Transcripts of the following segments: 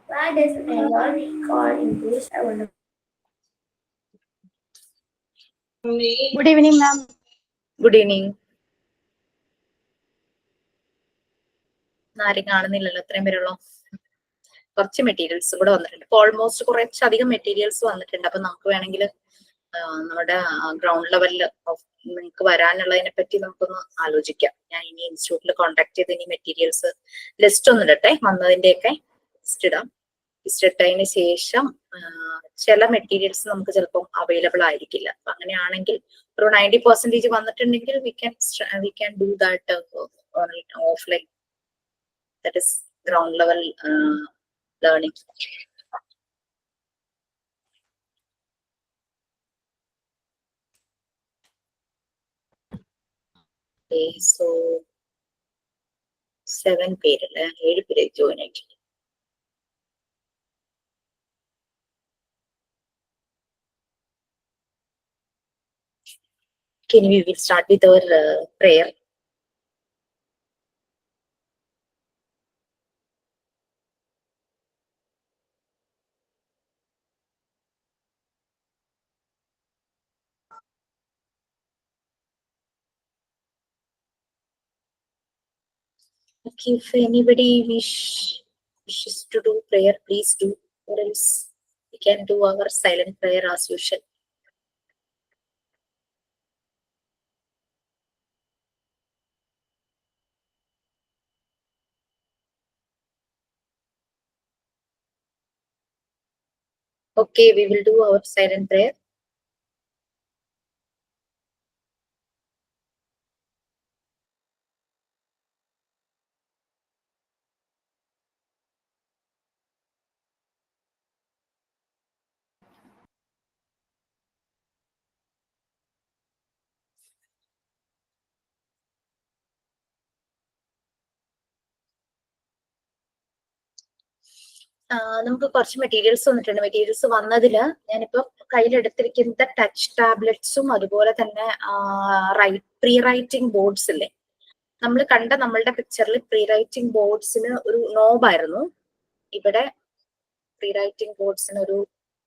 Why does annual record English? I wonder. Good evening, ma'am. Good evening. ആരും കാണുന്നില്ലല്ലോ, അത്രയും പേരുള്ളൂ. കുറച്ച് മെറ്റീരിയൽസ് കൂടെ വന്നിട്ടുണ്ട്. ഇപ്പൊ ഓൾമോസ്റ്റ് കുറച്ചധികം മെറ്റീരിയൽസ് വന്നിട്ടുണ്ട്. അപ്പൊ നമുക്ക് വേണമെങ്കിൽ നമ്മുടെ ഗ്രൗണ്ട് ലെവലിൽ നിങ്ങൾക്ക് വരാനുള്ളതിനെ പറ്റി നമുക്കൊന്ന് ആലോചിക്കാം. ഞാൻ ഇനി ഇൻസ്റ്റിറ്റ്യൂട്ടിൽ കോൺടാക്ട് ചെയ്ത് ഇനി മെറ്റീരിയൽസ് ലിസ്റ്റ് ഒന്ന് ഇടട്ടെ, വന്നതിന്റെയൊക്കെ ലിസ്റ്റ് ഇടാം. ലിസ്റ്റ് ഇട്ടതിന് ശേഷം ചില മെറ്റീരിയൽസ് നമുക്ക് ചിലപ്പം അവൈലബിൾ ആയിരിക്കില്ല. അപ്പൊ അങ്ങനെയാണെങ്കിൽ ഒരു 90% വന്നിട്ടുണ്ടെങ്കിൽ we can do that offline. That is ground level learning. Okay, so 7 പേരല്ലേ, 7 പേര് ജോയിൻ ആയിട്ടുണ്ട്. Okay, we will start with our prayer. Okay, if anybody wishes to do prayer, please do, or else we can do our silent prayer as usual. Okay, we will do our silent prayer. നമുക്ക് കുറച്ച് materials വന്നിട്ടുണ്ട്. Materials വന്നതില് ഞാനിപ്പോ കയ്യിലെടുത്തിരിക്കുന്ന touch ടാബ്ലറ്റ്സും അതുപോലെ തന്നെ pre writing boards ഇല്ലേ, നമ്മൾ കണ്ട നമ്മളുടെ പിക്ചറിൽ പ്രീ റൈറ്റിംഗ് ബോർഡ്സിന് ഒരു നോബായിരുന്നു. ഇവിടെ പ്രീ റൈറ്റിംഗ് ബോർഡ്സിന് ഒരു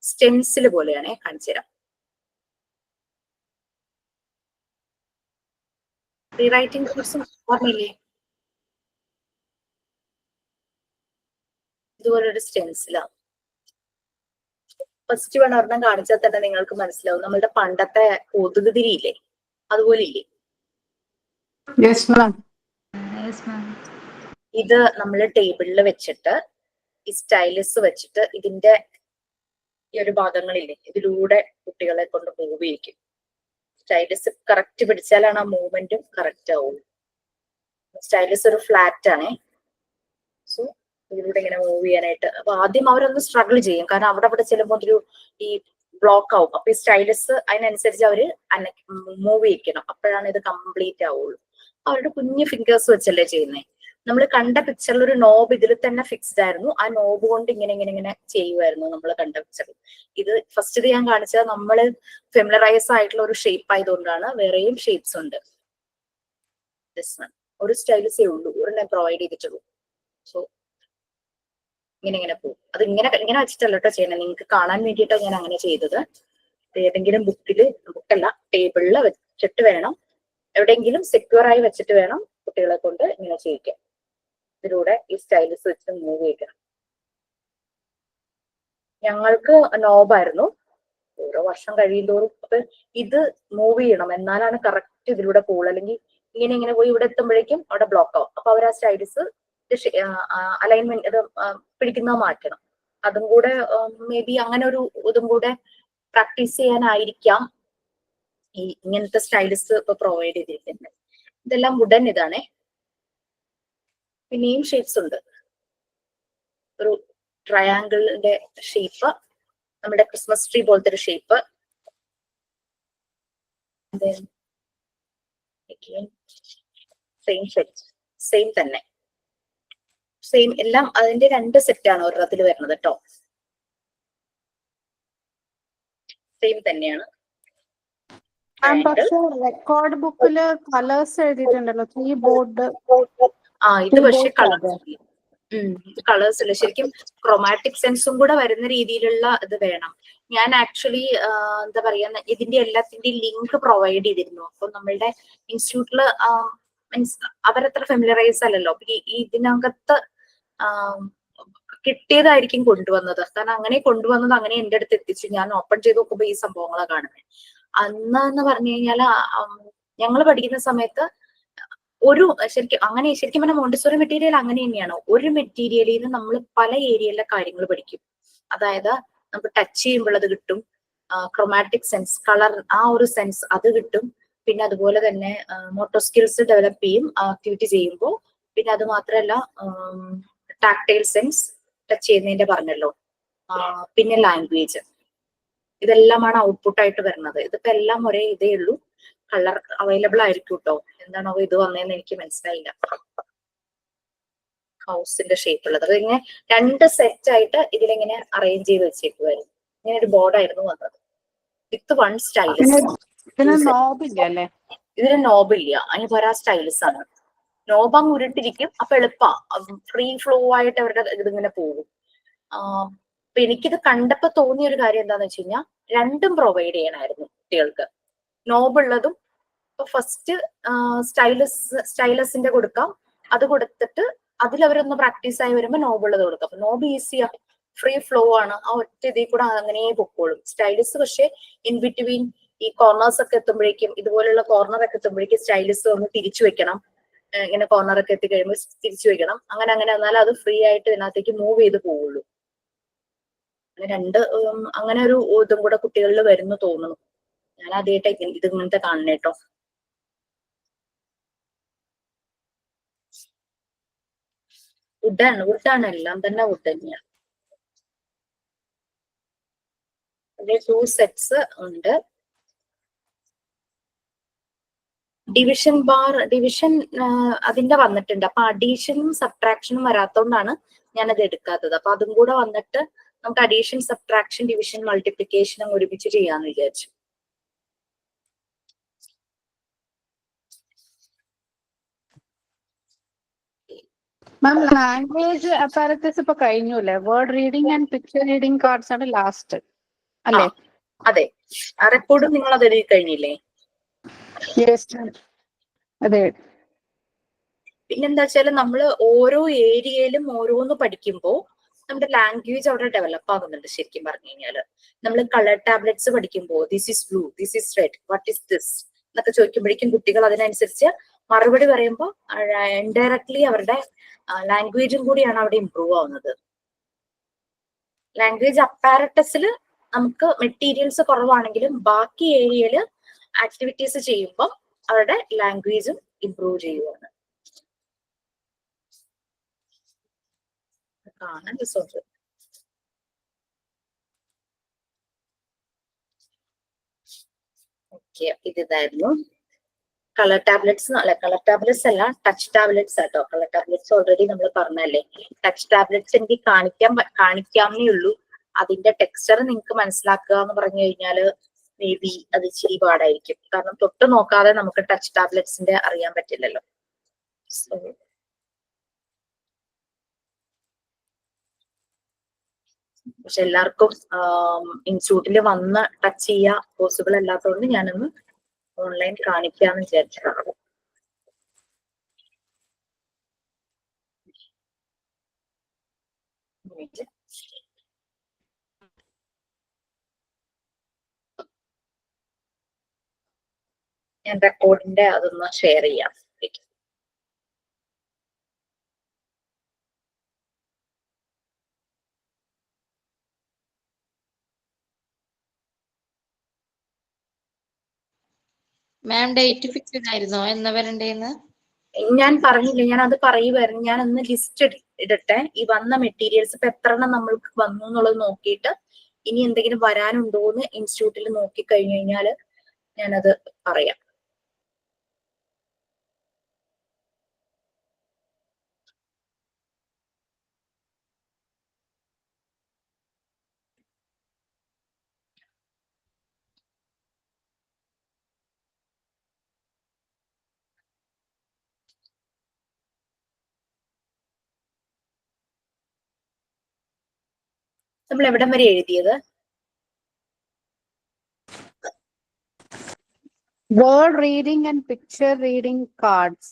സ്റ്റെൻസിൽ പോലെയാണ്. കാണിച്ചു തരാം. പ്രീ റൈറ്റിംഗ് ബോർഡ്സും ഓർമ്മയില്ലേ? ഇതുപോലൊരു സ്റ്റെൻസിലാണ്. ഫസ്റ്റ് വേണം ഒരെണ്ണം കാണിച്ചാൽ തന്നെ നിങ്ങൾക്ക് മനസ്സിലാവും. നമ്മളുടെ പണ്ടത്തെ കൊതുകുതിരിയില്ലേ, അതുപോലെ ഇല്ലേ? ഇത് നമ്മൾ ടേബിളിൽ വെച്ചിട്ട് ഈ സ്റ്റൈലസ് വെച്ചിട്ട് ഇതിന്റെ ഈ ഒരു ഭാഗങ്ങളില്ലേ, ഇതിലൂടെ കുട്ടികളെ കൊണ്ട് മൂവ് ചെയ്യിക്കും. സ്റ്റൈലസ് കറക്റ്റ് പിടിച്ചാലാണ് ആ മൂവ്മെന്റും കറക്റ്റ് ആവുള്ളൂ. സ്റ്റൈലസ് ഒരു ഫ്ലാറ്റ് ആണേ. സോ ഇതിലൂടെ ഇങ്ങനെ മൂവ് ചെയ്യാനായിട്ട് അപ്പൊ ആദ്യം അവരൊന്ന് സ്ട്രഗിൾ ചെയ്യും, കാരണം അവിടെ ചെല്ലുമ്പോൾ ഒരു ഈ ബ്ലോക്ക് ആവും. അപ്പൊ ഈ സ്റ്റൈലസ് അതിനനുസരിച്ച് അവര് മൂവ് ചെയ്യിക്കണം, അപ്പോഴാണ് ഇത് കംപ്ലീറ്റ് ആവുള്ളൂ. അവരുടെ കുഞ്ഞു ഫിംഗേഴ്സ് വെച്ചല്ലേ ചെയ്യുന്നേ. നമ്മൾ കണ്ട പിക്ചറിൽ ഒരു നോബ് ഇതിൽ തന്നെ ഫിക്സ്ഡ് ആയിരുന്നു. ആ നോബ് കൊണ്ട് ഇങ്ങനെ ചെയ്യുമായിരുന്നു നമ്മൾ കണ്ട പിക്ചറിൽ. ഇത് ഫസ്റ്റ് ഞാൻ കാണിച്ചത് നമ്മള് ഫെമിലറൈസ് ആയിട്ടുള്ള ഒരു ഷേപ്പ് ആയതുകൊണ്ടാണ്. വേറെയും ഷേപ്സ് ഉണ്ട്. ഒരു സ്റ്റൈലസേ ഉള്ളൂ, ഒരെണ്ണം പ്രൊവൈഡ് ചെയ്തിട്ടുള്ളൂ. സോ ഇങ്ങനെ പോകും. അത് ഇങ്ങനെ വെച്ചിട്ടല്ല കേട്ടോ ചെയ്യണേ, നിങ്ങൾക്ക് കാണാൻ വേണ്ടിയിട്ടാണ് ഞാൻ അങ്ങനെ ചെയ്തത്. ഏതെങ്കിലും ബുക്കല്ല, ടേബിളിൽ വെച്ചിട്ട് വേണം, എവിടെയെങ്കിലും സെക്യൂർ ആയി വെച്ചിട്ട് വേണം കുട്ടികളെ കൊണ്ട് ഇങ്ങനെ ചെയ്യിക്കാൻ. ഇതിലൂടെ ഈ സ്റ്റൈലസ് വെച്ച് മൂവ് ചെയ്യിക്കണം. ഞങ്ങൾക്ക് നോബായിരുന്നു. ഓരോ വർഷം കഴിയുന്തോറും അപ്പൊ ഇത് മൂവ് ചെയ്യണം, എന്നാലാണ് കറക്റ്റ് ഇതിലൂടെ പോകുള്ളൂ. അല്ലെങ്കിൽ ഇങ്ങനെ പോയി ഇവിടെ എത്തുമ്പോഴേക്കും അവിടെ ബ്ലോക്ക് ആവും. അപ്പൊ അവർ ആ സ്റ്റൈലസ് അലൈൻമെന്റ് അത് പിടിക്കുന്നത് മാറ്റണം. അതും കൂടെ മേ ബി അങ്ങനെ ഒരു ഇതും കൂടെ പ്രാക്ടീസ് ചെയ്യാനായിരിക്കാം ഈ ഇങ്ങനത്തെ സ്റ്റൈലിസ് ഇപ്പൊ പ്രൊവൈഡ് ചെയ്തിരിക്കുന്നത്. ഇതെല്ലാം വുഡൻ ഇതാണേ. പിന്നെയും ഷേപ്സ് ഉണ്ട്. ഒരു ട്രയാങ്കിളിന്റെ ഷേപ്പ്, നമ്മുടെ ക്രിസ്മസ് ട്രീ പോലത്തെ ഒരു ഷേപ്പ്. സെയിം ഷേപ്പ്, സെയിം തന്നെ, സെയിം എല്ലാം. അതിന്റെ 2 സെറ്റാണ് ഒരെണ്ണത്തിൽ വരുന്നത് കേട്ടോ. സെയിം തന്നെയാണ്. റെക്കോർഡ് ബുക്കില് കളേഴ്സ് എഴുതിയിട്ടുണ്ടല്ലോ, 3 ബോർഡ്. ഇത് പക്ഷെ കളേഴ്സ് കളേഴ്സ് ഇല്ല, ശരിക്കും ക്രോമാറ്റിക് സെൻസും കൂടെ വരുന്ന രീതിയിലുള്ള ഇത് വേണം. ഞാൻ ആക്ച്വലി എന്താ പറയാ, ഇതിന്റെ എല്ലാത്തിന്റെയും ലിങ്ക് പ്രൊവൈഡ് ചെയ്തിരുന്നു. അപ്പൊ നമ്മളുടെ ഇൻസ്റ്റിറ്റ്യൂട്ടില് മീൻസ് അവരത്ര ഫെമിലറൈസ് അല്ലല്ലോ, അപ്പൊ ഇതിനകത്ത് കിട്ടിയതായിരിക്കും കൊണ്ടുവന്നത്. കാരണം അങ്ങനെ കൊണ്ടുവന്നത് അങ്ങനെ എന്റെ അടുത്ത് എത്തിച്ചു. ഞാൻ ഓപ്പൺ ചെയ്ത് നോക്കുമ്പോ ഈ സംഭവങ്ങളാണ് കാണുന്നത്. അന്ന് എന്ന് പറഞ്ഞു കഴിഞ്ഞാൽ ഞങ്ങൾ പഠിക്കുന്ന സമയത്ത് ശരിക്കും പറഞ്ഞാൽ മോണ്ടിസോറി മെറ്റീരിയൽ അങ്ങനെ തന്നെയാണ്. ഒരു മെറ്റീരിയലിൽ നിന്ന് നമ്മൾ പല ഏരിയയിലെ കാര്യങ്ങൾ പഠിക്കും. അതായത് നമുക്ക് ടച്ച് ചെയ്യുമ്പോൾ അത് കിട്ടും, ക്രോമാറ്റിക് സെൻസ്, കളർ, ആ ഒരു സെൻസ് അത് കിട്ടും. പിന്നെ അതുപോലെ തന്നെ മോട്ടോ സ്കിൽസ് ഡെവലപ്പ് ചെയ്യും ആക്ടിവിറ്റി ചെയ്യുമ്പോൾ. പിന്നെ അത് മാത്രമല്ല ടാക്ടൈൽ സെൻസ്, ടച്ച് ചെയ്യുന്നതിന്റെ പറഞ്ഞല്ലോ. പിന്നെ ലാംഗ്വേജ്, ഇതെല്ലാമാണ് ഔട്ട്പുട്ട് ആയിട്ട് വരുന്നത്. ഇതിപ്പോ എല്ലാം ഒരേ ഇതേ ഉള്ളൂ, കളർ അവൈലബിൾ ആയിരിക്കും കേട്ടോ. എന്താണോ ഇത് വന്നതെന്ന് എനിക്ക് മനസ്സിലായില്ല. ഹൗസിന്റെ ഷേപ്പ് ഉള്ളത് ഇങ്ങനെ 2 സെറ്റ് ആയിട്ട് ഇതിലിങ്ങനെ അറേഞ്ച് ചെയ്ത് വെച്ചേക്കുമായിരുന്നു. ഇങ്ങനെ ഒരു ബോർഡായിരുന്നു വന്നത് വിത്ത് 1 സ്റ്റൈലസ്. ഇതിന് നോബില്ല അല്ലേ? ഇതിന് നോബില്ല, അതിന് പോരാ സ്റ്റൈലസ് ആണ്. നോബം ഉരുട്ടിരിക്കും, അപ്പൊ എളുപ്പാ, ഫ്രീ ഫ്ലോ ആയിട്ട് അവരുടെ ഇതിങ്ങനെ പോകും. അപ്പൊ എനിക്കിത് കണ്ടപ്പോ തോന്നിയ ഒരു കാര്യം എന്താന്ന് വെച്ച് കഴിഞ്ഞാൽ രണ്ടും പ്രൊവൈഡ് ചെയ്യണമായിരുന്നു കുട്ടികൾക്ക്. നോബുള്ളതും ഫസ്റ്റ് സ്റ്റൈലസിന്റെ കൊടുക്കാം, അത് കൊടുത്തിട്ട് അതിലവരൊന്ന് പ്രാക്ടീസ് ആയി വരുമ്പോൾ നോബുള്ളത് കൊടുക്കാം. അപ്പൊ നോബ് ഈസിയാ, ഫ്രീ ഫ്ലോ ആണ്, ആ ഒറ്റ ഇതിൽ കൂടെ അങ്ങനെ പൊക്കോളും. സ്റ്റൈലിസ് പക്ഷെ ഇൻ ബിറ്റ്വീൻ ഈ കോർണേഴ്സ് ഒക്കെ എത്തുമ്പോഴേക്കും, ഇതുപോലുള്ള കോർണർ ഒക്കെ എത്തുമ്പോഴേക്കും സ്റ്റൈലിസ് ഒന്ന് തിരിച്ചു വെക്കണം. ഇങ്ങനെ കോർണർ ഒക്കെ എത്തിക്കഴിയുമ്പോൾ തിരിച്ചു വെക്കണം. അങ്ങനെ എന്നാൽ അത് ഫ്രീ ആയിട്ട് ഇതിനകത്തേക്ക് മൂവ് ചെയ്ത് പോവുള്ളൂ. അങ്ങനെ ഒരു ഇതും കൂടെ കുട്ടികളിൽ വരുന്നു തോന്നുന്നു. ഞാൻ ആദ്യമായിട്ട് ഇത് ഇങ്ങനത്തെ കാണണേട്ടോ. വുഡാണ് എല്ലാം തന്നെ വുഡ് തന്നെയാണ്. 2 സെറ്റ്സ് ഉണ്ട്. ഡിവിഷൻ അതിന്റെ വന്നിട്ടുണ്ട്. അപ്പൊ അഡീഷനും സബ്ട്രാക്ഷനും വരാത്തോണ്ടാണ് ഞാനത് എടുക്കാത്തത്. അപ്പൊ അതും കൂടെ വന്നിട്ട് നമുക്ക് അഡീഷൻ, സബ്ട്രാക്ഷൻ, ഡിവിഷൻ, മൾട്ടിപ്ലിക്കേഷൻ ഒരുമിച്ച് ചെയ്യാന്ന് വിചാരിച്ചു. മാം, ലാംഗ്വേജ് അപ്പാരറ്റസ് ഇപ്പൊ കഴിഞ്ഞു അല്ലേ? Word reading and picture reading cards ആണ് ലാസ്റ്റ് അല്ലേ? അതെ, ആ റെക്കോർഡും നിങ്ങൾ അത് എഴുതി കഴിഞ്ഞില്ലേ? അതെ. പിന്നെന്താ വെച്ചാല് നമ്മള് ഓരോ ഏരിയയിലും ഓരോന്ന് പഠിക്കുമ്പോൾ നമ്മുടെ ലാംഗ്വേജ് അവിടെ ഡെവലപ്പ് ആകുന്നുണ്ട്. ശരിക്കും പറഞ്ഞു കഴിഞ്ഞാല് നമ്മൾ കളർ ടാബ്ലറ്റ്സ് പഠിക്കുമ്പോൾ this is blue, this is red, what is this എന്നൊക്കെ ചോദിക്കുമ്പോഴേക്കും കുട്ടികൾ അതിനനുസരിച്ച് മറുപടി പറയുമ്പോൾ ഇൻഡയറക്ട്ലി അവരുടെ ലാംഗ്വേജും കൂടിയാണ് അവിടെ ഇമ്പ്രൂവ് ആവുന്നത്. ലാംഗ്വേജ് അപ്പാരറ്റസിൽ നമുക്ക് മെറ്റീരിയൽസ് കുറവാണെങ്കിലും ബാക്കി ഏരിയയില് ആക്ടിവിറ്റീസ് ചെയ്യുമ്പോൾ അവരുടെ ലാംഗ്വേജും ഇമ്പ്രൂവ് ചെയ്യുവാണ്. കാണാൻ രസമുണ്ട്. ഓക്കെ, ഇതായിരുന്നു കളർ ടാബ്ലറ്റ്സ്. അല്ല, കളർ ടാബ്ലറ്റ്സ് അല്ല, ടച്ച് ടാബ്ലറ്റ്സ് ആട്ടോ. കളർ ടാബ്ലറ്റ്സ് ഓൾറെഡി നമ്മൾ പറഞ്ഞല്ലേ. ടച്ച് ടാബ്ലറ്റ്സ് എനിക്ക് കാണിക്കാമേ ഉള്ളൂ. അതിന്റെ ടെക്സ്ചർ നിങ്ങൾക്ക് മനസ്സിലാക്കുക എന്ന് പറഞ്ഞു കഴിഞ്ഞാല് മേ ബി അത് ഇച്ചിരി പാടായിരിക്കും. കാരണം തൊട്ട് നോക്കാതെ നമുക്ക് ടച്ച് ടാബ്ലറ്റ്സിന്റെ അറിയാൻ പറ്റില്ലല്ലോ. സോ പക്ഷെ എല്ലാവർക്കും ഇൻസ്റ്റിറ്റ്യൂട്ടിൽ വന്ന് ടച്ച് ചെയ്യാൻ പോസിബിൾ അല്ലാത്തതുകൊണ്ട് ഞാനൊന്ന് ഓൺലൈൻ കാണിക്കാന്ന് വിചാരിച്ചതാണ്. ഞാൻ റെക്കോർഡിന്റെ അതൊന്ന് ഷെയർ ചെയ്യാം. മാം, ഡേറ്റ് ഫിക്സ്ഡ് ആയിരുന്നോ എന്നാ വരണ്ടേന്ന്? ഞാൻ പറഞ്ഞില്ലേ, ഞാൻ അത് പറയുമായിരുന്നു. ഞാൻ ഒന്ന് ലിസ്റ്റ് ഇടട്ടെ, ഈ വന്ന മെറ്റീരിയൽസ് ഇപ്പൊ എത്ര എണ്ണം നമ്മൾക്ക് വന്നു എന്നുള്ളത് നോക്കിയിട്ട് ഇനി എന്തെങ്കിലും വരാനുണ്ടോ എന്ന് ഇൻസ്റ്റിറ്റ്യൂട്ടിൽ നോക്കി കഴിഞ്ഞു കഴിഞ്ഞാല് ഞാനത് പറയാം. നമ്മൾ എവിടം വരെ എഴുതിയത്? Word reading and picture reading cards.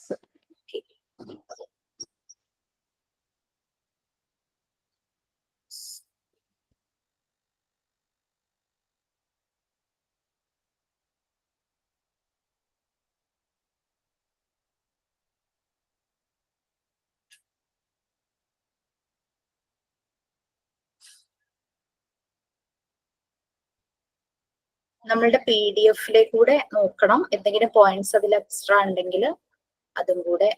നമ്മളുടെ PDF കൂടെ നോക്കണം. എന്തെങ്കിലും പോയിന്റ്സ് അതിൽ എക്സ്ട്രാ ഉണ്ടെങ്കിൽ അതും കൂടെ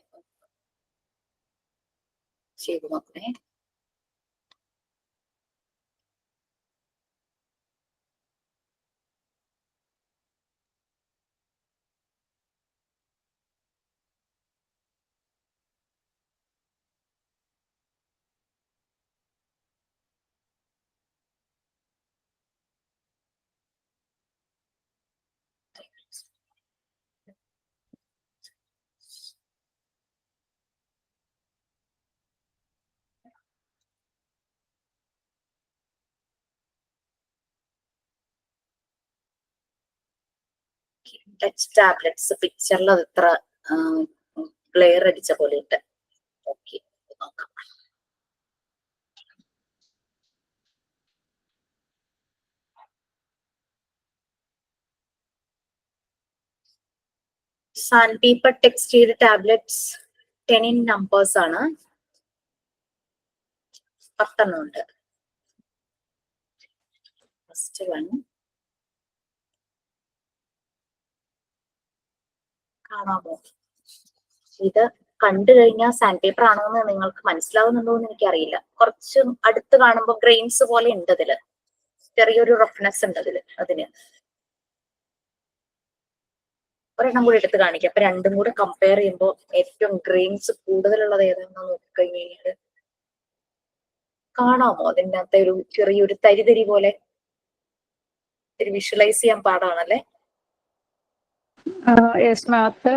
ചെയ്തു നോക്കണേ. ടച്ച് ടാബ്ലറ്റ്സ് പിക്ചറിൽ അത് ഇത്ര ഗ്ലെയർ അടിച്ച പോലെ ഉണ്ട്. ഓക്കെ, നോക്കാം. സാൻഡ് പേപ്പർ ടെക്സ്റ്റ് ചെയ്ത ടാബ്ലറ്റ്സ് 10 in numbers ആണ്. 10 ഉണ്ട്. ഫസ്റ്റ് വൺ കാണാമോ? ഇത് കണ്ടു കഴിഞ്ഞാൽ സാൻഡ് പേപ്പർ ആണോ എന്ന് നിങ്ങൾക്ക് മനസ്സിലാവുന്നുണ്ടോ എന്ന് എനിക്കറിയില്ല. കുറച്ച് അടുത്ത് കാണുമ്പോൾ ഗ്രെയിൻസ് പോലെ ഉണ്ട് അതില്, ചെറിയൊരു റഫ്നെസ് ഉണ്ട് അതിന്. ഒരെണ്ണം കൂടി എടുത്ത് കാണിക്കാം. അപ്പൊ രണ്ടും കൂടെ കമ്പയർ ചെയ്യുമ്പോൾ ഏറ്റവും ഗ്രെയിൻസ് കൂടുതലുള്ളത് ഏതാണെന്ന് നോക്കിക്കഴിഞ്ഞാൽ കാണാമോ? അതിൻ്റെ അകത്തെ ഒരു ചെറിയൊരു തരി പോലെ വിഷ്വലൈസ് ചെയ്യാൻ പാടാണല്ലേ?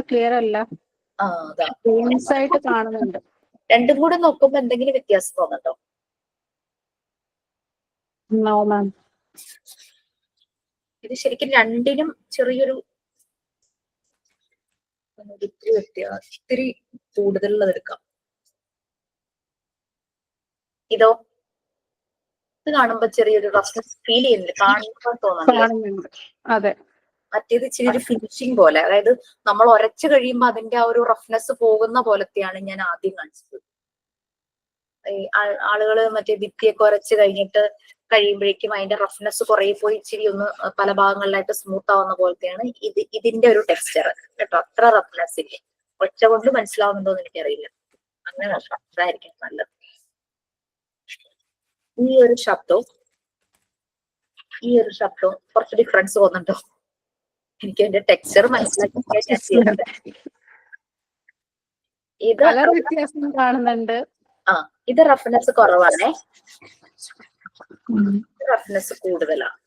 ക്ലിയർ അല്ല. അതാ ആയിട്ട് കാണുന്നുണ്ട്. രണ്ടും കൂടെ നോക്കുമ്പോ എന്തെങ്കിലും വ്യത്യാസം തോന്നുന്നുണ്ടോ? ഇത് ശരിക്കും രണ്ടിനും ചെറിയൊരു ഇത്തിരി കൂടുതലുള്ളത് എടുക്കാം. ഇതോ? ഇത് കാണുമ്പോ ചെറിയൊരു റഫ്നെസ് ഫീൽ ചെയ്യുന്നില്ല, കാണുമ്പോൾ തോന്നുന്നില്ല. അതെ, മറ്റേത് ഇച്ചിരി ഒരു ഫിനിഷിങ് പോലെ, അതായത് നമ്മൾ ഉരച്ചു കഴിയുമ്പോൾ അതിന്റെ ആ ഒരു റഫ്നെസ് പോകുന്ന പോലത്തെയാണ് ഞാൻ ആദ്യം കാണിച്ചത്. ആളുകള് മറ്റേ ഭിത്തിയൊക്കെ ഉരച്ച് കഴിഞ്ഞിട്ട് കഴിയുമ്പോഴേക്കും അതിന്റെ റഫ്നെസ് കുറെ പോയി ഇച്ചിരി ഒന്ന് പല ഭാഗങ്ങളിലായിട്ട് സ്മൂത്ത് ആവുന്ന പോലത്തെയാണ് ഇതിന്റെ ഒരു ടെക്സ്ചർ കേട്ടോ. അത്ര റഫ്നെസ് ഇല്ലേ. ഒച്ച കൊണ്ട് മനസ്സിലാവുന്നുണ്ടോ എന്ന് എനിക്കറിയില്ല. അങ്ങനെ നോക്കാം, അതായിരിക്കും നല്ലത്. ഈ ഒരു ശബ്ദവും കുറച്ച് ഡിഫറൻസ് തോന്നുന്നുണ്ടോ? എനിക്ക് എന്റെ ടെക്സ്ചർ മനസ്സിലാക്കി. ഇത് വ്യത്യാസം കാണുന്നുണ്ട്. ഇത് റഫ്നെസ് കുറവാണേ, റഫ്നെസ് കൂടുതലാണ്.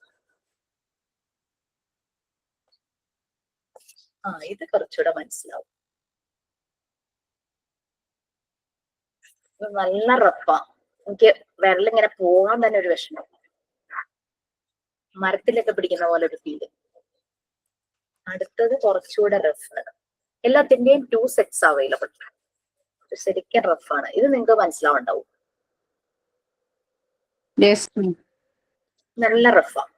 ഇത് കുറച്ചുകൂടെ മനസ്സിലാവും. നല്ല റഫാ. എനിക്ക് വിരലിങ്ങനെ പോകാൻ തന്നെ ഒരു വിഷമം, മരത്തിലൊക്കെ പിടിക്കുന്ന പോലെ ഒരു ഫീല്. അടുത്തത് കുറച്ചുകൂടെ റഫ്. എല്ലാത്തിന്റെയും 2 sets അവൈലബിൾ. ശരിക്കും റഫാണ്. ഇത് നിങ്ങൾക്ക് മനസ്സിലാവുണ്ടാവും. നല്ല റഫാണ്.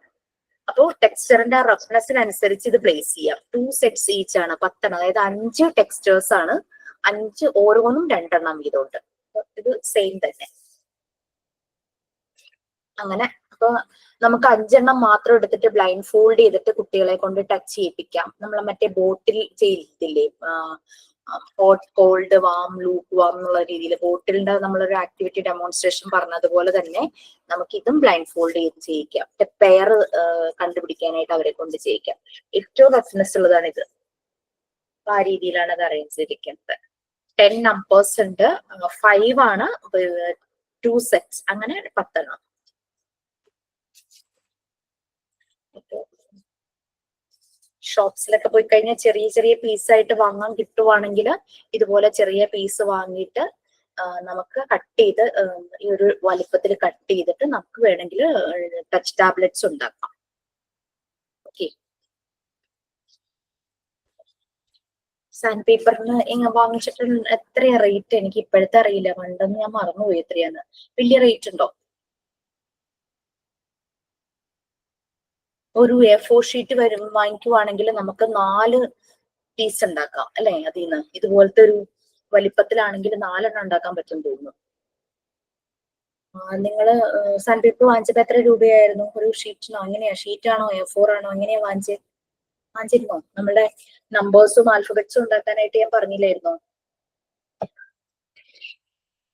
അപ്പോ ടെക്സ്ചറിന്റെ റഫ്നെസ്സിനനുസരിച്ച് ഇത് പ്ലേസ് ചെയ്യാം. 2 sets ഈച്ച് ആണ്, 10, അതായത് 5 ടെക്സ്ചേഴ്സ് ആണ്. 5 ഓരോന്നും 2 എണ്ണം വീതമുണ്ട്. ഇത് സെയിം തന്നെ. അങ്ങനെ അപ്പൊ നമുക്ക് 5 എണ്ണം മാത്രം എടുത്തിട്ട് ബ്ലൈൻഡ് ഫോൾഡ് ചെയ്തിട്ട് കുട്ടികളെ കൊണ്ട് ടച്ച് ചെയ്യിപ്പിക്കാം. നമ്മളെ മറ്റേ ബോട്ടിൽ ചെയ്യില്ലേ, hot, cold, warm, lukewarm എന്നുള്ള രീതിയിൽ ബോട്ടിലിന്റെ നമ്മളൊരു ആക്ടിവിറ്റി ഡെമോൺസ്ട്രേഷൻ പറഞ്ഞതുപോലെ തന്നെ നമുക്ക് ഇതും ബ്ലൈൻഡ് ഫോൾഡ് ചെയ്ത് ചെയ്യിക്കാം. പെയർ കണ്ടുപിടിക്കാനായിട്ട് അവരെ കൊണ്ട് ചെയ്യിക്കാം. ഏറ്റവും റഫ്നെസ് ഉള്ളതാണ് ഇത്. അപ്പൊ ആ രീതിയിലാണ് അത് അറേഞ്ച് ചെയ്തിരിക്കുന്നത്. 10 numbers ഉണ്ട്, 5 ആണ്, 2 sets, അങ്ങനെ 10 എണ്ണം. ഷോപ്സിലൊക്കെ പോയി കഴിഞ്ഞാൽ ചെറിയ ചെറിയ പീസായിട്ട് വാങ്ങാൻ കിട്ടുവാണെങ്കിൽ ഇതുപോലെ ചെറിയ പീസ് വാങ്ങിയിട്ട് നമുക്ക് കട്ട് ചെയ്ത് ഈ ഒരു വലിപ്പത്തിൽ കട്ട് ചെയ്തിട്ട് നമുക്ക് വേണമെങ്കിൽ ടച്ച് ടാബ്ലറ്റ്സ് ഉണ്ടാക്കാം. ഓക്കെ, സാൻഡ് പേപ്പറിന് വാങ്ങിച്ചിട്ട് എത്രയാ റേറ്റ്? എനിക്ക് ഇപ്പോഴത്തെ അറിയില്ല, പണ്ടെന്ന് ഞാൻ മറന്നുപോയി എത്രയാന്ന്. വലിയ റേറ്റ് ഉണ്ടോ? ഒരു A4 ഷീറ്റ് വാങ്ങിക്കുവാണെങ്കിൽ നമുക്ക് 4 പീസ് ഉണ്ടാക്കാം അല്ലെ? അതിന്ന് ഇതുപോലത്തെ ഒരു വലിപ്പത്തിലാണെങ്കിൽ 4 ഉണ്ടാക്കാൻ പറ്റും തോന്നുന്നു. നിങ്ങള് സാൻഡ് പേപ്പർ വാങ്ങിച്ചപ്പോ എത്ര രൂപയായിരുന്നു ഒരു ഷീറ്റിനോ? എങ്ങനെയാ, ഷീറ്റാണോ A4 ആണോ, എങ്ങനെയാ വാങ്ങിച്ചിരുന്നോ? നമ്മുടെ നമ്പേഴ്സും ആൽഫബറ്റ്സും ഉണ്ടാക്കാനായിട്ട് ഞാൻ പറഞ്ഞില്ലായിരുന്നോ?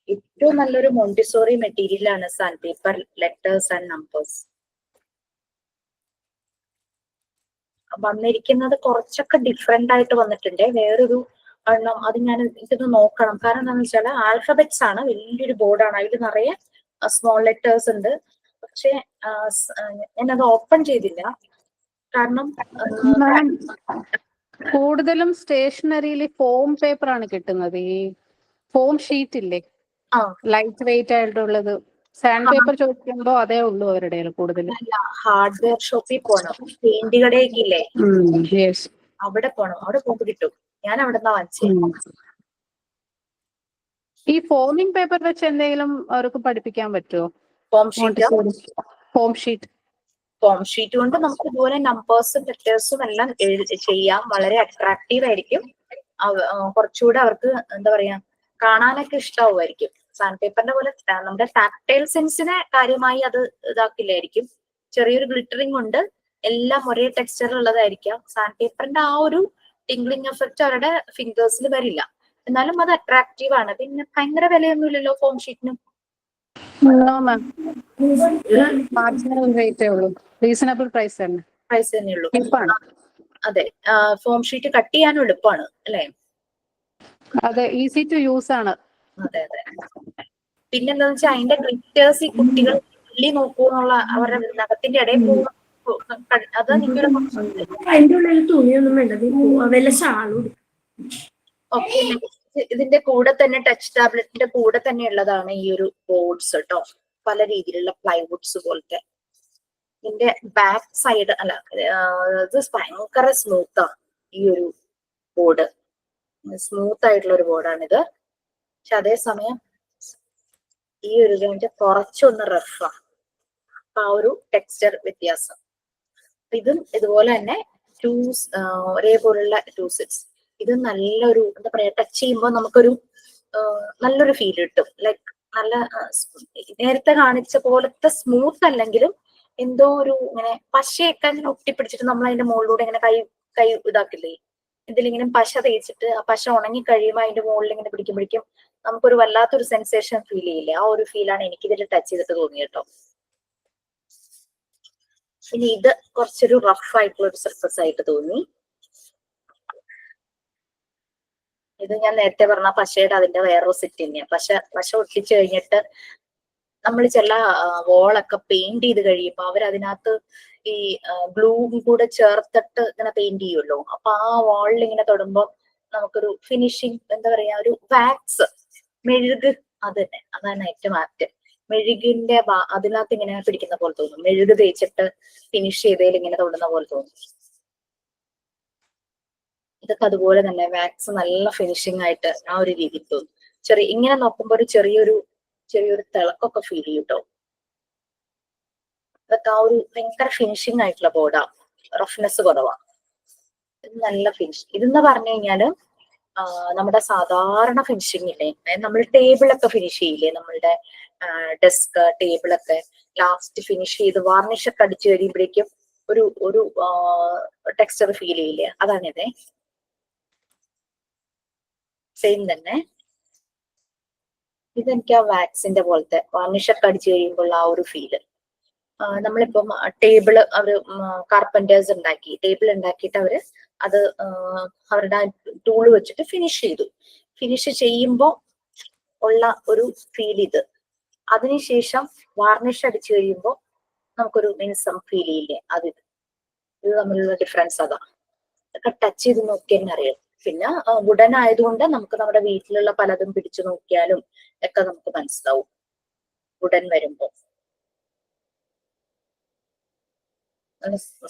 ഏറ്റവും നല്ലൊരു മോണ്ടിസോറി മെറ്റീരിയൽ ആണ് sand paper, letters and numbers. വന്നിരിക്കുന്നത് കുറച്ചൊക്കെ ഡിഫറെന്റ് ആയിട്ട് വന്നിട്ടുണ്ട്. വേറൊരു എണ്ണം അത് ഞാൻ ഇതൊന്ന് നോക്കണം. കാരണം എന്താണെന്ന് വെച്ചാൽ ആൽഫബറ്റ്സ് ആണ്, വലിയൊരു ബോർഡാണ്, അതിൽ നിറയെ സ്മോൾ ലെറ്റേഴ്സ് ഉണ്ട്. പക്ഷെ ഞാനത് ഓപ്പൺ ചെയ്തില്ല, കാരണം കൂടുതലും സ്റ്റേഷനറിയിൽ ഫോം പേപ്പർ ആണ് കിട്ടുന്നത്. ഈ ഫോം ഷീറ്റ് ഇല്ലേ, ലൈറ്റ് വെയിറ്റ് ആയിട്ടുള്ളത്. സാൻഡ് പേപ്പർ ചോദിക്കുമ്പോ അതേ ഉള്ളൂ അവരുടെ കൂടുതൽ. ഹാർഡ്വെയർ ഷോപ്പിൽ പോണം, പെയിന്റ് കടയൊക്കെ ഇല്ലേ, അവിടെ പോണം, അവിടെ പോകുമ്പോ കിട്ടും. ഞാൻ അവിടെ നിന്നാ വാങ്ങിച്ചത്. ഈ ഫോമിംഗ് പേപ്പർ വെച്ച് എന്തെങ്കിലും അവർക്ക് പഠിപ്പിക്കാൻ പറ്റുമോ? ഫോം ഷീറ്റ് ഫോം ഷീറ്റ് കൊണ്ട് നമുക്ക് ഇതുപോലെ നമ്പേഴ്സും ലെറ്റേഴ്സും എല്ലാം ചെയ്യാം. വളരെ അട്രാക്റ്റീവ് ആയിരിക്കും. കുറച്ചുകൂടെ അവർക്ക് എന്താ പറയാ, കാണാനൊക്കെ ഇഷ്ടമാവുമായിരിക്കും. സാൻഡ് പേപ്പറിന്റെ പോലെ നമ്മുടെ ടാക്ടൈൽ സെൻസിനെ കാര്യമായി അത് ഇതാക്കില്ലായിരിക്കും. ചെറിയൊരു ഗ്ലിറ്ററിംഗ് ഉണ്ട്, എല്ലാം ഒരേ ടെക്സ്ചർ ഉള്ളതായിരിക്കാം. സാൻഡ് പേപ്പറിന്റെ ആ ഒരു ടിംഗ്ലിംഗ് എഫക്റ്റ് അവരുടെ ഫിംഗേഴ്സിൽ വരില്ല, എന്നാലും അത് അട്രാക്റ്റീവ് ആണ്. പിന്നെ ഭയങ്കര വിലയൊന്നുമില്ലല്ലോ ഫോം ഷീറ്റിന്. റീസണബിൾ പ്രൈസ് തന്നെ ഉള്ളൂ. അതെ, ഫോം ഷീറ്റ് കട്ട് ചെയ്യാനും എളുപ്പമാണ് അല്ലെ? അതെ, ഈസി ടു യൂസ് ആണ്. അതെ അതെ. പിന്നെന്താ വെച്ചാൽ അതിന്റെ ഗ്ലിറ്റേഴ്സ് ഈ കുട്ടികൾ ഉള്ളി നോക്കൂന്നുള്ള അവരുടെ നഖത്തിന്റെ ഇടയിൽ പോകും. അത് നിങ്ങളുടെ അതിന്റെ ഉള്ളിൽ തുണിയൊന്നും വേണ്ട, വല്ല ഷാളും. ഓക്കെ, ഇതിന്റെ കൂടെ തന്നെ ടച്ച് ടാബ്ലറ്റിന്റെ കൂടെ തന്നെ ഉള്ളതാണ് ഈ ഒരു ബോർഡ്സ് കേട്ടോ. പല രീതിയിലുള്ള പ്ലൈവുഡ്സ് പോലത്തെ. ഇതിന്റെ ബാക്ക് സൈഡ് അല്ല, ഇത് ഭയങ്കര സ്മൂത്താണ് ഈ ഒരു ബോർഡ്. സ്മൂത്ത് ആയിട്ടുള്ള ഒരു ബോർഡാണിത്. പക്ഷെ അതേസമയം ഈ ഒരു ഇതിന്റെ കുറച്ചൊന്ന് റഫാണ്. അപ്പൊ ആ ഒരു ടെക്സ്ചർ വ്യത്യാസം. ഇതും ഇതുപോലെ തന്നെ ഒരേപോലുള്ള 2 സെറ്റ്സ്. ഇത് നല്ലൊരു എന്താ പറയാ, ടച്ച് ചെയ്യുമ്പോൾ നമുക്കൊരു നല്ലൊരു ഫീൽ കിട്ടും. ലൈക്ക് നല്ല നേരത്തെ കാണിച്ച പോലത്തെ സ്മൂത്ത് അല്ലെങ്കിലും എന്തോ ഒരു ഇങ്ങനെ പശയൊക്കെ ഇങ്ങനെ ഒട്ടിപ്പിടിച്ചിട്ട് നമ്മൾ അതിന്റെ മുകളിലൂടെ ഇങ്ങനെ കൈ ഇതാക്കില്ലേ, ഇതിലിങ്ങനെ പശ തേച്ചിട്ട് ആ പശ ഉണങ്ങി കഴിയുമ്പോൾ അതിന്റെ മുകളിൽ ഇങ്ങനെ പിടിക്കുമ്പോഴേക്കും നമുക്കൊരു വല്ലാത്തൊരു സെൻസേഷൻ ഫീൽ ചെയ്യില്ലേ? ആ ഒരു ഫീലാണ് എനിക്ക് ഇതിൽ ടച്ച് ചെയ്തിട്ട് തോന്നി കേട്ടോ. ഇനി ഇത് കുറച്ചൊരു റഫ് ആയിട്ടുള്ള ഒരു സർഫസ് ആയിട്ട് തോന്നി. ഇത് ഞാൻ നേരത്തെ പറഞ്ഞ പശയുടെ അതിന്റെ വേറൊരു സെറ്റ് തന്നെയാണ്. പശ ഒട്ടിച്ചു കഴിഞ്ഞിട്ട് നമ്മൾ ചില വോളൊക്കെ പെയിന്റ് ചെയ്ത് കഴിയുമ്പോൾ അവരതിനകത്ത് ഈ ഗ്ലൂവും കൂടെ ചേർത്തിട്ട് ഇങ്ങനെ പെയിന്റ് ചെയ്യുമല്ലോ. അപ്പൊ ആ വാളിൽ ഇങ്ങനെ തൊടുമ്പോൾ നമുക്കൊരു ഫിനിഷിങ് എന്താ പറയാ, ഒരു വാക്സ് മെഴുക്, അത് തന്നെ, അതാണ് ഏറ്റവും ആപ്റ്റ്. മെഴുകിന്റെ അതിനകത്ത് ഇങ്ങനെ പിടിക്കുന്ന പോലെ തോന്നും. മെഴുക് തേച്ചിട്ട് ഫിനിഷ് ചെയ്തതിൽ ഇങ്ങനെ തൊടുന്ന പോലെ തോന്നും. ഇതൊക്കെ അതുപോലെ തന്നെ വാക്സ് നല്ല ഫിനിഷിംഗ് ആയിട്ട് ആ ഒരു രീതിയിൽ തോന്നും. ഇങ്ങനെ നോക്കുമ്പോൾ ഒരു ചെറിയൊരു തിളക്കൊക്കെ ഫീൽ ചെയ്യും കേട്ടോ. ഇതൊക്കെ ആ ഒരു ഭയങ്കര ഫിനിഷിംഗ് ആയിട്ടുള്ള ബോർഡാ, റഫ്നെസ് കുറവാണ്. ഇത് നല്ല ഫിനിഷിംഗ്. ഇതെന്ന് പറഞ്ഞു കഴിഞ്ഞാല് നമ്മുടെ സാധാരണ ഫിനിഷിംഗ് ഇല്ലേ, നമ്മൾ ടേബിളൊക്കെ ഫിനിഷ് ചെയ്യില്ലേ, നമ്മളുടെ ഡെസ്ക് ടേബിളൊക്കെ ലാസ്റ്റ് ഫിനിഷ് ചെയ്ത് വാർണിഷ് ഒക്കെ അടിച്ചു കഴിയുമ്പോഴേക്കും ഒരു ടെക്സ്ചർ ഫീൽ ചെയ്യില്ലേ, അതാണിതേ. സെയിം തന്നെ. ഇതെനിക്ക് ആ വാക്സിന്റെ പോലത്തെ വാർണിഷ് ഒക്കെ അടിച്ചു കഴിയുമ്പോൾ ആ ഒരു ഫീല്. നമ്മളിപ്പം ടേബിള് അവര് കാർപ്പന്റേഴ്സ് ഉണ്ടാക്കി, ടേബിൾ ഉണ്ടാക്കിയിട്ട് അവര് അത് അവരുടെ ടൂള് വെച്ചിട്ട് ഫിനിഷ് ചെയ്തു. ഫിനിഷ് ചെയ്യുമ്പോൾ ഉള്ള ഒരു ഫീൽ ഇത്. അതിനുശേഷം വാർണിഷ് അടിച്ചു കഴിയുമ്പോൾ നമുക്കൊരു മിനുസം ഫീൽ ചെയ്യില്ലേ, ഇത് തമ്മിലുള്ള ഡിഫറൻസ് അതാ. ഇതൊക്കെ ടച്ച് ചെയ്ത് നോക്കിയാൽ അറിയാം. പിന്നെ വുഡൻ ആയതുകൊണ്ട് നമുക്ക് നമ്മുടെ വീട്ടിലുള്ള പലതും പിടിച്ചു നോക്കിയാലും ഒക്കെ നമുക്ക് മനസ്സിലാവും വുഡൻ വരുമ്പോ.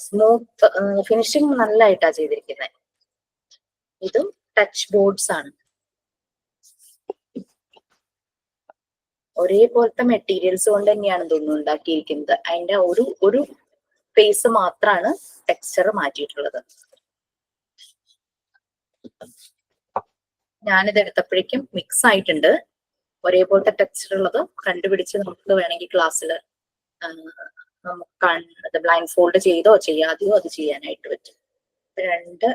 സ്മൂത്ത് ഫിനിഷിങ് നല്ലതായിട്ടാ ചെയ്തിരിക്കുന്നത്. ഇതും ടച്ച് ബോർഡ്സ് ആണ്. ഒരേപോലത്തെ മെറ്റീരിയൽസ് കൊണ്ട് തന്നെയാണ് തോന്നുന്നു ഉണ്ടാക്കിയിരിക്കുന്നത്. അതിന്റെ ഒരു ഫേസ് മാത്രമാണ് ടെക്സ്ചർ മാറ്റിയിട്ടുള്ളത്. ഞാനിത് എടുത്തപ്പോഴേക്കും മിക്സ് ആയിട്ടുണ്ട്. ഒരേപോലത്തെ ടെക്സ്ചർ ഉള്ളത് കണ്ടുപിടിച്ച് നമുക്ക് വേണമെങ്കിൽ ക്ലാസ്സിൽ നമുക്ക് ബ്ലൈൻഡ് ഫോൾഡ് ചെയ്തോ ചെയ്യാതെയോ അത് ചെയ്യാനായിട്ട് പറ്റും. 2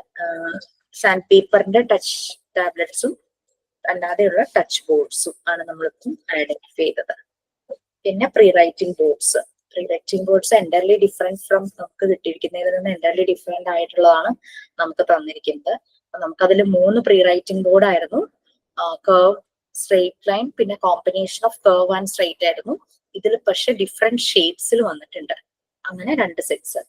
സാൻഡ് പേപ്പറിന്റെ ടച്ച് ടാബ്ലറ്റ്സും അല്ലാതെയുള്ള ടച്ച് ബോർഡ്സും ആണ് നമ്മളിപ്പം ഐഡന്റിഫൈ ചെയ്തത്. പിന്നെ pre writing boards. Pre writing boards entirely different from നമുക്ക് കിട്ടിയിരിക്കുന്നതിൽ നിന്ന് എൻ്റർലി ഡിഫറെന്റ് ആയിട്ടുള്ളതാണ് നമുക്ക് തന്നിരിക്കുന്നത്. നമുക്കതിൽ 3 പ്രീ റൈറ്റിംഗ് ബോർഡ് ആയിരുന്നു. കർവ്, സ്ട്രെയിറ്റ് ലൈൻ, പിന്നെ combination of curve and straight ആയിരുന്നു. ഇതിൽ പക്ഷെ ഡിഫറെന്റ് ഷേപ്സിൽ വന്നിട്ടുണ്ട്. അങ്ങനെ 2 സെറ്റ്സ്.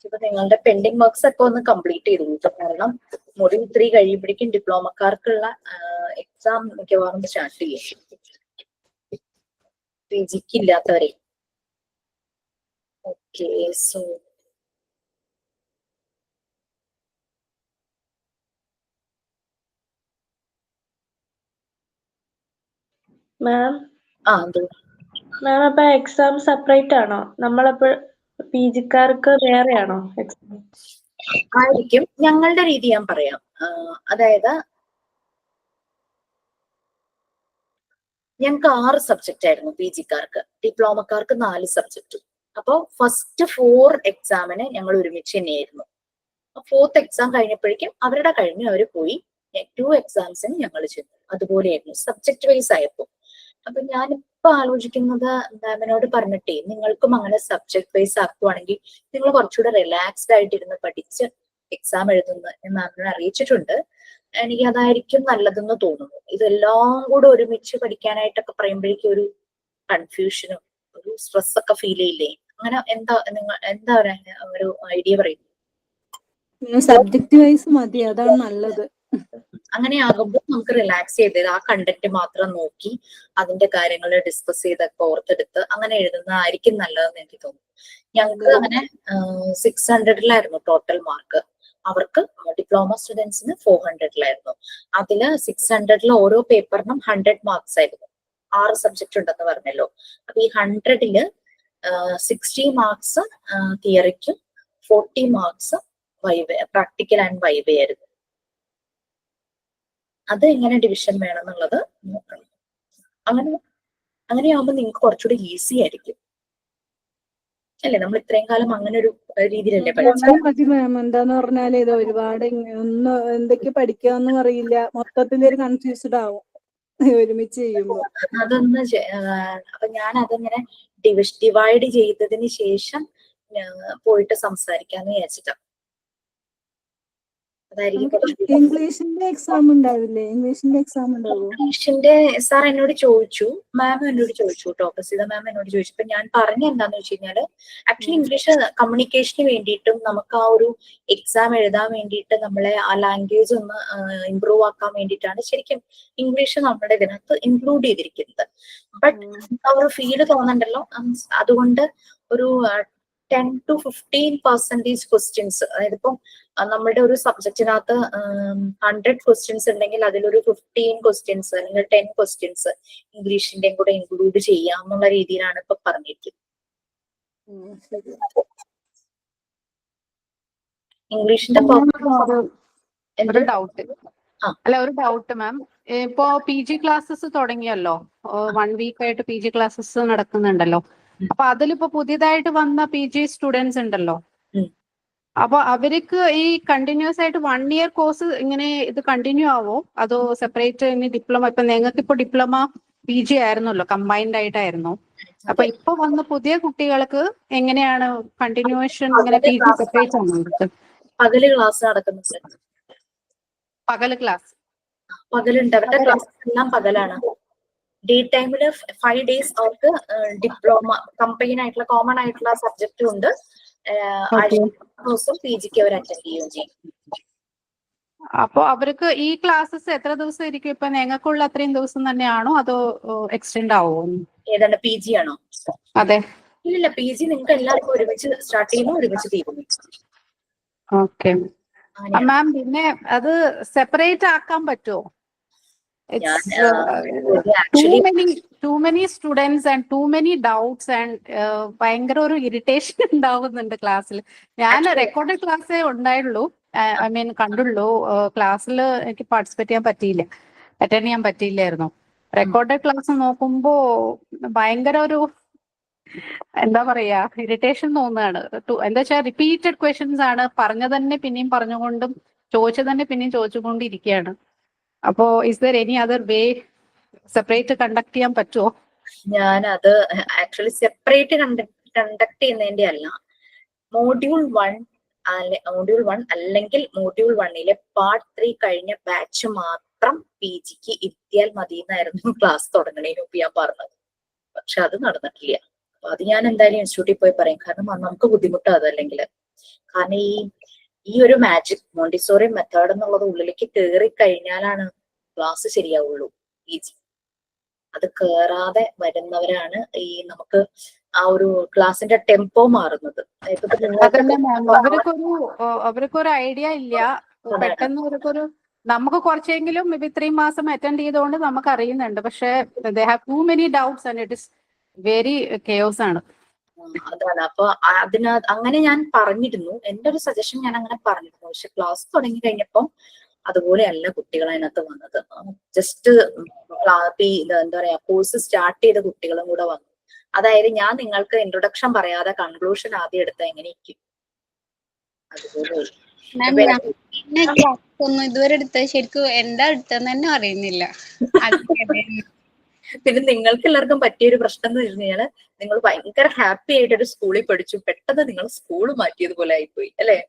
ഇപ്പൊ നിങ്ങളുടെ പെൻഡിങ് വർക്ക്സ് ഒക്കെ ഒന്ന് കംപ്ലീറ്റ് ചെയ്തു കേട്ടോ. കാരണം മൊഡ്യൂൾ 3 കഴിയുമ്പോഴേക്കും ഡിപ്ലോമക്കാർക്കുള്ള എക്സാം മിക്കവാറും സ്റ്റാർട്ട് ചെയ്യും. PGക്ക് ഇല്ലാത്തവരെ. ഓക്കെ, സോ മാം മാം അപ്പൊ എക്സാം സെപ്പറേറ്റ് ആണോ? നമ്മളപ്പോ PGക്കാർക്ക് വേറെയാണോ എക്സാം? ആയിരിക്കും. ഞങ്ങളുടെ രീതി ഞാൻ പറയാം. അതായത് ഞങ്ങൾക്ക് 6 സബ്ജക്റ്റ് ആയിരുന്നു PGക്കാർക്ക്, ഡിപ്ലോമക്കാർക്ക് 4 സബ്ജക്റ്റും. അപ്പോൾ ഫസ്റ്റ് 4 എക്സാമിന് ഞങ്ങൾ ഒരുമിച്ച് തന്നെയായിരുന്നു. 4th എക്സാം കഴിഞ്ഞപ്പോഴേക്കും അവരുടെ കഴിഞ്ഞ് അവർ പോയി. 2 എക്സാംസിന് ഞങ്ങൾ ചെന്നു. അതുപോലെയായിരുന്നു സബ്ജക്ട് വൈസ് ആയപ്പോൾ. അപ്പൊ ഞാനിപ്പോ ആലോചിക്കുന്നത് മാമിനോട് പറഞ്ഞിട്ടേ നിങ്ങൾക്കും അങ്ങനെ സബ്ജക്ട് വൈസ് ആക്കുവാണെങ്കിൽ നിങ്ങൾ കുറച്ചുകൂടെ റിലാക്സ്ഡ് ആയിട്ടിരുന്ന് പഠിച്ച് എക്സാം എഴുതുന്നു എന്ന് മാമിനെ അറിയിച്ചിട്ടുണ്ട്. എനിക്ക് അതായിരിക്കും നല്ലതെന്ന് തോന്നുന്നു. ഇതെല്ലാം കൂടെ ഒരുമിച്ച് പഠിക്കാനായിട്ടൊക്കെ പറയുമ്പോഴേക്കും ഒരു കൺഫ്യൂഷനും ഒരു സ്ട്രെസ് ഒക്കെ ഫീൽ ചെയ്യില്ലേ? അങ്ങനെ എന്താ ഒരു ഐഡിയ പറയും? സബ്ജക്ട് വൈസ് മതി, അതാണ് നല്ലത്. അങ്ങനെ ആകുമ്പോൾ നമുക്ക് റിലാക്സ് ചെയ്ത് ആ കണ്ടന്റ് മാത്രം നോക്കി അതിന്റെ കാര്യങ്ങൾ ഡിസ്കസ് ചെയ്തൊക്കെ ഓർത്തെടുത്ത് അങ്ങനെ എഴുതുന്നതായിരിക്കും നല്ലതെന്ന് എനിക്ക് തോന്നുന്നു. ഞങ്ങൾക്ക് അങ്ങനെ 600-ലായിരുന്നു ടോട്ടൽ മാർക്ക്. അവർക്ക് ഡിപ്ലോമ സ്റ്റുഡൻസിന് 400-ലായിരുന്നു. അതില് 600-ൽ ഓരോ പേപ്പറിനും 100 മാർക്സ് ആയിരുന്നു. 6 സബ്ജക്ട് ഉണ്ടെന്ന് പറഞ്ഞല്ലോ. അപ്പൊ ഈ 100-ല് 60 മാർക്സ് തിയറിക്കും 40 മാർക്സ് പ്രാക്ടിക്കൽ ആൻഡ് വൈവ ആയിരുന്നു. അത് എങ്ങനെ ഡിവിഷൻ വേണം എന്നുള്ളത് നോക്കണം. അങ്ങനെയാകുമ്പോൾ നിങ്ങൾക്ക് കുറച്ചുകൂടി ഈസി ആയിരിക്കും അല്ലെ? നമ്മൾ ഇത്രയും കാലം അങ്ങനെ ഒരു രീതിയിലല്ലേ മതി മാം. എന്താന്ന് പറഞ്ഞാല് ഇത് ഒരുപാട് ഒന്ന് എന്തൊക്കെ പഠിക്കാന്നും അറിയില്ല, മൊത്തത്തിലൊരു കൺഫ്യൂസ്ഡ് ആവും ഒരുമിച്ച് ചെയ്യുമ്പോ. അതൊന്ന് അപ്പൊ ഞാൻ അതങ്ങനെ ഡിവൈഡ് ചെയ്തതിന് ശേഷം പോയിട്ട് സംസാരിക്കാന്ന് വിചാരിച്ചിട്ടാ. ഇംഗ്ലീഷിന്റെ എക്സാം ഉണ്ടാവില്ലേ? ഇംഗ്ലീഷിന്റെ എക്സാം ഉണ്ടാവോ? ഇംഗ്ലീഷിന്റെ സാർ എന്നോട് ചോദിച്ചു, മാം എന്നോട് ചോദിച്ചു കേട്ടോ, പ്രസിദ്ധ മാം എന്നോട് ചോദിച്ചു. അപ്പൊ ഞാൻ പറഞ്ഞ എന്താന്ന് വെച്ച് കഴിഞ്ഞാല് ആക്ച്വലി ഇംഗ്ലീഷ് കമ്മ്യൂണിക്കേഷന് വേണ്ടിയിട്ടും നമുക്ക് ആ ഒരു എക്സാം എഴുതാൻ വേണ്ടിയിട്ട് നമ്മളെ ആ ലാംഗ്വേജ് ഒന്ന് ഇംപ്രൂവ് ആക്കാൻ വേണ്ടിയിട്ടാണ് ശരിക്കും ഇംഗ്ലീഷ് നമ്മുടെ ഇതിനകത്ത് ഇൻക്ലൂഡ് ചെയ്തിരിക്കുന്നത്. ബട്ട് ആ ഒരു ഫീല് തോന്നണ്ടല്ലോ. അതുകൊണ്ട് ഒരു 10 to 15% ക്വസ്റ്റ്യൻസ്, അതായത് ഇപ്പം നമ്മുടെ ഒരു സബ്ജക്റ്റിനകത്ത് 100 ക്വസ്റ്റ്യൻസ് ഉണ്ടെങ്കിൽ അതിലൊരു 15 ക്വസ്റ്റ്യൻസ് അല്ലെങ്കിൽ 10 ക്വസ്റ്റ്യൻസ് ഇംഗ്ലീഷിന്റെയും കൂടെ ഇൻക്ലൂഡ് ചെയ്യാം എന്നുള്ള രീതിയിലാണ് ഇപ്പൊ പറഞ്ഞിരിക്കുന്നത്. ഇംഗ്ലീഷിന്റെ ഒരു ഡൗട്ട് മാം. ഇപ്പോ PG ക്ലാസ്സസ് തുടങ്ങിയല്ലോ, 1 വീക്ക് ആയിട്ട് PG ക്ലാസ്സസ് നടക്കുന്നുണ്ടല്ലോ. അപ്പൊ അതിലിപ്പോ പുതിയതായിട്ട് വന്ന PG സ്റ്റുഡൻസ് ഉണ്ടല്ലോ, അപ്പൊ അവർക്ക് ഈ കണ്ടിന്യൂസ് ആയിട്ട് 1 ഇയർ കോഴ്സ് ഇങ്ങനെ ഇത് കണ്ടിന്യൂ ആവോ, അതോ സെപ്പറേറ്റ് ഇനി ഡിപ്ലോമ? ഇപ്പൊ നിങ്ങൾക്ക് ഇപ്പൊ ഡിപ്ലോമ PG ആയിരുന്നല്ലോ, കമ്പൈൻഡ് ആയിട്ടായിരുന്നു. അപ്പൊ ഇപ്പൊ വന്ന പുതിയ കുട്ടികൾക്ക് എങ്ങനെയാണ് കണ്ടിന്യൂവേഷൻ? ഇങ്ങനെ PG സെപ്പറേറ്റ് ആണോ അവർക്ക്? പകല് ക്ലാസ് നടക്കുന്നുണ്ട്. പകല് ക്ലാസ് പകലുണ്ട്. അവരുടെ ക്ലാസ് എല്ലാം പകലാണ്. ഡേ ടൈമില് 5 days അവർക്ക് ഡിപ്ലോമ കമ്പൈൻ ആയിട്ടുള്ള കോമൺ ആയിട്ടുള്ള സബ്ജക്റ്റും ഉണ്ട്. ദിവസം PGക്ക് അവർ അറ്റൻഡ് ചെയ്യുകയും ചെയ്യും. അപ്പൊ അവർക്ക് ഈ ക്ലാസ്സസ് എത്ര ദിവസം ഇരിക്കും? ഇപ്പൊ ഞങ്ങൾക്കുള്ള അത്രയും ദിവസം തന്നെയാണോ അതോ എക്സ്റ്റെൻഡ് ആവോ? ഏതാണ് PG ആണോ? അതെ. ഇല്ല, PG നിങ്ങൾക്ക് എല്ലാവർക്കും ഒരുമിച്ച് സ്റ്റാർട്ട് ചെയ്യുന്നു, ഒരുമിച്ച് തീരുന്നു. Okay ma'am. പിന്നെ അത് സെപ്പറേറ്റ് ആക്കാൻ പറ്റുമോ? too many students and too many doubts and ഭയങ്കര ഒരു ഇറിറ്റേഷൻ ഉണ്ടാവുന്നുണ്ട് ക്ലാസ്സിൽ. ഞാൻ റെക്കോർഡഡ് ക്ലാസ്സേ ഉണ്ടായുള്ളൂ, ഐ മീൻ കണ്ടുള്ളൂ. ക്ലാസ്സിൽ എനിക്ക് പാർട്ടിസിപ്പേറ്റ് ചെയ്യാൻ പറ്റിയില്ല, അറ്റൻഡ് ചെയ്യാൻ പറ്റിയില്ലായിരുന്നു. റെക്കോർഡഡ് ക്ലാസ് നോക്കുമ്പോ ഭയങ്കര ഒരു എന്താ പറയാ ഇറിറ്റേഷൻ തോന്നുകയാണ്. എന്താ വെച്ചാൽ റിപ്പീറ്റഡ് ക്വസ്റ്റ്യൻസ് ആണ്, പറഞ്ഞ തന്നെ പിന്നെയും പറഞ്ഞുകൊണ്ടും ചോദിച്ചത് തന്നെ പിന്നെയും ചോദിച്ചുകൊണ്ടിരിക്കുകയാണ്. അപ്പോ is there any other way separate conduct ചെയ്യാൻ പറ്റുമോ? ഞാനത് ആക്ച്വലി സെപ്പറേറ്റ് കണ്ടക്ട് ചെയ്യുന്നതിന്റെ അല്ല, മോഡ്യൂൾ 1 അല്ലെങ്കിൽ മോഡ്യൂൾ 1 പാർട്ട് 3 കഴിഞ്ഞ ബാച്ച് മാത്രം PGക്ക് ഇരുത്തിയാൽ മതി എന്നായിരുന്നു ക്ലാസ് തുടങ്ങണതിന് മുമ്പ് ഞാൻ പറഞ്ഞത്. പക്ഷെ അത് നടന്നിട്ടില്ല. അപ്പൊ അത് ഞാൻ എന്തായാലും ഇൻസ്റ്റിറ്റ്യൂട്ടിൽ പോയി പറയും. കാരണം നമുക്ക് ബുദ്ധിമുട്ടാണ് അതല്ലെങ്കിൽ. കാരണം ഈ ഒരു മാജിക് മോണ്ടിസോറി മെത്തേഡ് എന്നുള്ളത് ഉള്ളിലേക്ക് കയറി കഴിഞ്ഞാലാണ് ക്ലാസ് ശരിയാവുള്ളൂ. PG അത് കേറാതെ വരുന്നവരാണ് ഈ നമുക്ക് ആ ഒരു ക്ലാസിന്റെ ടെമ്പോ മാറുന്നത്. അവർക്കൊരു ഐഡിയ ഇല്ല. പെട്ടെന്ന് അവർക്കൊരു നമുക്ക് കുറച്ചെങ്കിലും ഇത്രയും മാസം അറ്റൻഡ് ചെയ്തുകൊണ്ട് നമുക്ക് അറിയുന്നുണ്ട്. പക്ഷെ they have too many doubts and it is very chaos ആണ്. അതാണ്. അപ്പൊ അങ്ങനെ ഞാൻ പറഞ്ഞിരുന്നു, എന്റെ ഒരു സജഷൻ ഞാൻ അങ്ങനെ പറഞ്ഞിരുന്നു. പക്ഷെ ക്ലാസ് തുടങ്ങി കഴിഞ്ഞപ്പം അതുപോലെയല്ല കുട്ടികൾ അതിനകത്ത് വന്നത്. ജസ്റ്റ് എന്താ പറയാ കോഴ്സ് സ്റ്റാർട്ട് ചെയ്ത കുട്ടികളും കൂടെ വന്നു. അതായത് ഞാൻ നിങ്ങൾക്ക് ഇൻട്രൊഡക്ഷൻ പറയാതെ കൺക്ലൂഷൻ ആദ്യം എടുത്ത എങ്ങനെയിരിക്കും അതുപോലെ. ഒന്നും ഇതുവരെ എടുത്തത് ശരിക്കും എന്താ എടുത്തെന്ന് തന്നെ അറിയുന്നില്ല. പിന്നെ നിങ്ങൾക്ക് എല്ലാവർക്കും പറ്റിയൊരു പ്രശ്നം എന്ന് പറഞ്ഞു കഴിഞ്ഞാല് നിങ്ങൾ ഭയങ്കര ഹാപ്പി ആയിട്ട് ഒരു സ്കൂളിൽ പഠിച്ചു, പെട്ടെന്ന് നിങ്ങൾ സ്കൂൾ മാറ്റിയതുപോലെ ആയിപ്പോയി അല്ലെ?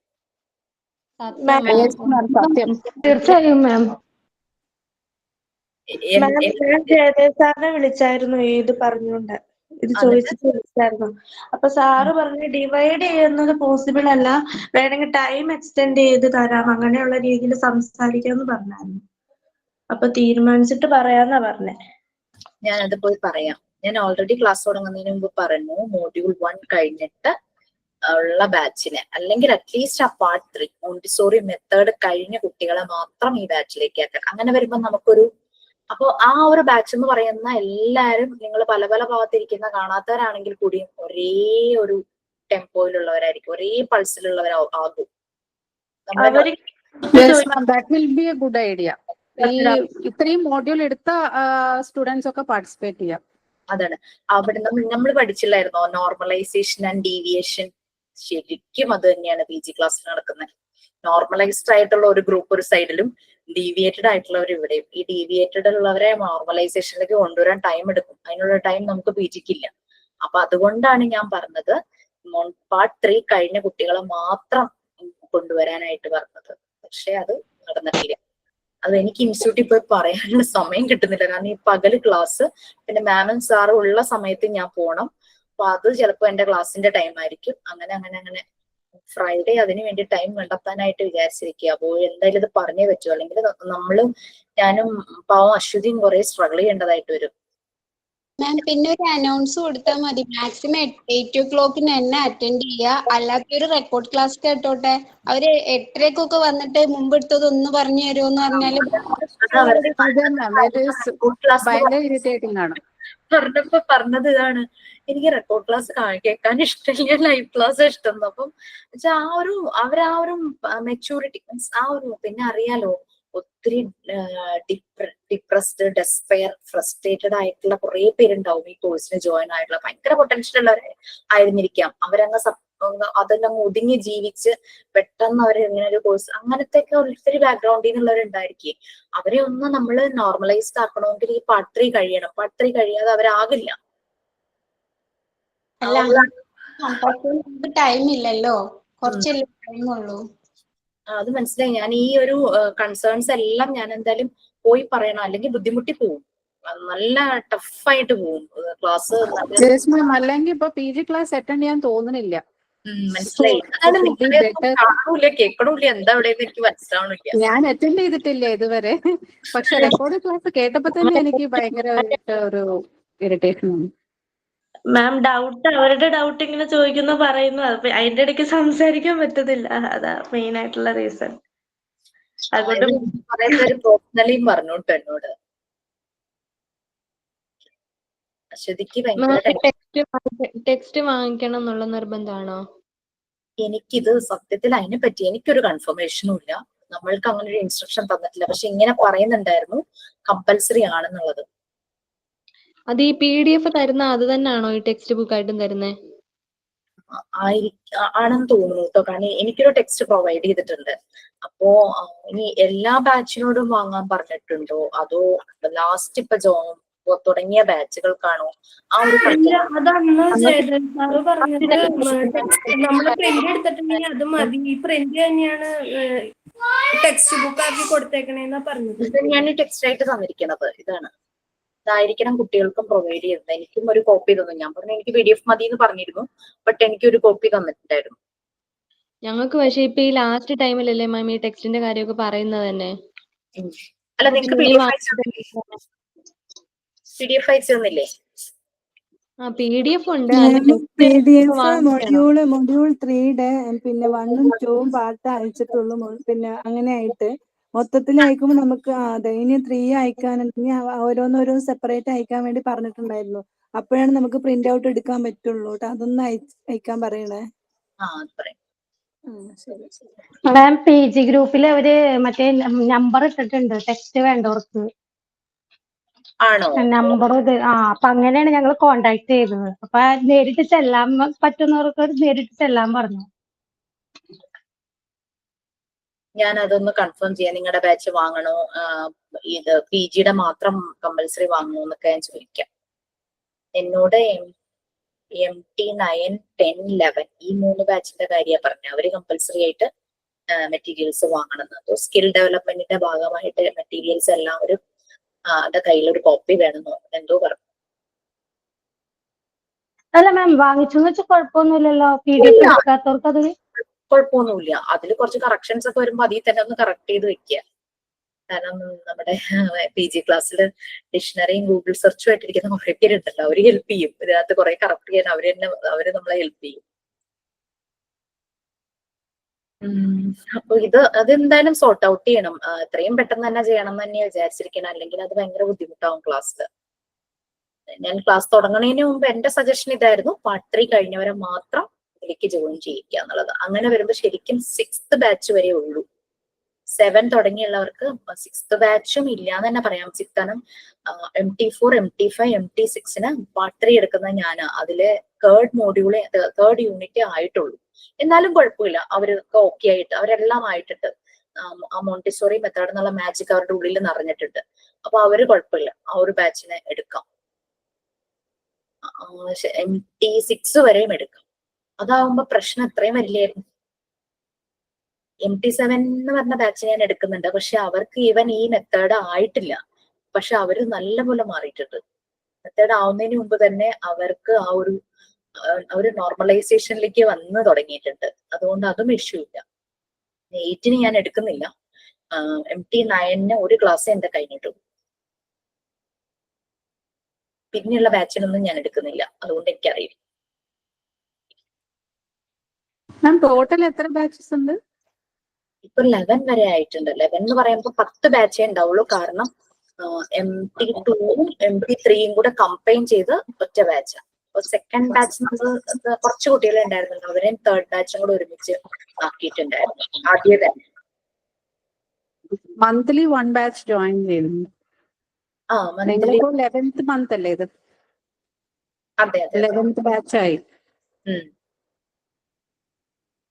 തീർച്ചയായും മാം. സാറിനെ വിളിച്ചായിരുന്നു ഇത് പറഞ്ഞുകൊണ്ട്, ഇത് ചോദിച്ചിട്ട് വിളിച്ചായിരുന്നു. അപ്പൊ സാറ് പറഞ്ഞു ഡിവൈഡ് ചെയ്യുന്നത് പോസിബിൾ അല്ല, വേണമെങ്കിൽ ടൈം എക്സ്റ്റെൻഡ് ചെയ്ത് തരാം, അങ്ങനെയുള്ള രീതിയിൽ സംസാരിക്കാമെന്ന് പറഞ്ഞായിരുന്നു. അപ്പൊ തീരുമാനിച്ചിട്ട് പറയാന്നാ പറഞ്ഞേ. ഞാൻ അത് പോയി പറയാം. ഞാൻ ഓൾറെഡി ക്ലാസ് തുടങ്ങുന്നതിന് മുമ്പ് പറഞ്ഞു മോഡ്യൂൾ 1 കഴിഞ്ഞിട്ട് ഉള്ള ബാച്ചിനെ, അല്ലെങ്കിൽ അറ്റ്ലീസ്റ്റ് ആ പാർട്ട് 3 മോണ്ടിസോറി മെത്തേഡ് കഴിഞ്ഞ കുട്ടികളെ മാത്രം ഈ ബാച്ചിലേക്ക് ആക്കാം. അങ്ങനെ വരുമ്പോൾ നമുക്കൊരു അപ്പൊ ആ ഒരു ബാച്ച് എന്ന് പറയുന്ന എല്ലാരും നിങ്ങൾ പല പല ഭാഗത്തിരിക്കുന്ന കാണാത്തവരാണെങ്കിൽ കൂടിയും ഒരേ ഒരു ടെമ്പോയിലുള്ളവരായിരിക്കും, ഒരേ പൾസിലുള്ളവരാകും. Good idea. ഈ ഇത്രയും മോഡ്യൂൾ എടുത്ത സ്റ്റുഡൻസ് ഒക്കെ പാർട്ടിസിപ്പേറ്റ് ചെയ്യാം. അതാണ്. അവിടെ നമ്മൾ പഠിച്ചില്ലായിരുന്നോ നോർമലൈസേഷൻ ആൻഡ് ഡീവിയേഷൻ? ശരിക്കും അത് തന്നെയാണ് PG ക്ലാസ്സിൽ നടക്കുന്നത്. നോർമലൈസ്ഡ് ആയിട്ടുള്ള ഒരു ഗ്രൂപ്പ് ഒരു സൈഡിലും ഡീവിയേറ്റഡ് ആയിട്ടുള്ളവർ ഇവിടെയും. ഈ ഡീവിയേറ്റഡ് ഉള്ളവരെ നോർമലൈസേഷനിലേക്ക് കൊണ്ടുവരാൻ ടൈം എടുക്കും. അതിനുള്ള ടൈം നമുക്ക് PGക്ക് ഇല്ല. അപ്പൊ അതുകൊണ്ടാണ് ഞാൻ പറഞ്ഞത് പാർട്ട് 3 കഴിഞ്ഞ കുട്ടികളെ മാത്രം കൊണ്ടുവരാനായിട്ട് പറഞ്ഞത്. പക്ഷെ അത് നടന്നിട്ടില്ല. അത് എനിക്ക് ഇൻസ്റ്റിറ്റ്യൂട്ടിൽ പോയി പറയാനുള്ള സമയം കിട്ടുന്നില്ല. കാരണം ഈ പകല് ക്ലാസ്, പിന്നെ മാമും സാറും ഉള്ള സമയത്ത് ഞാൻ പോണം. അപ്പൊ അത് ചിലപ്പോ എന്റെ ക്ലാസ്സിന്റെ ടൈം ആയിരിക്കും. അങ്ങനെ ഫ്രൈഡേ അതിന് വേണ്ടി ടൈം കണ്ടെത്താനായിട്ട് വിചാരിച്ചിരിക്കുക. അപ്പോൾ എന്തായാലും ഇത് പറഞ്ഞേ പറ്റൂ, അല്ലെങ്കിൽ ഞാനും പാവം അശ്വതിയും കുറെ സ്ട്രഗിൾ ചെയ്യേണ്ടതായിട്ട് വരും. മാം പിന്നെ ഒരു അനൗൺസ് കൊടുത്താൽ മതി, മാക്സിമം 8 o'clock തന്നെ അറ്റൻഡ് ചെയ്യുക. അല്ലാത്തൊരു റെക്കോർഡ് ക്ലാസ് കേട്ടോട്ടെ. അവര് 8:30 വന്നിട്ട് മുമ്പ് എടുത്തത് ഒന്ന് പറഞ്ഞു തരുമോന്ന് പറഞ്ഞാല് പറഞ്ഞപ്പോ പറഞ്ഞത് ഇതാണ്, എനിക്ക് റെക്കോർഡ് ക്ലാസ് കേൾക്കാൻ ഇഷ്ടമില്ല, ലൈവ് ക്ലാസ് ഇഷ്ടം. അപ്പം ആ ഒരു മെച്ചൂരിറ്റി മീൻസ് ആ ഒരു, പിന്നെ അറിയാലോ ഒത്തിരി ഡിപ്രസ്ഡ്, ഡെസ്പയർ, ഫ്രസ്ട്രേറ്റഡ് ആയിട്ടുള്ള കുറെ പേരുണ്ടാവും ഈ കോഴ്സിന് ജോയിൻ ആയിട്ടുള്ള. ഭയങ്കര പൊട്ടൻഷ്യൽ ഉള്ളവരെ ആയിരുന്നിരിക്കാം. അതെല്ലാം ഒതുങ്ങി ജീവിച്ച് പെട്ടെന്ന് അവർ ഇങ്ങനെ ഒരു കോഴ്സ്, അങ്ങനത്തെ ഒക്കെ ഒത്തിരി ബാക്ക്ഗ്രൗണ്ടിൽ നിന്നുള്ളവരുണ്ടായിരിക്കും. അവരെ ഒന്ന് നമ്മൾ നോർമലൈസ്ഡ് ആക്കണമെങ്കിൽ ഈ പാർട്ട് 3 കഴിയണം. പാർട്ട് 3 കഴിയാതെ അവരാകില്ല. ടൈം ഇല്ലല്ലോ, കുറച്ചല്ലേ ടൈം ഉള്ളൂ. അത് മനസ്സിലായി. ഞാൻ ഈ ഒരു കൺസേൺസ് എല്ലാം ഞാൻ എന്തായാലും പോയി പറയണം, അല്ലെങ്കിൽ ബുദ്ധിമുട്ടി പോവും. നല്ല ടഫായിട്ട് പോകും ക്ലാസ്. യെസ് മാം, അല്ലെങ്കിൽ ഇപ്പൊ PG ക്ലാസ് അറ്റൻഡ് ചെയ്യാൻ തോന്നുന്നില്ല. മനസ്സിലായി. കാണൂല, കേൾക്കണമില്ല, എന്താ അവിടെ എനിക്ക് മനസ്സിലാവണില്ല. ഞാൻ അറ്റൻഡ് ചെയ്തിട്ടില്ല ഇതുവരെ, പക്ഷെ റെക്കോർഡ് ക്ലാസ് കേട്ടപ്പോ തന്നെ എനിക്ക് ഭയങ്കരമായിട്ട് ഒരു ഇറിറ്റേഷൻ ആണ്. മാം അവരുടെ ഡൗട്ട് ഇങ്ങനെ ചോദിക്കുന്നു പറയുന്നു, അപ്പൊ അതിന്റെ ഇടയ്ക്ക് സംസാരിക്കാൻ പറ്റത്തില്ല. അതാ മെയിൻ ആയിട്ടുള്ള റീസൺ. അതുകൊണ്ട് കുറെ പേര് പേഴ്സണലിയും പറഞ്ഞു കേട്ടോ എന്നോട്. അശ്വതിക്ക് ഭയങ്കര ടെക്സ്റ്റ് വാങ്ങിക്കണം എന്നുള്ള നിർബന്ധമാണോ? എനിക്കിത് സത്യത്തിൽ അതിനെ പറ്റി എനിക്കൊരു കൺഫർമേഷനും ഇല്ല. നമ്മൾക്ക് അങ്ങനെ ഒരു ഇൻസ്ട്രക്ഷൻ തന്നിട്ടില്ല. പക്ഷെ ഇങ്ങനെ പറയുന്നുണ്ടായിരുന്നു കമ്പൽസറി ആണെന്നുള്ളത്. അത് ഈ PDF തരുന്ന അത് തന്നെയാണോ ഈ ടെക്സ്റ്റ് ബുക്ക് ആയിട്ടും തരുന്നത്? ആണെന്ന് തോന്നുന്നു കേട്ടോ. കാരണം എനിക്കൊരു ടെക്സ്റ്റ് പ്രൊവൈഡ് ചെയ്തിട്ടുണ്ട്. അപ്പോ ഇനി എല്ലാ ബാച്ചിനോടും വാങ്ങാൻ പറഞ്ഞിട്ടുണ്ടോ, അതോ ലാസ്റ്റ് ഇപ്പൊ തുടങ്ങിയ ബാച്ചുകൾക്കാണോ? ആ ഒരു അതന്ന് സാറ് പറഞ്ഞത് നമ്മള് പ്രിന്റ് എടുത്തിട്ടുണ്ടെങ്കിൽ അത് മതി, ഈ പ്രിന്റ് തന്നെയാണ് ടെക്സ്റ്റ് ബുക്ക് ആക്കി കൊടുത്തേക്കണേന്നാ പറഞ്ഞത്. ഇത് ഞാൻ ടെക്സ്റ്റ് ആയിട്ട് തന്നിരിക്കണത് ഇതാണ്. ഇതായിരിക്കണം കുട്ടികൾക്കും പ്രൊവൈഡ് ചെയ്യുന്നത്. എനിക്കും ഒരു കോപ്പി തന്നു. ഞാൻ പറഞ്ഞു എനിക്ക് PDF മതി എന്ന് പറഞ്ഞിരുന്നു, ബട്ട് എനിക്ക് ഒരു കോപ്പി തന്നിട്ടുണ്ടായിരുന്നു. ഞങ്ങൾക്ക് പക്ഷേ ഇപ്പൊ ഈ ലാസ്റ്റ് ടൈമിലല്ലേ മാം ഈ ടെക്സ്റ്റിന്റെ കാര്യമൊക്കെ പറയുന്നത് തന്നെ. അല്ല, നിങ്ങൾക്ക് PDF അയച്ചു തന്നില്ലേ? PDF ഉണ്ട്. PDF മൊഡ്യൂൾ 3യുടെ പിന്നെ 1ഉം 2ഉം പാർട്ട് അയച്ചിട്ടുള്ളൂ. പിന്നെ അങ്ങനെ ആയിട്ട് മൊത്തത്തിൽ അയക്കുമ്പോൾ നമുക്ക് അതെ ഇനി 3 അയക്കാനുണ്ടെങ്കിൽ ഓരോന്നോരോ സെപ്പറേറ്റ് അയക്കാൻ വേണ്ടി പറഞ്ഞിട്ടുണ്ടായിരുന്നു. അപ്പോഴാണ് നമുക്ക് പ്രിന്റ് ഔട്ട് എടുക്കാൻ പറ്റുള്ളൂ കേട്ടോ. അതൊന്ന് അയക്കാൻ പറയണേ. ശരി. മാം PG ഗ്രൂപ്പിൽ അവര് മറ്റേ നമ്പർ ഇട്ടിട്ടുണ്ട് ടെക്സ്റ്റ് വേണ്ടവർക്ക്. ആണോ? നമ്പർ അപ്പൊ അങ്ങനെയാണ് ഞങ്ങൾ കോണ്ടാക്ട് ചെയ്തത്. അപ്പൊ നേരിട്ട് ചെല്ലാൻ പറ്റുന്നവർക്ക് നേരിട്ട് ചെല്ലാൻ പറഞ്ഞു. ഞാൻ അതൊന്ന് കൺഫേം ചെയ്യാം. നിങ്ങളുടെ ബാച്ച് വാങ്ങണോ, ഇത് PGയുടെ മാത്രം കമ്പൽസറി വാങ്ങണോ എന്നൊക്കെ ഞാൻ ചോദിക്കാം. എന്നോട് MT 9, 10, 11 ഈ 3 ബാച്ചിന്റെ കാര്യമാണ് പറഞ്ഞത്. അവര് കമ്പൽസറി ആയിട്ട് മെറ്റീരിയൽസ് വാങ്ങണം. അതോ സ്കിൽ ഡെവലപ്മെന്റിന്റെ ഭാഗമായിട്ട് മെറ്റീരിയൽസ് എല്ലാവരും കയ്യിലൊരു കോപ്പി വേണമെന്നോ എന്തോ പറഞ്ഞു. അല്ല മാം, വാങ്ങിച്ചെന്ന് വെച്ചാൽ കുഴപ്പമൊന്നുമില്ലല്ലോ. PDF എടുക്കാത്തവർക്ക് അത് കുഴപ്പമൊന്നുമില്ല. അതിൽ കുറച്ച് കറക്ഷൻസ് ഒക്കെ വരുമ്പോ അതിൽ തന്നെ ഒന്ന് കറക്റ്റ് ചെയ്ത് വെക്കുക. കാരണം നമ്മുടെ PG ക്ലാസ്സിൽ ഡിക്ഷണറിയും ഗൂഗിൾ സെർച്ചും ആയിട്ടിരിക്കുന്ന കുറെ പേരുണ്ടല്ലോ, അവര് ഹെൽപ്പ് ചെയ്യും. ഇതിനകത്ത് കുറെ കറക്റ്റ് ചെയ്യാൻ അവര് നമ്മളെ ഹെൽപ്പ് ചെയ്യും. അപ്പൊ അതെന്തായാലും സോർട്ട് ഔട്ട് ചെയ്യണം. എത്രയും പെട്ടെന്ന് തന്നെ ചെയ്യണം എന്ന് തന്നെയാണ് വിചാരിച്ചിരിക്കണം. അല്ലെങ്കിൽ അത് ഭയങ്കര ബുദ്ധിമുട്ടാവും ക്ലാസ്സിൽ. ഞാൻ ക്ലാസ് തുടങ്ങുന്നതിന് മുമ്പ് എന്റെ സജഷൻ ഇതായിരുന്നു, പാർട്ട് 3 കഴിഞ്ഞവരെ മാത്രം ഇതിലേക്ക് ജോയിൻ ചെയ്യിക്കുക എന്നുള്ളത്. അങ്ങനെ വരുമ്പോൾ ശരിക്കും 6th ബാച്ച് വരെ ഉള്ളൂ. 7 തുടങ്ങിയുള്ളവർക്ക് 6th ബാച്ചും ഇല്ലാന്ന് തന്നെ പറയാം. കാരണം MT4, MT5, MT6ന് പാർട്ട് 3 എടുക്കുന്നത് ഞാന്. അതിലെ തേർഡ് യൂണിറ്റ് ആയിട്ടുള്ളൂ. എന്നാലും കുഴപ്പമില്ല, അവരൊക്കെ ഓക്കെ ആയിട്ട് അവരെല്ലാം ആയിട്ടുണ്ട്. ആ മോണ്ടിസോറി മെത്തേഡ് എന്നുള്ള മാജിക് അവരുടെ ഉള്ളിൽ നിറഞ്ഞിട്ടുണ്ട്. അപ്പൊ അവര് കുഴപ്പമില്ല, ആ ഒരു ബാച്ചിനെ എടുക്കാം. MT6 വരെയും എടുക്കാം. അതാവുമ്പോ പ്രശ്നം എത്രയും വരില്ലായിരുന്നു. MT7 എന്ന് പറഞ്ഞ ബാച്ച് ഞാൻ എടുക്കുന്നുണ്ട്. പക്ഷെ അവർക്ക് ഈവൻ ഈ മെത്തേഡ് ആയിട്ടില്ല. പക്ഷെ അവര് നല്ലപോലെ മാറിയിട്ടുണ്ട്. മെത്തേഡ് ആവുന്നതിന് മുമ്പ് തന്നെ അവർക്ക് ആ ഒരു നോർമലൈസേഷനിലേക്ക് വന്ന് തുടങ്ങിയിട്ടുണ്ട്. അതുകൊണ്ട് അതും ഇഷ്യൂ ഇല്ല. 8ന് ഞാൻ എടുക്കുന്നില്ല. MT9ന് ഒരു ക്ലാസ് എന്റെ കഴിഞ്ഞിട്ടുള്ളൂ. പിന്നെയുള്ള ബാച്ചിനൊന്നും ഞാൻ എടുക്കുന്നില്ല. അതുകൊണ്ട് എനിക്കറിയില്ല. ടോട്ടൽ എത്ര ബാച്ചസ് ഉണ്ട്? ഇപ്പൊ 11 വരെ ആയിട്ടുണ്ട്. 11 എന്ന് പറയുമ്പോൾ 10 ബാച്ചേ ഉണ്ടാവുള്ളൂ. കാരണം MT2ഉം MT3യും കൂടെ കമ്പൈൻ ചെയ്ത് ഒറ്റ ബാച്ചാണ്. അപ്പൊ സെക്കൻഡ് ബാച്ച് നമ്മൾ കുറച്ച് കുട്ടികളെ ഉണ്ടായിരുന്നല്ലോ, അവരെയും തേർഡ് ബാച്ചും കൂടെ ഒരുമിച്ച് ആക്കിയിട്ടുണ്ടായിരുന്നു ആദ്യം തന്നെ. മന്ത്ലി 1 ബാച്ച് ജോയിൻ ചെയ്യുന്നു. മന്ത്ലി 11th മന്ത് അല്ലേ ഇത്? അതെ 11th ബാച്ചായി.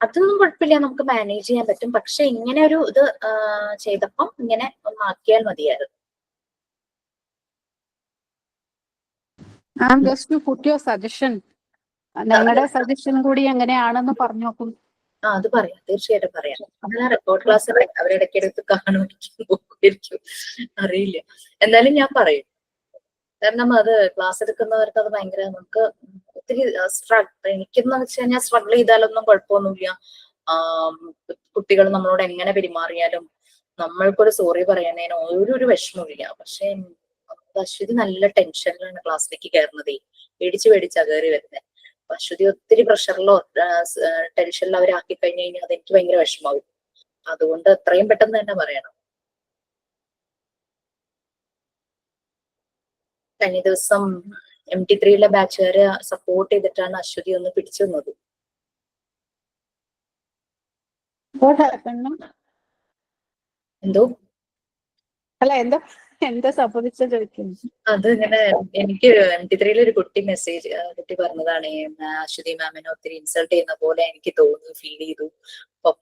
അതൊന്നും കുഴപ്പമില്ല, നമുക്ക് മാനേജ് ചെയ്യാൻ പറ്റും. പക്ഷെ ഇങ്ങനെ ഒരു ഇത് ചെയ്തപ്പം ഇങ്ങനെ ഒന്നാക്കിയാൽ മതിയായിരുന്നു. Just to put your suggestion. ഞങ്ങളുടെ സജഷൻ കൂടി എങ്ങനെയാണെന്ന് പറഞ്ഞു നോക്കും. അത് പറയാം, തീർച്ചയായിട്ടും പറയാം. അങ്ങനെ റെക്കോർഡ് ക്ലാസ് അവരിടയ്ക്കിടത്ത് കാണുമായിരിക്കും, അറിയില്ല. എന്നാലും ഞാൻ പറയും. കാരണം അത് ക്ലാസ് എടുക്കുന്നവർക്ക് അത് ഭയങ്കര നമുക്ക് ഒത്തിരി എനിക്കെന്ന് വെച്ച് കഴിഞ്ഞാൽ സ്ട്രഗിൾ ചെയ്താലൊന്നും കുഴപ്പമൊന്നുമില്ല. കുട്ടികൾ നമ്മളോട് എങ്ങനെ പെരുമാറിയാലും നമ്മൾക്കൊരു സോറി പറയാനേനോ ഒരു വിഷമമില്ല. പക്ഷെ അശ്വതി നല്ല ടെൻഷനിലാണ് ക്ലാസ്സിലേക്ക് കയറുന്നതേ, പേടിച്ചാ കയറി വരുന്നത്. അശ്വതി ഒത്തിരി പ്രഷറിലോ ടെൻഷനിലോ അവരാക്കി കഴിഞ്ഞു കഴിഞ്ഞാൽ അതെനിക്ക് ഭയങ്കര വിഷമാവും. അതുകൊണ്ട് എത്രയും പെട്ടെന്ന് തന്നെ പറയണം. കഴിഞ്ഞ ദിവസം MT3 ബാച്ചുകാര് സപ്പോർട്ട് ചെയ്തിട്ടാണ് അശ്വതി ഒന്ന് പിടിച്ചു വന്നത്. എന്തോ അല്ല എന്താ സംഭവിച്ച ചോദിക്കുന്നു. അത് ഇങ്ങനെ എനിക്ക് MT3 ഒരു കുട്ടി കുട്ടി പറഞ്ഞതാണ്, അശ്വതി മാമിനെ ഒത്തിരി ഇൻസൾട്ട് ചെയ്യുന്ന പോലെ എനിക്ക് തോന്നി, ഫീൽ ചെയ്തു. അപ്പം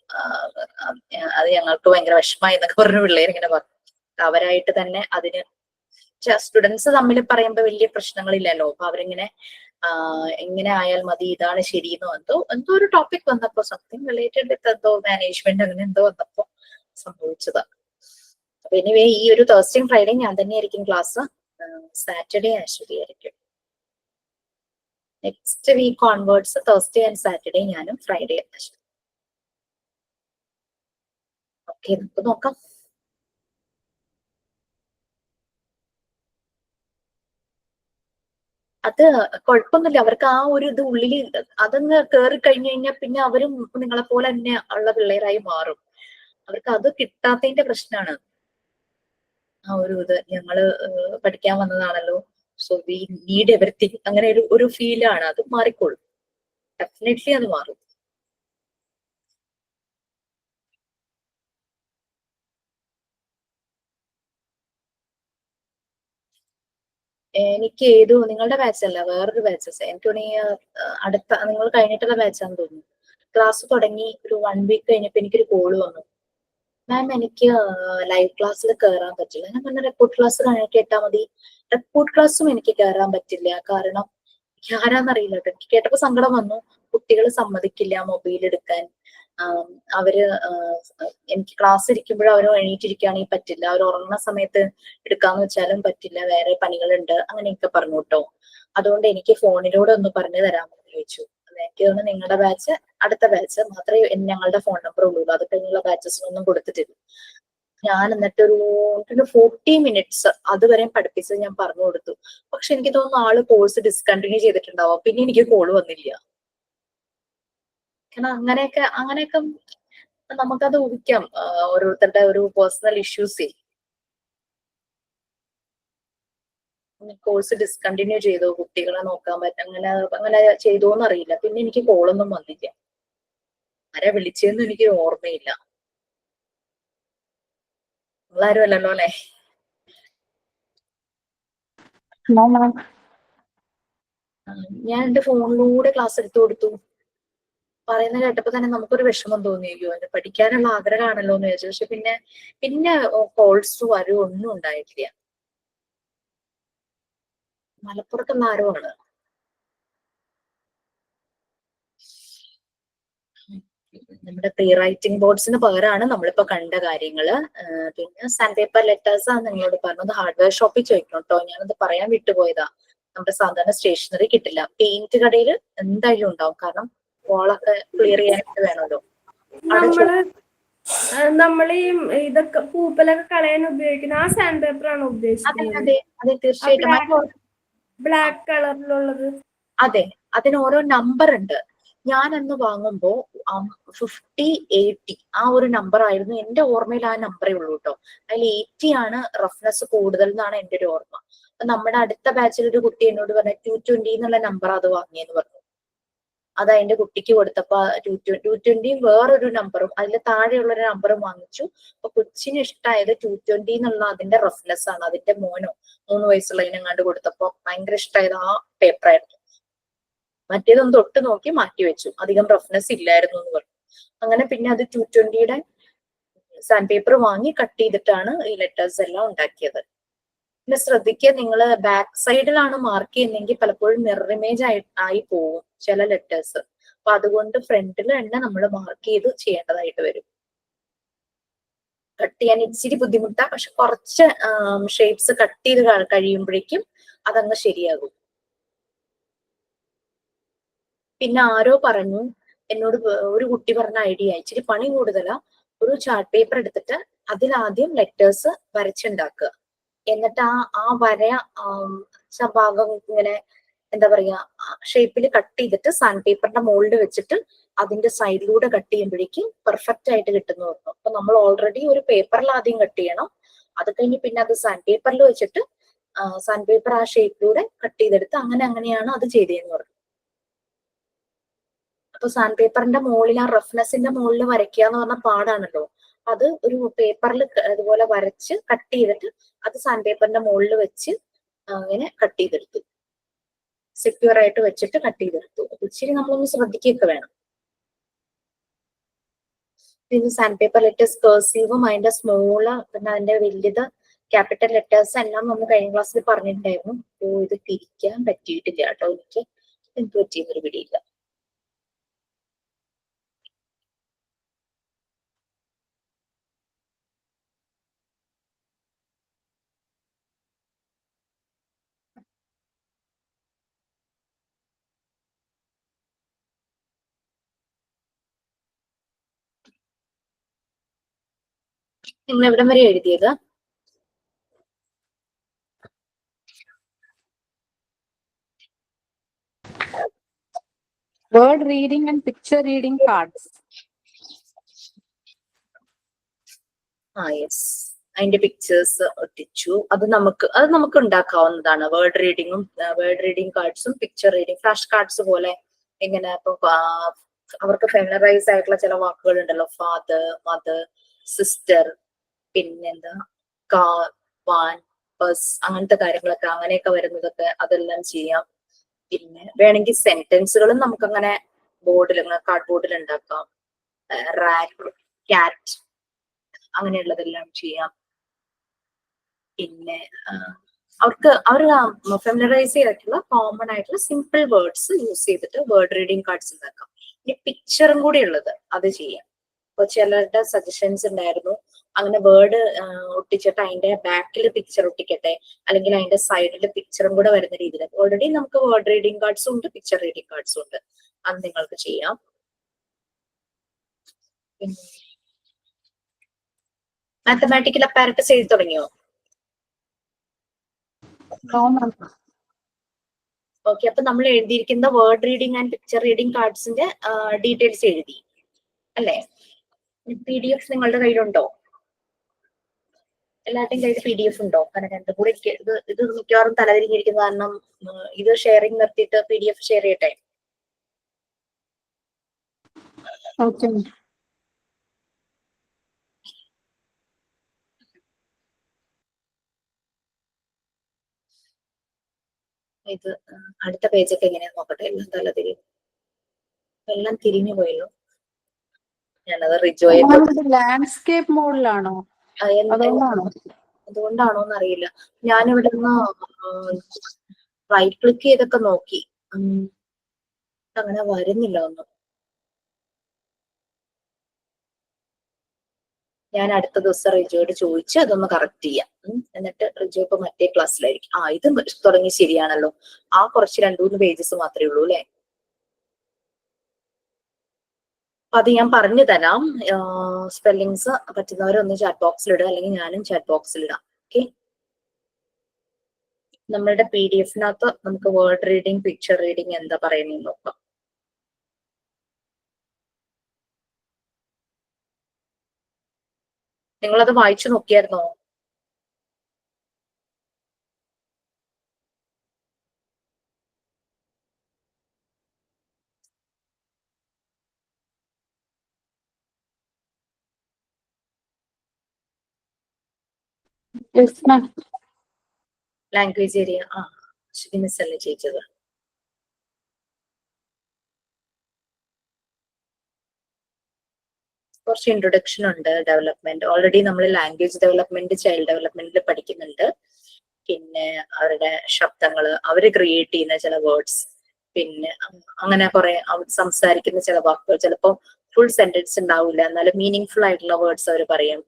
അത് ഞങ്ങൾക്ക് ഭയങ്കര വിഷമായി എന്നൊക്കെ പറഞ്ഞ പിള്ളേർ ഇങ്ങനെ പറഞ്ഞു. അവരായിട്ട് തന്നെ അതിന് സ്റ്റുഡൻസ് തമ്മിൽ പറയുമ്പോ വലിയ പ്രശ്നങ്ങളില്ലല്ലോ. അപ്പൊ അവരിങ്ങനെ എങ്ങനെ ആയാൽ മതി, ഇതാണ് ശരിയെന്നോ എന്തോ ഒരു ടോപ്പിക് വന്നപ്പോ സംതിങ് റിലേറ്റഡ് വിത്ത് എന്തോ മാനേജ്മെന്റ് അങ്ങനെ എന്തോ വന്നപ്പോ സംഭവിച്ചതാ. അപ്പൊ എനിവേ ഈ ഒരു തേഴ്സ്ഡേയും ഫ്രൈഡേയും ഞാൻ തന്നെയായിരിക്കും ക്ലാസ്, സാറ്റർഡേ അശ്വതി ആയിരിക്കും. Next week onwards Thursday and Saturday ഞാനും, ഫ്രൈഡേ അശ്വതി. ഓക്കെ, നമുക്ക് നോക്കാം. അത് കുഴപ്പമൊന്നുമില്ല. അവർക്ക് ആ ഒരു ഇത് ഉള്ളിൽ അതങ്ങ് കയറി കഴിഞ്ഞു കഴിഞ്ഞാൽ പിന്നെ അവരും നിങ്ങളെ പോലെ തന്നെ ഉള്ള പിള്ളേരായി മാറും. അവർക്ക് അത് കിട്ടാത്തതിന്റെ പ്രശ്നമാണ്. ആ ഒരു ഇത് ഞങ്ങള് പഠിക്കാൻ വന്നതാണല്ലോ, സോ വി നീഡ് എവറിത്തിങ്, അങ്ങനെ ഒരു ഫീലാണ്. അത് മാറിക്കോളും, ഡെഫിനറ്റ്ലി അത് മാറും. എനിക്ക് നിങ്ങളുടെ ബാച്ച് അല്ല, വേറൊരു ബാച്ചസ് എനിക്ക് അടുത്ത നിങ്ങൾ കഴിഞ്ഞിട്ടുള്ള ബാച്ചാന്ന് തോന്നുന്നു. ക്ലാസ് തുടങ്ങി ഒരു 1 വീക്ക് കഴിഞ്ഞപ്പോ എനിക്കൊരു കോള് വന്നു, മാം എനിക്ക് ലൈവ് ക്ലാസ്സിൽ കയറാൻ പറ്റില്ല. ഞാൻ പറഞ്ഞ റെക്കോർഡ് ക്ലാസ് കേട്ടാൽ മതി. റെക്കോർഡ് ക്ലാസ്സും എനിക്ക് കയറാൻ പറ്റില്ല, കാരണം ആരാന്നറിയില്ല കേട്ടോ. എനിക്ക് കേട്ടപ്പോ സങ്കടം വന്നു. കുട്ടികൾ സമ്മതിക്കില്ല മൊബൈൽ എടുക്കാൻ. അവര് എനിക്ക് ക്ലാസ് ഇരിക്കുമ്പോഴും അവർ എണീറ്റിരിക്കുകയാണെങ്കിൽ പറ്റില്ല, അവർ ഉറങ്ങുന്ന സമയത്ത് എടുക്കാന്ന് വെച്ചാലും പറ്റില്ല, വേറെ പണികളുണ്ട്, അങ്ങനെയൊക്കെ പറഞ്ഞു കേട്ടോ. അതുകൊണ്ട് എനിക്ക് ഫോണിലൂടെ ഒന്ന് പറഞ്ഞു തരാമെന്ന് ചോദിച്ചു. എനിക്ക് തോന്നുന്നു നിങ്ങളുടെ ബാച്ച് അടുത്ത ബാച്ച് മാത്രമേ ഞങ്ങളുടെ ഫോൺ നമ്പർ ഉള്ളൂ, അത് കഴിഞ്ഞുള്ള ബാച്ചസിനൊന്നും കൊടുത്തിട്ടില്ല. ഞാൻ എന്നിട്ട് ഒരു 40 മിനിറ്റ്സ് അതുവരെ പഠിപ്പിച്ചത് ഞാൻ പറഞ്ഞു കൊടുത്തു. പക്ഷെ എനിക്ക് തോന്നുന്നു ആള് കോഴ്സ് ഡിസ്കണ്ടിന്യൂ ചെയ്തിട്ടുണ്ടാവും. പിന്നെ എനിക്ക് കോള് വന്നില്ല. കാരണം അങ്ങനെയൊക്കെ നമുക്കത് ഊഹിക്കാം, ഓരോരുത്തരുടെ ഒരു പേഴ്സണൽ ഇഷ്യൂസേ. കോഴ്സ് ഡിസ്കണ്ടിന്യൂ ചെയ്തോ, കുട്ടികളെ നോക്കാൻ പറ്റും, അങ്ങനെ ചെയ്തോന്ന് അറിയില്ല. പിന്നെ എനിക്ക് കോളൊന്നും വന്നില്ല. ആരെ വിളിച്ചതെന്നും എനിക്ക് ഓർമ്മയില്ല. നിങ്ങളാരും അല്ലല്ലോ അല്ലെ? ഞാൻ എന്റെ ഫോണിലൂടെ ക്ലാസ് എടുത്തു കൊടുത്തു. പറയുന്ന കേട്ടപ്പോ തന്നെ നമുക്കൊരു വിഷമം തോന്നിയോ, പഠിക്കാനുള്ള ആഗ്രഹമാണല്ലോ എന്ന് വിചാരിച്ചു. പക്ഷെ പിന്നെ കോൾസ് വരും ഒന്നും ഉണ്ടായിട്ടില്ല. മലപ്പുറത്തുള്ള ആരോ ആണ്. നമ്മുടെ പ്രീ റൈറ്റിംഗ് ബോർഡ്സിന് പകരമാണ് നമ്മളിപ്പോ കണ്ട കാര്യങ്ങള്. പിന്നെ സാൻഡ് പേപ്പർ ലെറ്റേഴ്സ് ആണ് നിങ്ങളോട് പറഞ്ഞത്. ഹാർഡ്വെയർ ഷോപ്പിൽ ചോദിക്കണം കേട്ടോ, ഞാനത് പറയാൻ വിട്ടുപോയതാ. നമ്മുടെ സാധാരണ സ്റ്റേഷനറി കിട്ടില്ല. പെയിന്റ് കടയിൽ എന്തായാലും ഉണ്ടാവും, കാരണം വോളൊക്കെ ക്ലിയർ ചെയ്യാനായിട്ട് വേണമല്ലോ. നമ്മളീ ഇതൊക്കെ പൂപ്പലൊക്കെ കളയാൻ ഉപയോഗിക്കുന്ന ആ സാൻഡ് പേപ്പർ ആണോ ഉദ്ദേശിക്കുന്നത്? അതെ തീർച്ചയായിട്ടും. ബ്ലാക്ക് കളറിലുള്ളത്. അതെ, അതിന് ഓരോ നമ്പർ ഉണ്ട്. ഞാൻ അന്ന് വാങ്ങുമ്പോ 5080 ആ ഒരു നമ്പർ ആയിരുന്നു എന്റെ ഓർമ്മയിൽ. ആ നമ്പറേ ഉള്ളൂ കേട്ടോ. അതിൽ 80 ആണ് റഫ്നെസ് കൂടുതൽ എന്നാണ് എന്റെ ഒരു ഓർമ്മ. അപ്പൊ നമ്മുടെ അടുത്ത ബാച്ചിൽ ഒരു കുട്ടി എന്നോട് പറഞ്ഞ 220 എന്നുള്ള നമ്പർ അത് വാങ്ങിയെന്ന് പറഞ്ഞു. അത് അതിന്റെ കുട്ടിക്ക് കൊടുത്തപ്പോ 220 വേറൊരു നമ്പറും അതിൽ താഴെയുള്ള ഒരു നമ്പറും വാങ്ങിച്ചു. അപ്പൊ കൊച്ചിന് ഇഷ്ടമായത് 220 എന്നുള്ള അതിന്റെ റഫ്നെസ് ആണ്. അതിന്റെ മോനോ 3 വയസ്സുള്ളതിനെങ്ങാണ്ട് കൊടുത്തപ്പോ ഭയങ്കര ഇഷ്ടമായത് ആ പേപ്പറായിരുന്നു. മറ്റേതൊന്ന് തൊട്ട് നോക്കി മാറ്റി വെച്ചു, അധികം റഫ്നെസ് ഇല്ലായിരുന്നു എന്ന് പറഞ്ഞു. അങ്ങനെ പിന്നെ അത് 220യുടെ സാൻഡ് പേപ്പർ വാങ്ങി കട്ട് ചെയ്തിട്ടാണ് ഈ ലെറ്റേഴ്സ് എല്ലാം ഉണ്ടാക്കിയത്. പിന്നെ ശ്രദ്ധിക്കുക, നിങ്ങൾ ബാക്ക് സൈഡിലാണ് മാർക്ക് ചെയ്യുന്നതെങ്കിൽ പലപ്പോഴും മിറർ ഇമേജ് ആയി പോവും ചില ലെറ്റേഴ്സ്. അപ്പൊ അതുകൊണ്ട് ഫ്രണ്ടിൽ തന്നെ നമ്മൾ മാർക്ക് ചെയ്ത് ചെയ്യേണ്ടതായിട്ട് വരും. കട്ട് ചെയ്യാൻ ഇച്ചിരി ബുദ്ധിമുട്ടാ, പക്ഷെ കുറച്ച് ഷേപ്സ് കട്ട് ചെയ്ത് കഴിയുമ്പോഴേക്കും അതങ്ങ് ശരിയാകും. പിന്നെ ആരോ പറഞ്ഞു എന്നോട്, ഒരു കുട്ടി പറഞ്ഞ ഐഡിയ, ഇച്ചിരി പണി കൂടുതലാ. ഒരു ചാർട്ട് പേപ്പർ എടുത്തിട്ട് അതിലാദ്യം ലെറ്റേഴ്സ് വരച്ചുണ്ടാക്കുക. എന്നിട്ട് ആ വര ഭാഗം ഇങ്ങനെ എന്താ പറയാ ഷേപ്പിൽ കട്ട് ചെയ്തിട്ട് സാൻഡ് പേപ്പറിന്റെ മുകളിൽ വെച്ചിട്ട് അതിന്റെ സൈഡിലൂടെ കട്ട് ചെയ്യുമ്പോഴേക്കും പെർഫെക്റ്റ് ആയിട്ട് കിട്ടുന്നു പറഞ്ഞു. അപ്പൊ നമ്മൾ ഓൾറെഡി ഒരു പേപ്പറിൽ ആദ്യം കട്ട് ചെയ്യണം. അത് കഴിഞ്ഞ് പിന്നെ അത് സാൻഡ് പേപ്പറിൽ വെച്ചിട്ട് സാൻഡ് പേപ്പർ ആ ഷേപ്പിലൂടെ കട്ട് ചെയ്തെടുത്ത് അങ്ങനെയാണ് അത് ചെയ്തതെന്ന് പറഞ്ഞു. അപ്പൊ സാൻഡ് പേപ്പറിന്റെ മുകളിൽ ആ റഫ്നെസിന്റെ മുകളിൽ വരയ്ക്കുക എന്ന് പറഞ്ഞ പാടാണല്ലോ. അത് ഒരു പേപ്പറിൽ അതുപോലെ വരച്ച് കട്ട് ചെയ്തിട്ട് അത് സാൻഡ് പേപ്പറിന്റെ മുകളിൽ വെച്ച് അങ്ങനെ കട്ട് ചെയ്തെടുത്തു. സെക്യൂർ ആയിട്ട് വെച്ചിട്ട് കട്ട് ചെയ്തെടുത്തു. ഇച്ചിരി നമ്മളൊന്ന് ശ്രദ്ധിക്കുകയൊക്കെ വേണം. ഇത് സാൻഡ് പേപ്പർ ലെറ്റേഴ്സ് കർസീവും അതിന്റെ സ്മോള് പിന്നെ അതിന്റെ വലിയത് ക്യാപിറ്റൽ ലെറ്റേഴ്സ് എല്ലാം നമ്മൾ കഴിഞ്ഞ ക്ലാസ്സിൽ പറഞ്ഞിട്ടുണ്ടായിരുന്നു. ഇത് തിരിക്കാൻ പറ്റിയിട്ടില്ല കേട്ടോ. എനിക്ക് എന്ത് പറ്റിയെന്നൊരു പിടിയില്ല. നിങ്ങൾ എവിടം വരെ എഴുതിയത്? Word reading and picture reading cards. Yes, അതിന്റെ പിക്ചേഴ്സ് ഒട്ടിച്ചു. അത് നമുക്ക് ഉണ്ടാക്കാവുന്നതാണ്. വേർഡ് റീഡിംഗ് കാർഡ്സും പിക്ചർ റീഡിംഗ് ഫ്ലാഷ് കാർഡ്സ് പോലെ. ഇങ്ങനെ ഇപ്പൊ അവർക്ക് ഫെമിലറൈസ് ആയിട്ടുള്ള ചില വാക്കുകൾ ഉണ്ടല്ലോ, ഫാദർ, മദർ, സിസ്റ്റർ, പിന്നെന്താ കാർ, വാൻ, ബസ്, അങ്ങനത്തെ കാര്യങ്ങളൊക്കെ അങ്ങനെയൊക്കെ വരുന്നതൊക്കെ അതെല്ലാം ചെയ്യാം. പിന്നെ വേണമെങ്കിൽ സെന്റൻസുകളും നമുക്കങ്ങനെ കാർഡ് ബോർഡിൽ ഉണ്ടാക്കാം. റാറ്റ്, ക്യാറ്റ്, അങ്ങനെയുള്ളതെല്ലാം ചെയ്യാം. പിന്നെ അവർ ഫെമിലറൈസ് ചെയ്തിട്ടുള്ള കോമൺ ആയിട്ടുള്ള സിമ്പിൾ വേർഡ്സ് യൂസ് ചെയ്തിട്ട് വേർഡ് റീഡിംഗ് കാർഡ്സ് ഉണ്ടാക്കാം. ഇനി പിക്ചറും കൂടി ഉള്ളത് അത് ചെയ്യാം. അപ്പൊ ചിലരുടെ സജഷൻസ് ഉണ്ടായിരുന്നു, അങ്ങനെ വേർഡ് ഒട്ടിച്ചിട്ട് അതിന്റെ ബാക്കിൽ പിക്ചർ ഒട്ടിക്കട്ടെ, അല്ലെങ്കിൽ അതിന്റെ സൈഡിൽ പിക്ചറും കൂടെ വരുന്ന രീതിയിൽ. ഓൾറെഡി നമുക്ക് വേർഡ് റീഡിംഗ് കാർഡ്സും ഉണ്ട്, പിക്ചർ റീഡിംഗ് കാർഡ്സും ഉണ്ട്. അത് നിങ്ങൾക്ക് ചെയ്യാം. മാത്തമാറ്റിക്കൽ അപ്പാരറ്റസ് എഴുതി തുടങ്ങിയോ? ഓക്കെ, അപ്പൊ നമ്മൾ എഴുതിയിരിക്കുന്ന word reading and picture reading കാർഡ്സിന്റെ ഡീറ്റെയിൽസ് എഴുതി അല്ലേ? PDF നിങ്ങളുടെ കയ്യിലുണ്ടോ? എല്ലാവരുടെയും കയ്യിൽ PDF ഉണ്ടോ? കാരണം രണ്ടും കൂടെ ഇത് മിക്കവാറും തലതിരിഞ്ഞിരിക്കുന്ന കാരണം ഇത് ഷെയറിംഗ് നിർത്തിയിട്ട് PDF ഷെയർ ചെയ്യട്ടെ. ഓക്കെ. ഇത് അടുത്ത പേജൊക്കെ എങ്ങനെയാന്ന് നോക്കട്ടെ. എല്ലാം തിരിഞ്ഞു പോയല്ലോ. ഞാനത് റിജോയെ ലാൻഡ്സ്കേപ്പ് മോഡിലാണോ? അതുകൊണ്ടാണോന്ന് അറിയില്ല. ഞാനിവിടെ നിന്ന് റൈറ്റ് ക്ലിക്ക് ചെയ്തൊക്കെ നോക്കി, അങ്ങനെ വരുന്നില്ല ഒന്നും. ഞാൻ അടുത്ത ദിവസം റിജോയോട് ചോദിച്ച് അതൊന്ന് കറക്റ്റ് ചെയ്യാം. എന്നിട്ട് റിജോ ഇപ്പൊ മറ്റേ ക്ലാസ്സിലായിരിക്കും. ഇത് തുടങ്ങി ശരിയാണല്ലോ. കുറച്ച് 2-3 പേജസ് മാത്രമേ ഉള്ളൂ അല്ലെ? അത് ഞാൻ പറഞ്ഞു തരാം. സ്പെല്ലിങ്സ് പറ്റുന്നവരൊന്ന് ചാറ്റ് ബോക്സിൽ ഇടുക, അല്ലെങ്കിൽ ഞാനും ചാറ്റ് ബോക്സിൽ ഇടാം. ഓക്കെ, നമ്മളുടെ PDF-നകത്ത് നമുക്ക് വേർഡ് റീഡിംഗ്, പിക്ചർ റീഡിംഗ് എന്താ പറയുന്നത് നോക്കാം. നിങ്ങളത് വായിച്ചു നോക്കിയായിരുന്നോ? ലാംഗ്വേജ് ഏരിയ മിസ് അല്ലേ ചെയ്യിച്ചത്? കുറച്ച് ഇൻട്രൊഡക്ഷൻ ഉണ്ട്, ഡെവലപ്മെന്റ്. ഓൾറെഡി നമ്മൾ ലാംഗ്വേജ് ഡെവലപ്മെന്റ്, ചൈൽഡ് ഡെവലപ്മെന്റിൽ പഠിക്കുന്നുണ്ട്. പിന്നെ അവരുടെ ശബ്ദങ്ങള്, അവര് ക്രിയേറ്റ് ചെയ്യുന്ന ചില വേർഡ്സ്, പിന്നെ അങ്ങനെ കുറെ സംസാരിക്കുന്ന ചില വാക്കുകൾ. ചിലപ്പോൾ ഫുൾ സെന്റൻസ് ഉണ്ടാവില്ല, എന്നാലും മീനിങ് ഫുൾ ആയിട്ടുള്ള വേർഡ്സ് അവർ പറയും.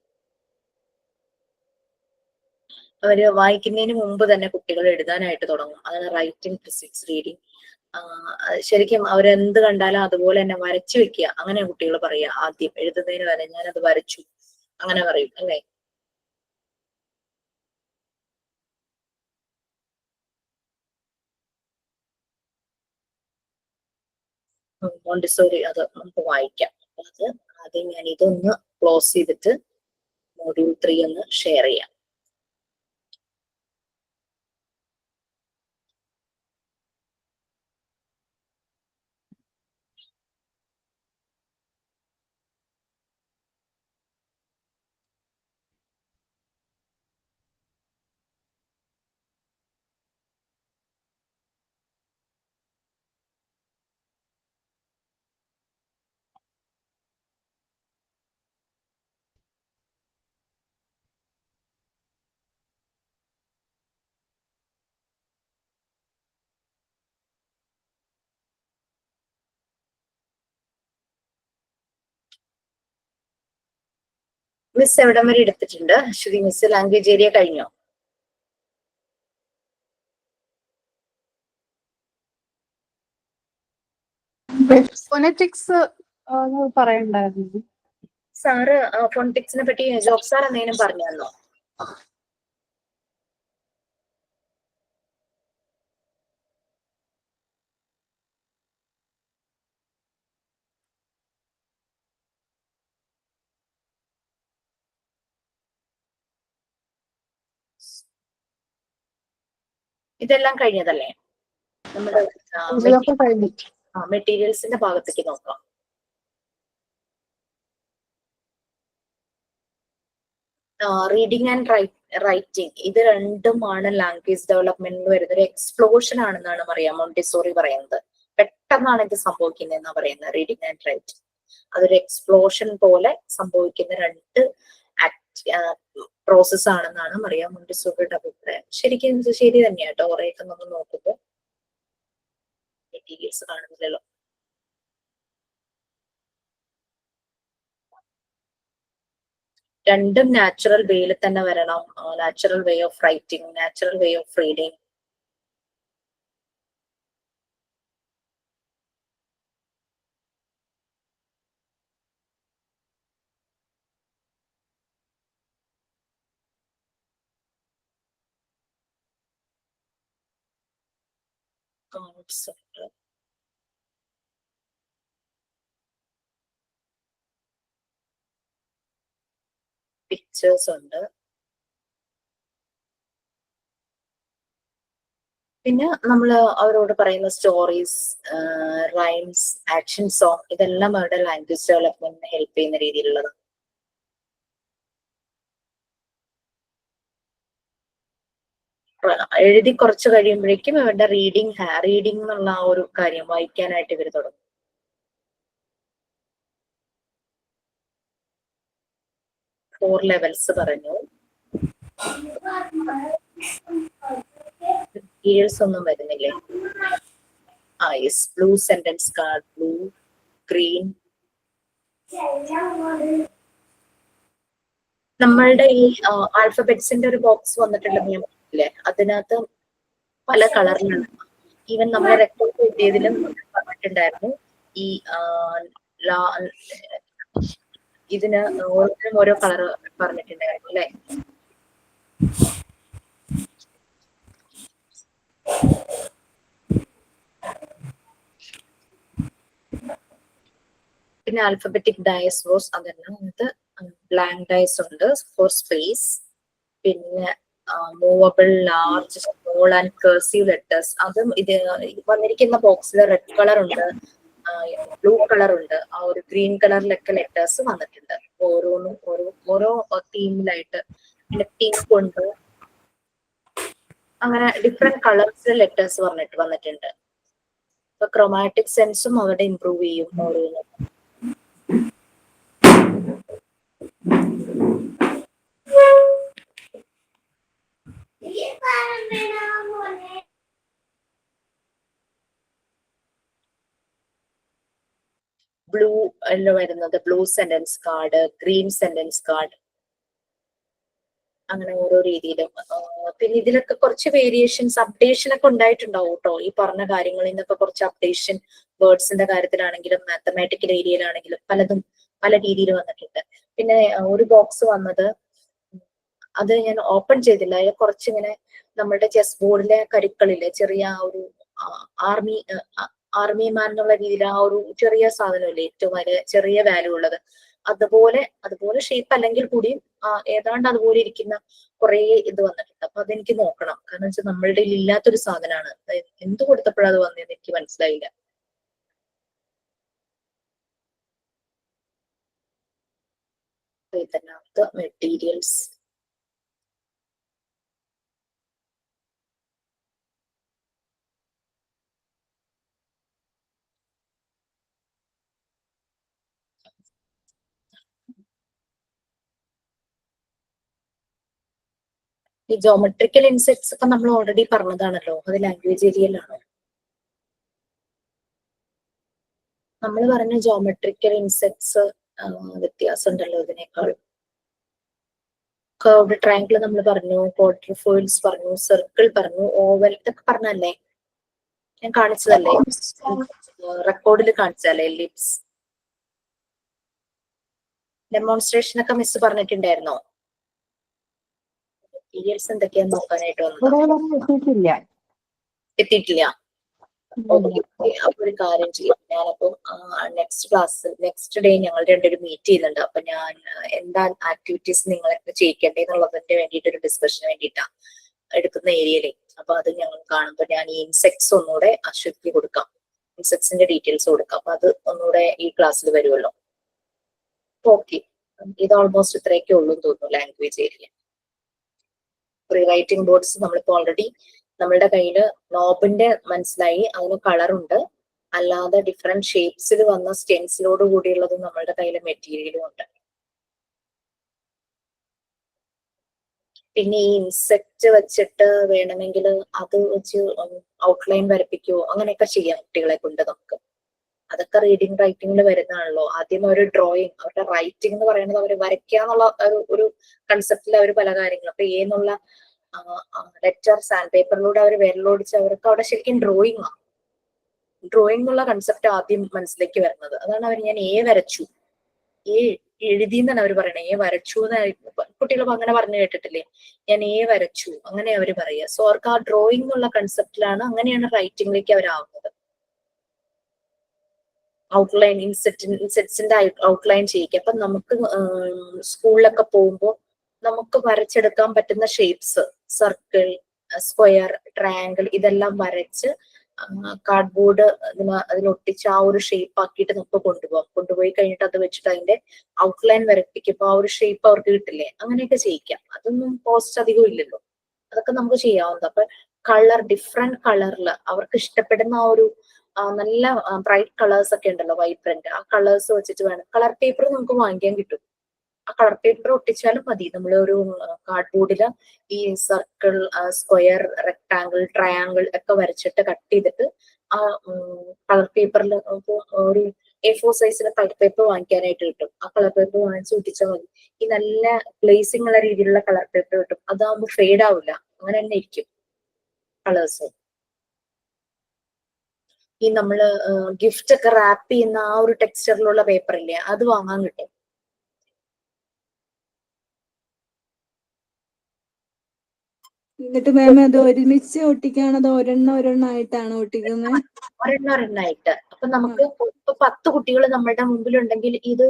അവര് വായിക്കുന്നതിന് മുമ്പ് തന്നെ കുട്ടികൾ എഴുതാനായിട്ട് തുടങ്ങും. അതാണ് റൈറ്റിംഗ് പ്രിസിക്സ് റീഡിങ്. ശരിക്കും അവരെന്ത് കണ്ടാലും അതുപോലെ തന്നെ വരച്ചു വെക്കുക, അങ്ങനെ കുട്ടികൾ പറയുക. ആദ്യം എഴുതുന്നതിന് വരെ ഞാനത് വരച്ചു, അങ്ങനെ പറയും അല്ലേ. മോണ്ടിസോറി അത് നമുക്ക് വായിക്കാം. അത് ആദ്യം ഞാൻ ഇതൊന്ന് ക്ലോസ് ചെയ്തിട്ട് മോഡ്യൂൾ 3 ഒന്ന് ഷെയർ ചെയ്യാം. മിസ് എവിടം വരെ എടുത്തിട്ടുണ്ട്? അശ്വതി മിസ് ലാംഗ്വേജ് ഏരിയ കഴിഞ്ഞോ? ഫോണറ്റിക്സ് പറയണ്ടായിരുന്നു സാറ്. ഫോണറ്റിക്സിനെ പറ്റി ജോബ് സാർ എന്തെങ്കിലും പറഞ്ഞു തന്നോ? ഇതെല്ലാം കഴിഞ്ഞതല്ലേ? നമ്മുടെ മെറ്റീരിയൽസിന്റെ ഭാഗത്തേക്ക് നോക്കാം. റീഡിങ് ആൻഡ് റൈറ്റിംഗ് ഇത് രണ്ടുമാണ് ലാംഗ്വേജ് ഡെവലപ്മെന്റിൽ വരുന്ന ഒരു എക്സ്പ്ലോഷൻ ആണെന്നാണ് പറയാം മോണ്ടിസോറി പറയുന്നത്. പെട്ടെന്നാണ് ഇത് സംഭവിക്കുന്നത് എന്നാ പറയുന്നത്. റീഡിങ് ആൻഡ് റൈറ്റിംഗ് അതൊരു എക്സ്പ്ലോഷൻ പോലെ സംഭവിക്കുന്ന രണ്ട് പ്രോസസ് ആണെന്നാണ് മറിയാം മോണ്ടിസോറിയുടെ അഭിപ്രായം. ശരിക്കും ഇത് ശരി തന്നെയാട്ടോ. കുറെയൊക്കെ നമ്മൾ നോക്കുമ്പോൾ മെറ്റീരിയൽസ് കാണുന്നില്ലല്ലോ. രണ്ടും നാച്ചുറൽ വേയിൽ തന്നെ വരണം. Natural way of writing, natural way of reading. Pictures ഉണ്ട്. പിന്നെ നമ്മൾ അവരോട് പറയുന്ന സ്റ്റോറീസ്, റൈംസ്, ആക്ഷൻ സോങ് ഇതെല്ലാം അവരുടെ ലാംഗ്വേജ് ഡെവലപ്മെന്റിന് ഹെൽപ്പ് ചെയ്യുന്ന രീതിയിലുള്ളത്. എഴുതി കുറച്ച് കഴിയുമ്പോഴേക്കും ഇവരുടെ റീഡിങ് എന്നുള്ള ആ ഒരു കാര്യം വായിക്കാനായിട്ട് ഇവർ തുടങ്ങും. ഫോർ ലെവൽസ് പറഞ്ഞു. മെറ്റീരിയൽസ് ഒന്നും വരുന്നില്ലേ? Yes, blue sentence card, blue, green. നമ്മളുടെ ഈ ആൽഫബറ്റ്സിന്റെ ഒരു ബോക്സ് വന്നിട്ടുണ്ടെങ്കിൽ അതിനകത്ത് പല കളറിലാണ്. ഈവൻ നമ്മൾ റെക്കോർഡ് ചെയ്തതിലും പറഞ്ഞിട്ടുണ്ടായിരുന്നു ഈ ഇതിന് ഓരോന്നിനും ഓരോ കളർ പറഞ്ഞിട്ടുണ്ടായിരുന്നു അല്ലെ. പിന്നെ ആൽഫബറ്റിക് ഡയസ് വാസ് അതെല്ലാം അത് ബ്ലാങ്ക് ഡയസ് ഉണ്ട് ഫോർ സ്പേസ്. പിന്നെ movable, large, small and cursive letters. അതും ഇത് വന്നിരിക്കുന്ന ബോക്സിൽ റെഡ് കളർ ഉണ്ട്, ബ്ലൂ കളർ ഉണ്ട്, ആ ഒരു ഗ്രീൻ കളറിലൊക്കെ ലെറ്റേഴ്സ് വന്നിട്ടുണ്ട്. ഓരോന്നും ഓരോ തീമിലായിട്ട്. പിന്നെ പിങ്ക് ഉണ്ട്, അങ്ങനെ ഡിഫറെന്റ് കളേഴ്സിൽ ലെറ്റേഴ്സ് വന്നിട്ടുണ്ട്. അപ്പൊ ക്രോമാറ്റിക് സെൻസും അവിടെ ഇംപ്രൂവ് ചെയ്യും ഓരോന്നും. ബ്ലൂ വരുന്നത് blue sentence card, green sentence card. അങ്ങനെ ഓരോ രീതിയിലും. പിന്നെ ഇതിലൊക്കെ കുറച്ച് വേരിയേഷൻസ്, അപ്ഡേഷൻ ഒക്കെ ഉണ്ടായിട്ടുണ്ടാവും കേട്ടോ. ഈ പറഞ്ഞ കാര്യങ്ങളിൽ നിന്നൊക്കെ കുറച്ച് അപ്ഡേഷൻ വേർഡ്സിന്റെ കാര്യത്തിലാണെങ്കിലും മാത്തമാറ്റിക്കൽ ഏരിയയിലാണെങ്കിലും പലതും പല രീതിയിൽ വന്നിട്ടുണ്ട്. പിന്നെ ഒരു ബോക്സ് വന്നത്, അത് ഞാൻ ഓപ്പൺ ചെയ്തില്ല. അതിൽ കുറച്ചിങ്ങനെ നമ്മളുടെ ചെസ് ബോർഡിലെ കരുക്കളിലെ ചെറിയ ഒരു ആർമി മാൻ എന്നുള്ള രീതിയിൽ ആ ഒരു ചെറിയ സാധനമില്ലേ, ഏറ്റവും വലിയ ചെറിയ വാല്യൂ ഉള്ളത്, അതുപോലെ ഷേപ്പ് അല്ലെങ്കിൽ കൂടിയും ഏതാണ്ട് അതുപോലെ ഇരിക്കുന്ന കുറെ ഇത് വന്നിട്ടുണ്ട്. അപ്പൊ അതെനിക്ക് നോക്കണം. കാരണം വെച്ചാൽ നമ്മളുടെ ഇല്ലാത്തൊരു സാധനമാണ്. എന്ത് കൊടുത്തപ്പോഴത് വന്നതെന്ന് എനിക്ക് മനസ്സിലായില്ല. ഇതിനകത്ത് മെറ്റീരിയൽസ്, ഈ ജോമെട്രിക്കൽ ഇൻസെക്ട്സ് ഒക്കെ നമ്മൾ ഓൾറെഡി പറഞ്ഞതാണല്ലോ. അത് ലാംഗ്വേജ് ഏരിയയിലാണോ? നമ്മൾ പറഞ്ഞ ജോമെട്രിക്കൽ ഇൻസെക്ട്സ് വ്യത്യാസം ഉണ്ടല്ലോ ഇതിനേക്കാൾ. കർവ്ഡ് ട്രയാങ്കിൾ നമ്മൾ പറഞ്ഞു, ക്വാഡ്രിഫോയിൽസ് പറഞ്ഞു, സർക്കിൾ പറഞ്ഞു, ഓവൽ ഇതൊക്കെ പറഞ്ഞല്ലേ, ഞാൻ കാണിച്ചതല്ലേ, റെക്കോർഡിൽ കാണിച്ചതല്ലേ. എലിപ്സ് ഡെമോൺസ്ട്രേഷൻ ഒക്കെ മിസ് പറഞ്ഞിട്ടുണ്ടായിരുന്നോ? മെറ്റീരിയൽസ് എന്തൊക്കെയാന്ന് നോക്കാനായിട്ട് വന്നതാ. എത്തിയിട്ടില്ല. അപ്പൊ ഒരു കാര്യം ചെയ്യും, ഞാനപ്പം നെക്സ്റ്റ് ക്ലാസ് നെക്സ്റ്റ് ഡേ ഞങ്ങൾ രണ്ടുപേരും മീറ്റ് ചെയ്യുന്നുണ്ട്. അപ്പൊ ഞാൻ എന്താ ആക്ടിവിറ്റീസ് നിങ്ങളൊക്കെ ചെയ്യിക്കേണ്ടതെന്നുള്ളതിന്റെ വേണ്ടിയിട്ട് ഒരു ഡിസ്കഷന് വേണ്ടിയിട്ടാ എടുക്കുന്ന ഏരിയയിലെ. അപ്പൊ അത് ഞങ്ങൾ കാണുമ്പോൾ ഞാൻ ഈ ഇൻസെക്ട്സ് ഒന്നുകൂടെ അശ്വതിക്ക് കൊടുക്കാം, ഇൻസെക്ട്സിന്റെ ഡീറ്റെയിൽസ് കൊടുക്കാം. അപ്പൊ അത് ഒന്നുകൂടെ ഈ ക്ലാസ്സിൽ വരുമല്ലോ. ഓക്കെ, ഇത് ഓൾമോസ്റ്റ് ഇത്രയൊക്കെ ഉള്ളൂ എന്ന് തോന്നുന്നു language area. Pre writing boards നമ്മളിപ്പോ ഓൾറെഡി നമ്മളുടെ കയ്യിൽ നോബിന്റെ മനസ്സിലായി, അതിന് കളറുണ്ട്, അല്ലാതെ ഡിഫറെന്റ് ഷേപ്സിൽ വന്ന സ്റ്റെൻസിലോട് കൂടിയുള്ളതും നമ്മളുടെ കയ്യിൽ മെറ്റീരിയലും ഉണ്ട്. പിന്നെ ഈ ഇൻസെക്ട് വെച്ചിട്ട് വേണമെങ്കിൽ അത് വെച്ച് ഔട്ട്ലൈൻ വരപ്പിക്കുകയോ അങ്ങനെയൊക്കെ ചെയ്യാം കുട്ടികളെ കൊണ്ട് നമുക്ക്. അതൊക്കെ റീഡിങ് റൈറ്റിംഗിൽ വരുന്നതാണല്ലോ. ആദ്യം ഒരു ഡ്രോയിങ്, അവരുടെ റൈറ്റിംഗ് എന്ന് പറയുന്നത് അവർ വരയ്ക്കുക എന്നുള്ള ഒരു കൺസെപ്റ്റിൽ അവർ പല കാര്യങ്ങളും. അപ്പൊ എന്നുള്ള ലെറ്റർ സാൻഡ് പേപ്പറിലൂടെ അവർ വിരലോടിച്ച് അവർക്ക് അവിടെ ശരിക്കും ഡ്രോയിങ് ആണ്. ഡ്രോയിങ് എന്നുള്ള കൺസെപ്റ്റ് ആദ്യം മനസ്സിലേക്ക് വരുന്നത്. അതാണ് അവർ ഞാൻ വരച്ചു, എഴുതി എന്നാണ് അവർ പറയണേ. വരച്ചു എന്ന് കുട്ടികൾ അങ്ങനെ പറഞ്ഞു കേട്ടിട്ടില്ലേ, ഞാൻ വരച്ചു, അങ്ങനെ അവർ പറയുക. സോ അവർക്ക് ആ ഡ്രോയിങ് എന്നുള്ള കൺസെപ്റ്റിലാണ്, അങ്ങനെയാണ് റൈറ്റിംഗിലേക്ക് അവരാവുന്നത്. ഔട്ട്ലൈൻ ഇൻസെറ്റ്സിന്റെ ഔട്ട്ലൈൻ ചെയ്യിക്കുക. അപ്പൊ നമുക്ക് സ്കൂളിലൊക്കെ പോകുമ്പോൾ നമുക്ക് വരച്ചെടുക്കാൻ പറ്റുന്ന ഷേപ്സ്, സർക്കിൾ, സ്ക്വയർ, ട്രയാങ്കിൾ, ഇതെല്ലാം വരച്ച് കാർഡ്ബോർഡ് അതിലൊട്ടിച്ച് ആ ഒരു ഷേപ്പ് ആക്കിയിട്ട് നമുക്ക് കൊണ്ടുപോയി കഴിഞ്ഞിട്ട് അത് വെച്ചിട്ട് അതിന്റെ ഔട്ട്ലൈൻ വരപ്പിക്കുമ്പോൾ ആ ഒരു ഷേപ്പ് അവർക്ക് കിട്ടില്ലേ, അങ്ങനെയൊക്കെ ചെയ്യിക്കാം. അതൊന്നും കോസ്റ്റ് അധികം ഇല്ലല്ലോ, അതൊക്കെ നമുക്ക് ചെയ്യാവുന്നത്. അപ്പൊ കളർ, ഡിഫറെന്റ് കളറിൽ അവർക്ക് ഇഷ്ടപ്പെടുന്ന ആ ഒരു നല്ല ബ്രൈറ്റ് കളേഴ്സ് ഒക്കെ ഉണ്ടല്ലോ, വൈബ്രന്റ്, ആ കളേഴ്സ് വെച്ചിട്ട് വേണം. കളർ പേപ്പർ നമുക്ക് വാങ്ങിക്കാൻ കിട്ടും. ആ കളർ പേപ്പർ ഒട്ടിച്ചാലും മതി. നമ്മളൊരു കാർഡ്ബോർഡില് ഈ സർക്കിൾ, സ്ക്വയർ, റെക്ടാങ്കിൾ, ട്രയാങ്കിൾ ഒക്കെ വരച്ചിട്ട് കട്ട് ചെയ്തിട്ട് ആ കളർ പേപ്പറിൽ ഒരു A4 സൈസിലെ കളർ പേപ്പർ വാങ്ങിക്കാനായിട്ട് കിട്ടും. ആ കളർ പേപ്പർ വാങ്ങിച്ച് ഒട്ടിച്ചാൽ മതി. ഈ നല്ല ഗ്ലേസിംഗ് ഉള്ള രീതിയിലുള്ള കളർ പേപ്പർ കിട്ടും. അതാകുമ്പോൾ ഫെയ്ഡ് ആവില്ല, അങ്ങനെ തന്നെ ഇരിക്കും കളേഴ്സ്. ഈ നമ്മള് ഗിഫ്റ്റ് ഒക്കെ റാപ്പ് ചെയ്യുന്ന ആ ഒരു ടെക്സ്ചറിലുള്ള പേപ്പർ ഇല്ലേ, അത് വാങ്ങാൻ കിട്ടും. എന്നിട്ട് മാം അത് ഒരുമിച്ച് ഒട്ടിക്കാണോ അതോ ഒരെണ്ണായിട്ടാണോ ഒട്ടിക്കുന്നത്? ഒരെണ്ണായിട്ട്. അപ്പൊ നമുക്ക് ഇപ്പൊ 10 കുട്ടികൾ നമ്മളുടെ മുമ്പിലുണ്ടെങ്കിൽ ഇത്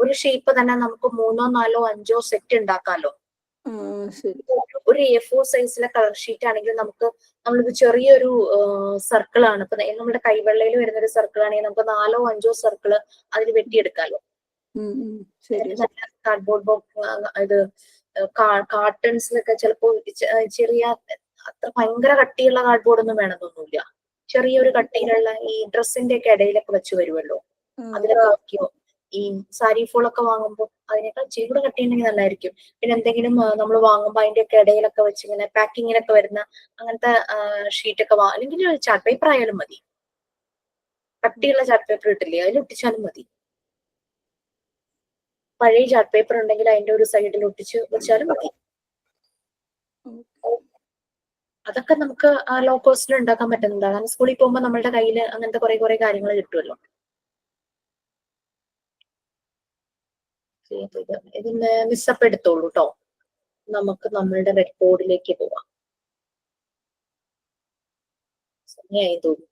ഒരു ഷേപ്പ് തന്നെ നമുക്ക് 3, 4, 5 സെറ്റ് ഉണ്ടാക്കാമല്ലോ. ഒരു A4 സൈസിലെ കളർ ഷീറ്റ് ആണെങ്കിൽ നമ്മളിത് ചെറിയൊരു സർക്കിൾ ആണ്, ഇപ്പൊ നമ്മുടെ കൈവെള്ളയിൽ വരുന്ന ഒരു സർക്കിൾ ആണെങ്കിൽ നമുക്ക് 4, 5 സർക്കിള് അതിൽ വെട്ടിയെടുക്കാമല്ലോ. കാർഡ്ബോർഡ് ബോക്സ്, ഇത് കാർട്ടൺസിലൊക്കെ ചിലപ്പോ ചെറിയ അത്ര ഭയങ്കര കട്ടിയുള്ള കാർഡ്ബോർഡ് ഒന്നും വേണമെന്നൊന്നുമില്ല. ചെറിയൊരു കട്ടിയിലുള്ള ഈ ഡ്രസ്സിന്റെ ഒക്കെ ഇടയിലൊക്കെ വെച്ച് വരുമല്ലോ, അതിലൊക്കെ വെക്കോ. ഈ സാരി ഫോളൊക്കെ വാങ്ങുമ്പോൾ അതിനേക്കാൾ ചൂട് കട്ടിയുണ്ടെങ്കിൽ നല്ലതായിരിക്കും. പിന്നെ എന്തെങ്കിലും നമ്മൾ വാങ്ങുമ്പോൾ അതിന്റെ ഒക്കെ ഇടയിലൊക്കെ വെച്ച് ഇങ്ങനെ പാക്കിങ്ങിനൊക്കെ വരുന്ന അങ്ങനത്തെ ഷീറ്റൊക്കെ അല്ലെങ്കിൽ ചാർട്ട് പേപ്പർ ആയാലും മതി. കട്ടിയുള്ള ചാർട്ട് പേപ്പർ കിട്ടില്ലേ, അതിൽ ഒട്ടിച്ചാലും മതി. പഴയ ചാർട്ട് പേപ്പർ ഉണ്ടെങ്കിൽ അതിന്റെ ഒരു സൈഡിൽ ഒട്ടിച്ച് വെച്ചാലും മതി. അതൊക്കെ നമുക്ക് ലോ കോസ്റ്റിൽ ഉണ്ടാക്കാൻ പറ്റുന്നതാണ്. കാരണം സ്കൂളിൽ പോകുമ്പോൾ നമ്മളുടെ കയ്യിൽ അങ്ങനത്തെ കുറെ കാര്യങ്ങൾ കിട്ടുമല്ലോ. ഇതിന് മിസ്സപ്പ് എടുത്തോളൂ കേട്ടോ. നമുക്ക് നമ്മളുടെ റെക്കോർഡിലേക്ക് പോവാം. സമയമായി തോന്നുന്നു.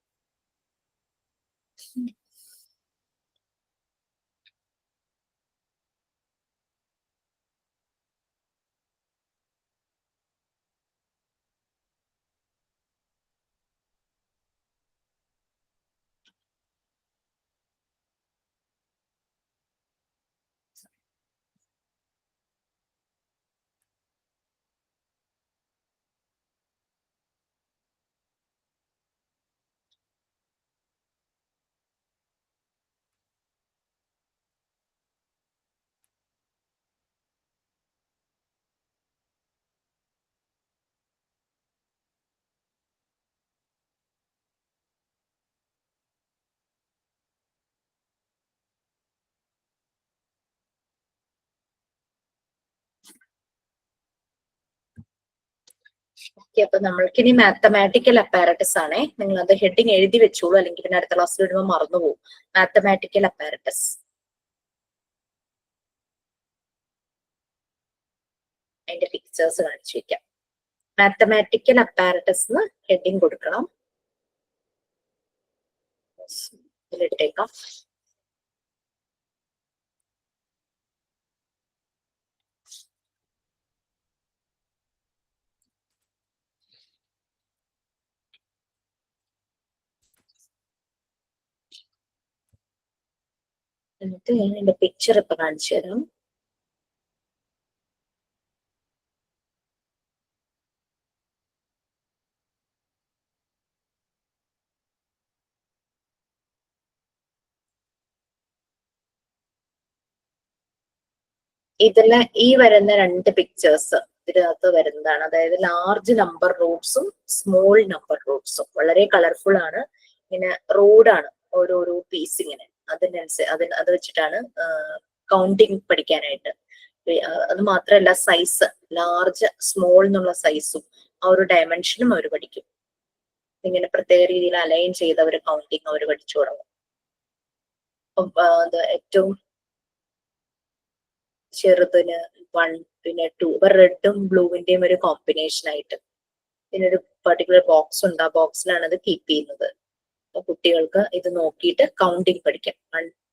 ഓക്കെ, അപ്പൊ നമ്മൾക്കിനി മാത്തമാറ്റിക്കൽ അപ്പാരറ്റസ് ആണേ. നിങ്ങൾ അത് ഹെഡിങ് എഴുതി വെച്ചോളൂ, അല്ലെങ്കിൽ പിന്നെ അടുത്ത ക്ലാസ്സിൽ വരുമ്പോൾ മറന്നുപോകും. Mathematical apparatus. അതിന്റെ പിക്ചേഴ്സ് കാണിച്ചു വെക്കാം. മാത്തമാറ്റിക്കൽ അപ്പാരറ്റസ് ഹെഡിങ് കൊടുക്കണം. ഇതിലിട്ടേക്കാം. എന്നിട്ട് ഞാൻ എന്റെ പിക്ചർ ഇപ്പൊ കാണിച്ചു തരാം. ഇതില് ഈ വരുന്ന രണ്ട് പിക്ചേഴ്സ് ഇതിനകത്ത് വരുന്നതാണ്. അതായത് ലാർജ് നമ്പർ റൂട്ട്സും സ്മോൾ നമ്പർ റൂട്ട്സും. വളരെ കളർഫുൾ ആണ്. ഇങ്ങനെ റോഡാണ് ഓരോരോ പീസ് ഇങ്ങനെ. അത് വെച്ചിട്ടാണ് കൗണ്ടിങ് പഠിക്കാനായിട്ട്. അത് മാത്രമല്ല സൈസ്, ലാർജ് സ്മോൾ എന്നുള്ള സൈസും ആ ഒരു ഡയമെൻഷനും അവർ പഠിക്കും. ഇങ്ങനെ പ്രത്യേക രീതിയിൽ അലൈൻ ചെയ്ത് അവർ കൗണ്ടിങ് അവർ പഠിച്ചു തുടങ്ങും. അത് ഏറ്റവും ചെറുതിന് 1, പിന്നെ 2. ഇപ്പൊ റെഡും ബ്ലൂവിന്റെയും ഒരു കോമ്പിനേഷൻ ആയിട്ട് ഇതിനൊരു പർട്ടിക്കുലർ ബോക്സ് ഉണ്ട്. ആ ബോക്സിലാണ് അത് കീപ്പ് ചെയ്യുന്നത്. അപ്പൊ കുട്ടികൾക്ക് ഇത് നോക്കിയിട്ട് കൗണ്ടിങ് പഠിക്കാം.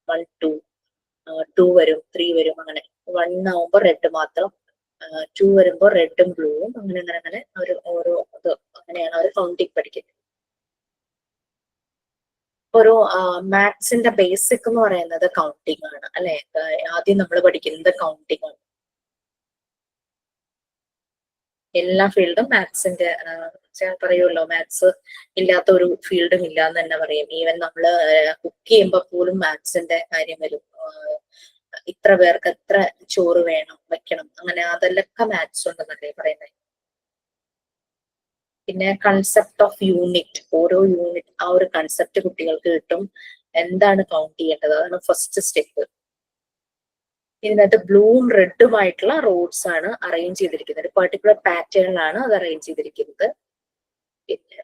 1, 2, 2 വരും, 3 വരും. അങ്ങനെ 1 ആവുമ്പോ റെഡ് മാത്രം, 2 വരുമ്പോ റെഡും ബ്ലൂവും, അങ്ങനെ അവർ ഓരോ ഇത് അങ്ങനെയാണ് അവർ കൗണ്ടിങ് പഠിക്കുന്നത്. ഒരു മാത്സിന്റെ ബേസിക് എന്ന് പറയുന്നത് കൗണ്ടിങ് ആണ് അല്ലെ. ആദ്യം നമ്മൾ പഠിക്കുന്നത് കൗണ്ടിങ് ആണ്. എല്ലാ ഫീൽഡും മാത്സിന്റെ പറയുമല്ലോ, മാത്സ് ഇല്ലാത്ത ഒരു ഫീൽഡും ഇല്ല എന്ന് തന്നെ പറയും. ഈവൻ നമ്മള് കുക്ക് ചെയ്യുമ്പോൾ പോലും മാത്സിന്റെ കാര്യം വരും. ഇത്ര പേർക്ക് എത്ര ചോറ് വെക്കണം, അങ്ങനെ അതെല്ലൊക്കെ മാത്സ് ഉണ്ടെന്നല്ലേ പറയുന്നത്. പിന്നെ കൺസെപ്റ്റ് ഓഫ് യൂണിറ്റ്, ഓരോ യൂണിറ്റ് ആ ഒരു കൺസെപ്റ്റ് കുട്ടികൾക്ക് കിട്ടും. എന്താണ് കൗണ്ട് ചെയ്യേണ്ടത്, അതാണ് ഫസ്റ്റ് സ്റ്റെപ്പ്. ഇതിനകത്ത് ബ്ലൂവും റെഡുമായിട്ടുള്ള റോഡ്സ് ആണ് അറേഞ്ച് ചെയ്തിരിക്കുന്നത്. ഒരു പെർട്ടിക്കുലർ പാറ്റേണിലാണ് അത് അറേഞ്ച് ചെയ്തിരിക്കുന്നത്. പിന്നെ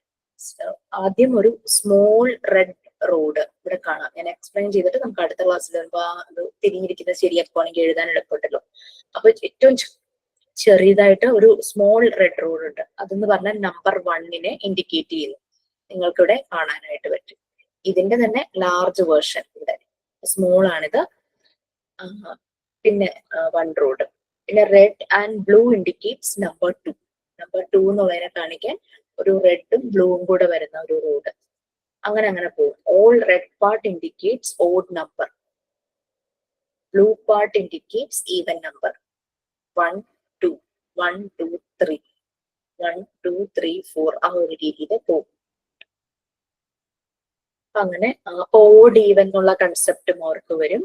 ആദ്യം ഒരു സ്മോൾ റെഡ് റോഡ് ഇവിടെ കാണാം. ഞാൻ എക്സ്പ്ലെയിൻ ചെയ്തിട്ട് നമുക്ക് അടുത്ത ക്ലാസ്സിൽ വരുമ്പോ അത് തിരിഞ്ഞിരിക്കുന്നത് ശരിയാക്കുവാണെങ്കിൽ എഴുതാൻ എളുപ്പമുണ്ടല്ലോ. അപ്പൊ ഏറ്റവും ചെറിയതായിട്ട് ഒരു സ്മോൾ റെഡ് റോഡ് ഉണ്ട്. അതെന്ന് പറഞ്ഞാൽ നമ്പർ 1 ഇൻഡിക്കേറ്റ് ചെയ്യുന്നു. നിങ്ങൾക്കിവിടെ കാണാനായിട്ട് പറ്റും. ഇതിന്റെ തന്നെ ലാർജ് വേർഷൻ ഇവിടെ സ്മോൾ ആണിത്. പിന്നെ 1 റോഡ്. പിന്നെ red and blue indicates number 2. Number 2 എന്നുള്ളതിനെ കാണിക്കാൻ ഒരു റെഡും ബ്ലൂവും കൂടെ വരുന്ന ഒരു റോഡ്. അങ്ങനെ പോകും. All red part indicates odd number, blue part indicates even number. 1, 2, 1, 2, 3, 1, 2, 3, 4 ആ ഒരു രീതിയിൽ പോകും. അങ്ങനെ ഓഡ് ഈവൻ എന്നുള്ള കൺസെപ്റ്റും അവർക്ക് വരും.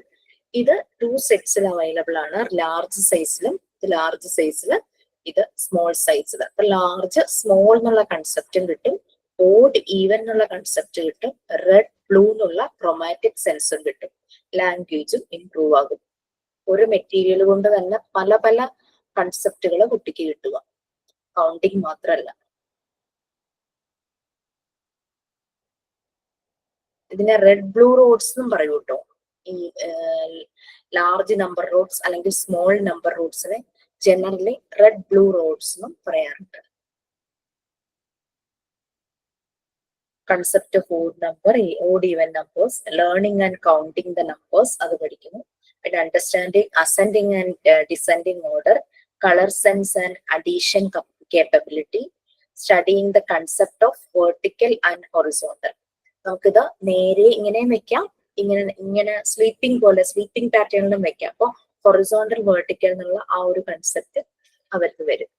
ഇത് 2 സെറ്റ്സിൽ അവൈലബിൾ ആണ്. ലാർജ് സൈസിലും ലാർജ് സൈസില്, ഇത് സ്മോൾ സൈസിൽ. അപ്പൊ ലാർജ് സ്മോൾ എന്നുള്ള കൺസെപ്റ്റും കിട്ടും, ഓഡ് ഈവൻ എന്നുള്ള കൺസെപ്റ്റ് കിട്ടും, റെഡ് ബ്ലൂ എന്നുള്ള ക്രോമാറ്റിക് സെൻസും കിട്ടും. ലാംഗ്വേജും ഇംപ്രൂവ് ആകും. ഒരു മെറ്റീരിയൽ കൊണ്ട് തന്നെ പല പല കൺസെപ്റ്റുകൾ കുട്ടിക്ക് കിട്ടുക. കൗണ്ടിങ് മാത്രമല്ല. ഇതിനെ റെഡ് ബ്ലൂ റോഡ്സ് എന്നും പറയൂ കേട്ടോ. ഈ ലാർജ് നമ്പർ റോഡ്സ് അല്ലെങ്കിൽ സ്മോൾ നമ്പർ റോഡ്സിനെ ജനറലി റെഡ് ബ്ലൂ റോഡ്സ് എന്നും പറയാറുണ്ട്. Concept of odd number, odd even numbers, learning and counting the numbers അത് പഠിക്കുന്നു. പിന്നെ understanding ascending and descending order, colour sense and addition capability, studying the concept of vertical and horizontal. നമുക്കിത് നേരെ ഇങ്ങനെയും വെക്കാം, ഇങ്ങനെ സ്ലീപ്പിംഗ് പോലെ സ്ലീപ്പിംഗ് പാറ്റേണിലും വെക്കാം. അപ്പൊ ഹൊറിസോണ്ടൽ വെർട്ടിക്കൽ എന്നുള്ള ആ ഒരു കൺസെപ്റ്റ് അവർക്ക് വരും.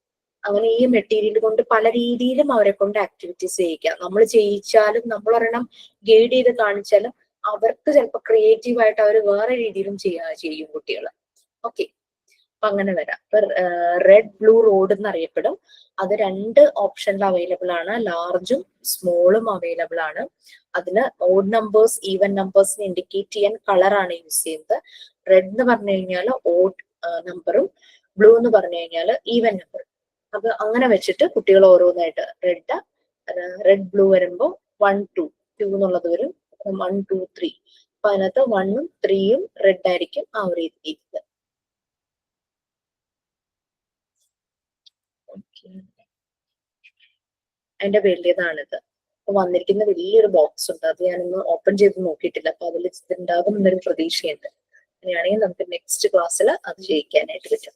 അങ്ങനെ ഈ മെറ്റീരിയൽ കൊണ്ട് പല രീതിയിലും അവരെ കൊണ്ട് ആക്ടിവിറ്റീസ് ചെയ്യിക്കാം. നമ്മൾ ചെയ്യിച്ചാലും നമ്മൾ ഒരെണ്ണം ഗൈഡ് ചെയ്ത് കാണിച്ചാലും അവർക്ക് ചിലപ്പോൾ ക്രിയേറ്റീവ് ആയിട്ട് അവർ വേറെ രീതിയിലും ചെയ്യും കുട്ടികൾ. ഓക്കെ, അപ്പൊ അങ്ങനെ വരാം. റെഡ് ബ്ലൂ റോഡ് എന്നറിയപ്പെടും. അത് 2 ഓപ്ഷനിൽ അവൈലബിൾ ആണ്, ലാർജും സ്മോളും അവൈലബിൾ ആണ്. അതിന് ഓഡ് നമ്പേഴ്സ് ഈവൻ നമ്പേഴ്സിനെ ഇൻഡിക്കേറ്റ് ചെയ്യാൻ കളറാണ് യൂസ് ചെയ്യുന്നത്. റെഡ് എന്ന് പറഞ്ഞു കഴിഞ്ഞാൽ ഓഡ് നമ്പറും ബ്ലൂ എന്ന് പറഞ്ഞു കഴിഞ്ഞാൽ ഈവൻ നമ്പറും. അപ്പൊ അങ്ങനെ വെച്ചിട്ട് കുട്ടികൾ ഓരോന്നായിട്ട് റെഡ് ബ്ലൂ വരുമ്പോ 1 2 2 എന്നുള്ളത് വരും. 1 2 3. അപ്പൊ അതിനകത്ത് 1ഉം 3യും റെഡ് ആയിരിക്കും ആ ഒരു രീതിയിൽ. അതിന്റെ വലിയതാണിത്. അപ്പൊ വന്നിരിക്കുന്ന വലിയൊരു ബോക്സ് ഉണ്ട്, അത് ഞാനൊന്ന് ഓപ്പൺ ചെയ്ത് നോക്കിയിട്ടില്ല. അപ്പൊ അതിൽ ഉണ്ടാകും എന്നൊരു പ്രതീക്ഷയുണ്ട്. അങ്ങനെയാണെങ്കിൽ നമുക്ക് നെക്സ്റ്റ് ക്ലാസ്സിൽ അത് ചെയ്യിക്കാനായിട്ട് പറ്റും.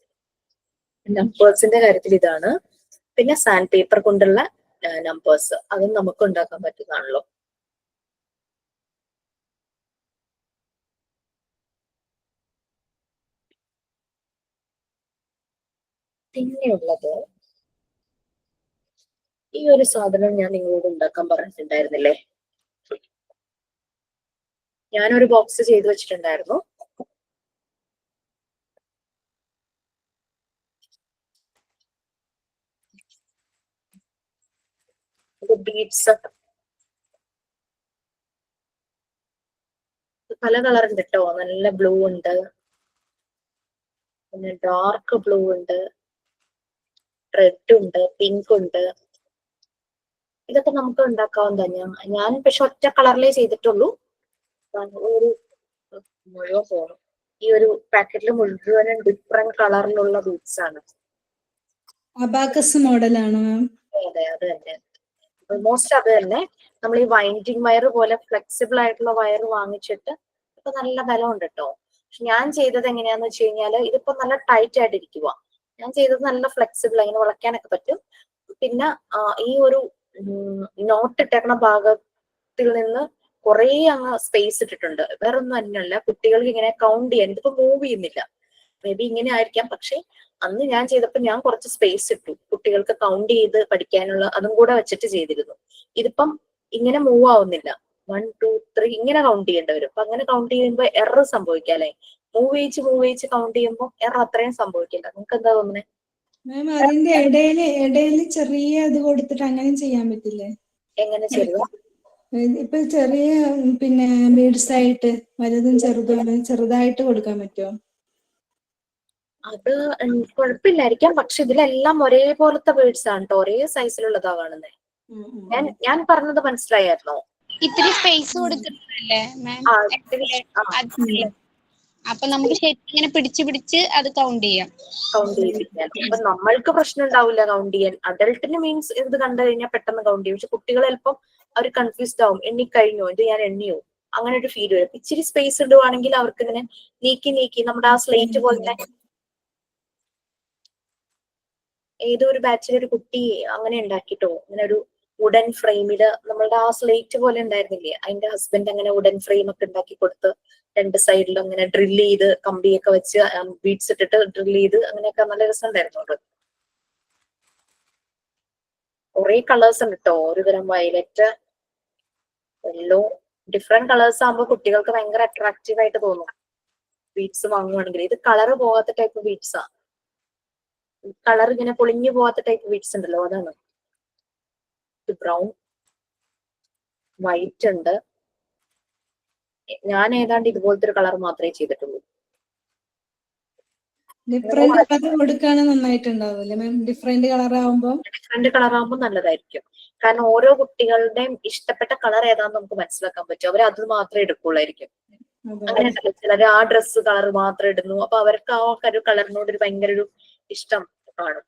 നമ്പേഴ്സിന്റെ കാര്യത്തിൽ ഇതാണ്. പിന്നെ സാൻഡ് പേപ്പർ കൊണ്ടുള്ള നമ്പേഴ്സ് അതും നമുക്ക് ഉണ്ടാക്കാൻ പറ്റുന്നതാണല്ലോ. പിന്നെയുള്ളത് ഈ ഒരു സാധനം ഞാൻ നിങ്ങളോട് ഉണ്ടാക്കാൻ പറഞ്ഞിട്ടുണ്ടായിരുന്നില്ലേ? ഞാനൊരു ബോക്സ് ചെയ്തു വെച്ചിട്ടുണ്ടായിരുന്നു. ബീഡ്സ് പല കളർ ഉണ്ട് കേട്ടോ. നല്ല ബ്ലൂ ഉണ്ട്, പിന്നെ ഡാർക്ക് ബ്ലൂ ഉണ്ട്, റെഡ് ഉണ്ട്, പിങ്ക് ഉണ്ട്. ഇതൊക്കെ നമുക്ക് ഉണ്ടാക്കാവുന്നതാണ്. ഞാൻ പക്ഷെ ഒറ്റ കളറിലേ ചെയ്തിട്ടുള്ളൂ. ഒരു മുഴുവൻ പോകണം. ഈ ഒരു പാക്കറ്റിൽ മുഴുവനും ഡിഫറെന്റ് കളറിലുള്ള ബീഡ്സ് ആണ്. അബാക്കസ് മോഡലാണോ മാം? അതെ, അത് തന്നെ. ഓൾമോസ്റ്റ് അത് തന്നെ. നമ്മൾ ഈ വൈൻഡിങ് വയർ പോലെ ഫ്ലെക്സിബിൾ ആയിട്ടുള്ള വയർ വാങ്ങിച്ചിട്ട് ഇപ്പൊ നല്ല ബലം ഉണ്ട് കേട്ടോ. പക്ഷെ ഞാൻ ചെയ്തത് എങ്ങനെയാന്ന് വെച്ച് കഴിഞ്ഞാല് ഇതിപ്പോ നല്ല ടൈറ്റ് ആയിട്ടിരിക്കുക. ഞാൻ ചെയ്തത് നല്ല ഫ്ലെക്സിബിൾ, ഇങ്ങനെ വളയ്ക്കാനൊക്കെ പറ്റും. പിന്നെ ഈ ഒരു നോട്ട് ഇട്ടേക്കണ ഭാഗത്തിൽ നിന്ന് കുറെ അങ്ങ് സ്പേസ് ഇട്ടിട്ടുണ്ട്. വേറെ ഒന്നും തന്നെയല്ല, കുട്ടികൾക്ക് ഇങ്ങനെ കൗണ്ട് ചെയ്യാൻ. ഇതിപ്പോ മൂവ് ചെയ്യുന്നില്ല, മേ ബി ഇങ്ങനെ ആയിരിക്കാം. പക്ഷെ അന്ന് ഞാൻ ചെയ്തപ്പോ ഞാൻ കുറച്ച് സ്പേസ് ഇട്ടു കുട്ടികൾക്ക് കൗണ്ട് ചെയ്ത് പഠിക്കാനുള്ള, അതും കൂടെ വെച്ചിട്ട് ചെയ്തിരുന്നു. ഇതിപ്പം ഇങ്ങനെ മൂവ് ആവുന്നില്ല. 1 2 3 ഇങ്ങനെ കൗണ്ട് ചെയ്യേണ്ടി വരും. അപ്പൊ അങ്ങനെ കൗണ്ട് ചെയ്യുമ്പോൾ എറർ സംഭവിക്കാം അല്ലെ? മൂവ് ചെയ്ച്ച് കൗണ്ട് ചെയ്യുമ്പോൾ എറർ അത്രയും സംഭവിക്കില്ല. നിങ്ങൾക്ക് എന്താ തോന്നുന്നത് മാം? അതിന്റെ ഇടയില് ചെറിയ ഇത് കൊടുത്തിട്ട് അങ്ങനെ ചെയ്യാൻ പറ്റില്ലേ? എങ്ങനെ ചെയ്തു? ഇപ്പൊ ചെറിയ പിന്നെ ബീഡ്സ് ആയിട്ട് വലുതും ചെറുതും ചെറുതായിട്ട് കൊടുക്കാൻ പറ്റുമോ? അത് കുഴപ്പമില്ലായിരിക്കാം. പക്ഷെ ഇതിലെല്ലാം ഒരേപോലത്തെ ബേർഡ്സ് ആണ് കേട്ടോ, ഒരേ സൈസിലുള്ളതാ കാണുന്നത്. ഞാൻ പറഞ്ഞത് മനസ്സിലായിരുന്നോ? ഇത്തിരി സ്പേസ് കൊടുക്കുന്നതല്ലേ മാം? അപ്പൊ നമുക്ക് ശരിക്കും ഇങ്ങനെ പിടിച്ച് അത് കൗണ്ട് ചെയ്യാം. കൗണ്ട് ചെയ്യിപ്പിക്കാൻ. അപ്പൊ നമ്മൾക്ക് പ്രശ്നം ഉണ്ടാവില്ല കൗണ്ട് ചെയ്യാൻ. അഡൾട്ടിന് മീൻസ് ഇത് കണ്ടു കഴിഞ്ഞാൽ പെട്ടെന്ന് കൗണ്ട് ചെയ്യും. പക്ഷെ കുട്ടികൾ ചിലപ്പം അവർ കൺഫ്യൂസ്ഡ് ആവും. എണ്ണി കഴിഞ്ഞോ, ഇത് ഞാൻ എണ്ണിയോ, അങ്ങനെ ഒരു ഫീൽ വരും. ഇച്ചിരി സ്പേസ് ഇടുവാണെങ്കിൽ അവർക്ക് ഇങ്ങനെ നീക്കി നമ്മുടെ ആ സ്ലേറ്റ് പോലെ. ഏതോ ഒരു ബാച്ചിൽ ഒരു കുട്ടി അങ്ങനെ ഉണ്ടാക്കിട്ടോ, ഇങ്ങനെ ഒരു വുഡൻ ഫ്രെയിമില് നമ്മളുടെ ആ സ്ലേറ്റ് പോലെ ഉണ്ടായിരുന്നില്ലേ, അതിന്റെ ഹസ്ബൻഡ് അങ്ങനെ വുഡൻ ഫ്രെയിം ഒക്കെ ഉണ്ടാക്കി കൊടുത്ത് 2 സൈഡിലും അങ്ങനെ ഡ്രില്ല് ചെയ്ത് കമ്പിയൊക്കെ വെച്ച് ബീഡ്സ് ഇട്ടിട്ട് ഡ്രില്ല് ചെയ്ത് അങ്ങനെയൊക്കെ നല്ല രസം ഉണ്ടായിരുന്നു. അത് കുറെ കളേഴ്സ് ഉണ്ട് കേട്ടോ. ഒരു തരം വയലറ്റ്, യെല്ലോ, ഡിഫറെന്റ് കളേഴ്സ് ആകുമ്പോൾ കുട്ടികൾക്ക് ഭയങ്കര അട്രാക്റ്റീവ് ആയിട്ട് തോന്നും ബീഡ്സ് വാങ്ങുവാണെങ്കിൽ. ഇത് കളറ് പോകാത്ത ടൈപ്പ് ബീഡ്സാ. കളർ ഇങ്ങനെ പൊളിഞ്ഞു പോവാത്ത ടൈപ്പ് ബീഡ്സ് ഉണ്ടല്ലോ, അതാണ്. ബ്രൗൺ, വൈറ്റ് ഉണ്ട്. ഞാൻ ഏതാണ്ട് ഇതുപോലത്തെ ഒരു കളർ മാത്രമേ ചെയ്തിട്ടുള്ളൂ. ഡിഫറെന്റ് കളർ കൊടുക്കാണ് നന്നായിട്ടുണ്ടാവില്ലേ മാം? ഡിഫറെന്റ് കളർ ആവുമ്പോൾ ഡിഫറെന്റ് കളർ ആകുമ്പോൾ നല്ലതായിരിക്കും. കാരണം ഓരോ കുട്ടികളുടെയും ഇഷ്ടപ്പെട്ട കളർ ഏതാന്ന് നമുക്ക് മനസ്സിലാക്കാൻ പറ്റും. അവർ അത് മാത്രമേ എടുക്കുള്ളായിരിക്കും. അങ്ങനെയല്ല, ചിലര് ആ ഡ്രസ്സ് കളർ മാത്രം ഇടുന്നു. അപ്പൊ അവർക്ക് ആ ഒരു കളറിനോട് ഒരു ഭയങ്കര ഒരു ഇഷ്ടം കാണും.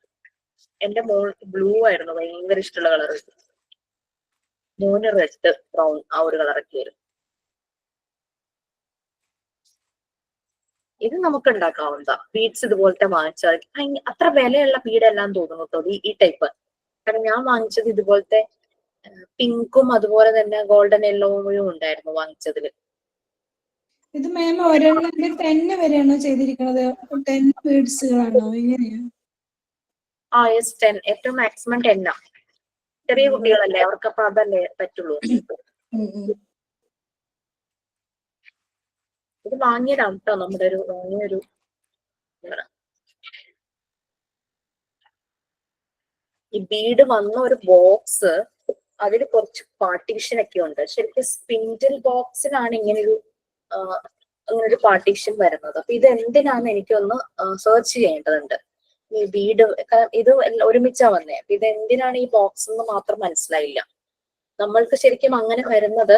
എന്റെ മോൾ ബ്ലൂ ആയിരുന്നു ഭയങ്കര ഇഷ്ടമുള്ള കളർ. മോന് റെഡ്, ബ്രൗൺ ആ ഒരു കളറൊക്കെ ആയിരുന്നു. ഇത് നമുക്ക് ഉണ്ടാക്കാവുന്നതാ. ബീഡ്സ് ഇതുപോലത്തെ വാങ്ങിച്ചാൽ അത്ര വിലയുള്ള ബീഡെല്ലാം തോന്നുന്നു കേട്ടോ ഈ ടൈപ്പ്. കാരണം ഞാൻ വാങ്ങിച്ചത് ഇതുപോലത്തെ പിങ്കും അതുപോലെ തന്നെ ഗോൾഡൻ യെല്ലോയും ഉണ്ടായിരുന്നു വാങ്ങിച്ചതില്. ഇത് മാം ഒരെണ്ണം 10 വരെയാണോ ചെയ്തിരിക്കുന്നത്? 10 ബീഡ്സുകളാണോ? എങ്ങനെയാ? ആ യെസ്, 10. ഏറ്റവും മാക്സിമം 10 ആ. ചെറിയ കുട്ടികളല്ലേ, അവർക്ക് അപ്പൊ അതല്ലേ പറ്റുള്ളൂ. ഇത് വാങ്ങിയതാണ് കേട്ടോ, നമ്മുടെ ഒരു വാങ്ങിയൊരു ഈ ബീഡ് വന്ന ഒരു ബോക്സ്. അതിൽ കുറച്ച് പാർട്ടീഷൻ ഒക്കെ ഉണ്ട്. ശരിക്കും സ്പിൻഡിൽ ബോക്സിനാണ് ഇങ്ങനൊരു അങ്ങനൊരു പാർട്ടീഷൻ വരുന്നത്. അപ്പൊ ഇത് എന്തിനാന്ന് എനിക്കൊന്ന് സെർച്ച് ചെയ്യേണ്ടതുണ്ട്. ഈ ബീഡ് ഇത് ഒരുമിച്ചാ വന്നേ. അപ്പൊ ഇത് എന്തിനാണ് ഈ ബോക്സ് എന്ന് മാത്രം മനസ്സിലായില്ല. നമ്മൾക്ക് ശരിക്കും അങ്ങനെ വരുന്നത്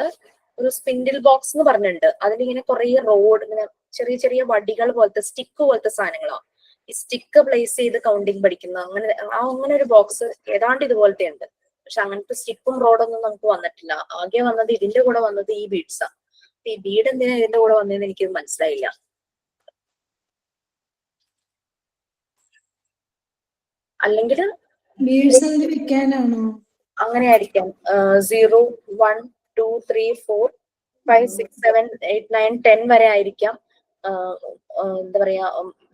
ഒരു സ്പിൻഡിൽ ബോക്സ് എന്ന് പറഞ്ഞിട്ടുണ്ട്. അതിലിങ്ങനെ കുറെ റോഡ്, ഇങ്ങനെ ചെറിയ ചെറിയ വടികൾ പോലത്തെ സ്റ്റിക്ക് പോലത്തെ സാധനങ്ങളാണ്. ഈ സ്റ്റിക്ക് പ്ലേസ് ചെയ്ത് കൗണ്ടിങ് പഠിക്കുന്ന അങ്ങനെ ഒരു ബോക്സ് ഏതാണ്ട് ഇതുപോലത്തെ ഉണ്ട്. പക്ഷെ അങ്ങനത്തെ സ്റ്റിക്കും റോഡൊന്നും നമുക്ക് വന്നിട്ടില്ല. ആകെ വന്നത് ഇതിന്റെ കൂടെ വന്നത് ഈ ബീഡ്സാ. ഈ ബീഡ് എന്തിനാ ഇതിന്റെ കൂടെ വന്നതെന്ന് എനിക്ക് മനസ്സിലായില്ല. അല്ലെങ്കിൽ അങ്ങനെ ആയിരിക്കാം. 0, 1, 2, 3, 4, 5, 6, 7, 8, 9, 10 വരെ ആയിരിക്കാം. എന്താ പറയാ,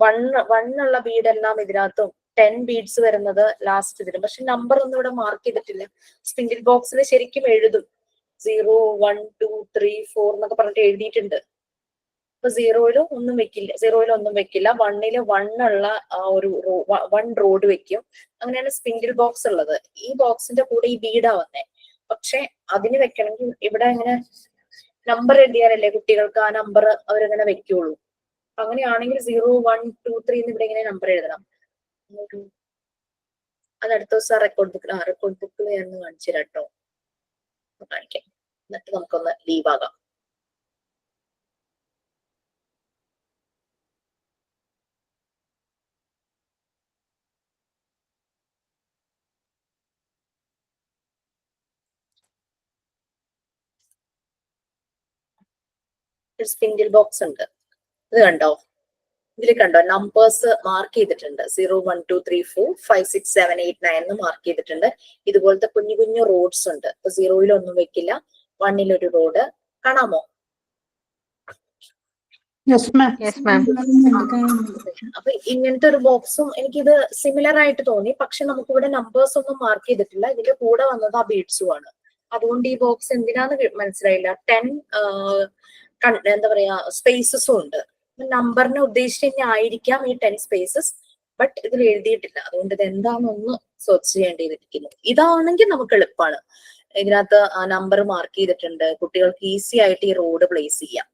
1 ഉള്ള ബീഡെല്ലാം ഇതിനകത്തും 10 ബീഡ്സ് വരുന്നത് ലാസ്റ്റ് ഇതിലും. പക്ഷെ നമ്പർ ഒന്നും ഇവിടെ മാർക്ക് ചെയ്തിട്ടില്ല. സ്പിൻഡിൽ ബോക്സിൽ ശരിക്കും എഴുതും 0, 1, 2, 3, 4 എന്നൊക്കെ പറഞ്ഞിട്ട് എഴുതിയിട്ടുണ്ട്. അപ്പൊ 0-ലും ഒന്നും വെക്കില്ല, 0-ലും ഒന്നും വെക്കില്ല. 1-ല് 1 ഉള്ള ഒരു 1 റോഡ് വെക്കും. അങ്ങനെയാണ് സ്പിൻഡിൽ ബോക്സ് ഉള്ളത്. ഈ ബോക്സിന്റെ കൂടെ ഈ ബീഡാ വന്നേ. പക്ഷെ അതിന് വെക്കണമെങ്കിൽ ഇവിടെ ഇങ്ങനെ നമ്പർ എഴുതിയാലല്ലേ കുട്ടികൾക്ക് ആ നമ്പർ അവരങ്ങനെ വെക്കുള്ളൂ. അങ്ങനെയാണെങ്കിൽ 0, 1, 2, 3 എന്ന് ഇവിടെ ഇങ്ങനെ നമ്പർ എഴുതണം. അത് അടുത്ത ദിവസം റെക്കോർഡ് ബുക്കിൽ ഞാൻ കാണിച്ചു തരാം കേട്ടോ. കാണിക്കാം, എന്നിട്ട് നമുക്കൊന്ന് ലീവ് ആകാം. സ്പിൻഡിൽ ബോക്സ് ഉണ്ട്. ഇത് കണ്ടോ? ഇതിൽ കണ്ടോ നമ്പേഴ്സ് മാർക്ക് ചെയ്തിട്ടുണ്ട്. 0, 1, 2, 3, 4, 5, 6, 7, 8, 9 എന്ന് മാർക്ക് ചെയ്തിട്ടുണ്ട്. ഇതുപോലത്തെ കുഞ്ഞു കുഞ്ഞു റോഡ്സ് ഉണ്ട്. അപ്പൊ 0-ൽ ഒന്നും വെക്കില്ല, 1-ൽ ഒരു റോഡ്. കാണാമോ? അപ്പൊ ഇങ്ങനത്തെ ഒരു ബോക്സും എനിക്കിത് സിമിലർ ആയിട്ട് തോന്നി. പക്ഷെ നമുക്കിവിടെ നമ്പേഴ്സ് ഒന്നും മാർക്ക് ചെയ്തിട്ടില്ല. ഇതിന്റെ കൂടെ വന്നത് ആ ബീഡ്സും ആണ്. അതുകൊണ്ട് ഈ ബോക്സ് എന്തിനാന്ന് മനസ്സിലായില്ല. 10 എന്താ പറയാ സ്പേസസും ഉണ്ട്. നമ്പറിനെ ഉദ്ദേശിച്ച് തന്നെ ആയിരിക്കാം ഈ 10 സ്പേസസ്. ബട്ട് ഇതിൽ എഴുതിയിട്ടില്ല. അതുകൊണ്ട് ഇത് എന്താണെന്നൊന്ന് സെർച്ച് ചെയ്യേണ്ടിയിരിക്കുന്നു. ഇതാണെങ്കിൽ നമുക്ക് എളുപ്പമാണ്. ഇതിനകത്ത് നമ്പർ മാർക്ക് ചെയ്തിട്ടുണ്ട്. കുട്ടികൾക്ക് ഈസി ആയിട്ട് ഈ റോഡ് പ്ലേസ് ചെയ്യാം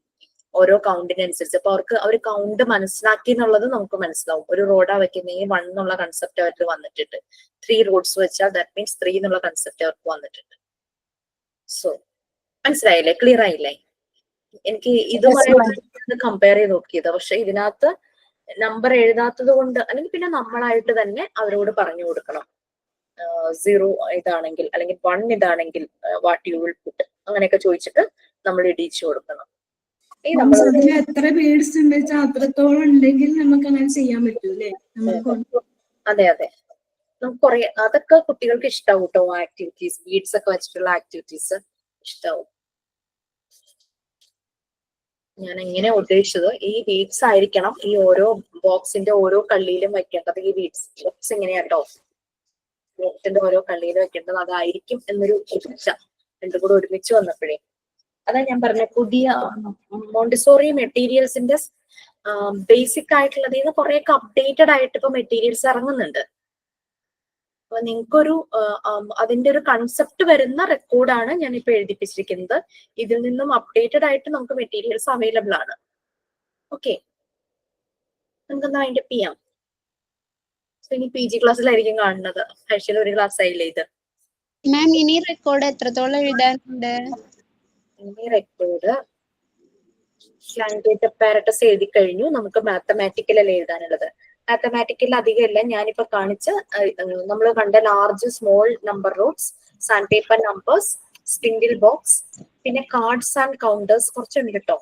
ഓരോ കൗണ്ടിനനുസരിച്ച്. അപ്പൊ അവർ കൗണ്ട് മനസ്സിലാക്കി എന്നുള്ളത് നമുക്ക് മനസ്സിലാവും. ഒരു റോഡാ വെക്കുന്നെങ്കിൽ 1 എന്നുള്ള കൺസെപ്റ്റ് അവർക്ക് വന്നിട്ടുണ്ട്. 3 റോഡ്സ് വെച്ചാൽ ദാറ്റ് മീൻസ് 3 എന്നുള്ള കൺസെപ്റ്റ് അവർക്ക് വന്നിട്ടുണ്ട്. സോ മനസ്സിലായില്ലേ? ക്ലിയർ ആയില്ലേ? എനിക്ക് ഇതുമായി കമ്പയർ ചെയ്ത് നോക്കിയത്. പക്ഷെ ഇതിനകത്ത് നമ്പർ എഴുതാത്തത് കൊണ്ട്, അല്ലെങ്കിൽ പിന്നെ നമ്മളായിട്ട് തന്നെ അവരോട് പറഞ്ഞു കൊടുക്കണം. 0 ഇതാണെങ്കിൽ അല്ലെങ്കിൽ 1 ഇതാണെങ്കിൽ വാട്ട് യു വിൽ പുട്ട് അങ്ങനെയൊക്കെ ചോദിച്ചിട്ട് നമ്മൾ ഇടിച്ചു കൊടുക്കണം. എത്ര ബീഡ്സ് ഉണ്ട് വെച്ചാൽ അത്രത്തോളം ഉണ്ടെങ്കിൽ നമുക്ക് അങ്ങനെ ചെയ്യാൻ പറ്റൂലേ? അതെ അതെ, നമുക്ക് കുറെ അതൊക്കെ കുട്ടികൾക്ക് ഇഷ്ടാവും കേട്ടോ. ആക്ടിവിറ്റീസ്, ബീഡ്സ് ഒക്കെ വെച്ചിട്ടുള്ള ആക്ടിവിറ്റീസ് ഇഷ്ടാവും. ഞാൻ എങ്ങനെ ഉദ്ദേശിച്ചത്, ഈ ബീഡ്സ് ആയിരിക്കണം ഈ ഓരോ ബോക്സിന്റെ ഓരോ കള്ളിയിലും വെക്കേണ്ടത്. ഈ ബോക്സ് ഇങ്ങനെയാട്ടോ, ബോക്സിന്റെ ഓരോ കള്ളിയിലും വെക്കേണ്ടത് അതായിരിക്കും എന്നൊരു ഇച്ഛ രണ്ടും കൂടെ ഒരുമിച്ച് വന്നപ്പോഴേ. അതാ ഞാൻ പറഞ്ഞ പുതിയ മോണ്ടിസോറി മെറ്റീരിയൽസിന്റെ ബേസിക് ആയിട്ടുള്ളത് ഇത് കുറെയൊക്കെ അപ്ഡേറ്റഡ് ആയിട്ട് ഇപ്പൊ മെറ്റീരിയൽസ് ഇറങ്ങുന്നുണ്ട്. അപ്പൊ നിങ്ങൾക്കൊരു അതിന്റെ ഒരു കൺസെപ്റ്റ് വരുന്ന റെക്കോർഡാണ് ഞാൻ ഇപ്പൊ എഴുതിപ്പിച്ചിരിക്കുന്നത്. ഇതിൽ നിന്നും അപ്ഡേറ്റഡ് ആയിട്ട് നമുക്ക് മെറ്റീരിയൽസ് അവൈലബിൾ ആണ്. ഓക്കെ, നമുക്കൊന്ന് വൈൻഡപ്പ് ചെയ്യാം. സോ ഇനി PG ക്ലാസ്സിലായിരിക്കും കാണുന്നത്. ആഴ്ചയിൽ ഒരു ക്ലാസ് ആയില്ലേ ഇത്. മാം ഇനി റെക്കോർഡ് എത്രത്തോളം എഴുതാനുണ്ട്? ഇനി റെക്കോർഡ് ലാംഗ്വേജ് അപ്പാരറ്റസ് എഴുതി കഴിഞ്ഞു. നമുക്ക് മാത്തമാറ്റിക്കലല്ലേ എഴുതാനുള്ളത്. മാത്തമാറ്റിക്കൽ അധികം ഇല്ല. ഞാനിപ്പോ കാണിച്ച നമ്മൾ കണ്ട large small number Roots, sand paper numbers, spindle box, പിന്നെ കാർഡ്സ് ആൻഡ് കൗണ്ടേഴ്സ് കുറച്ചുണ്ട് കേട്ടോ.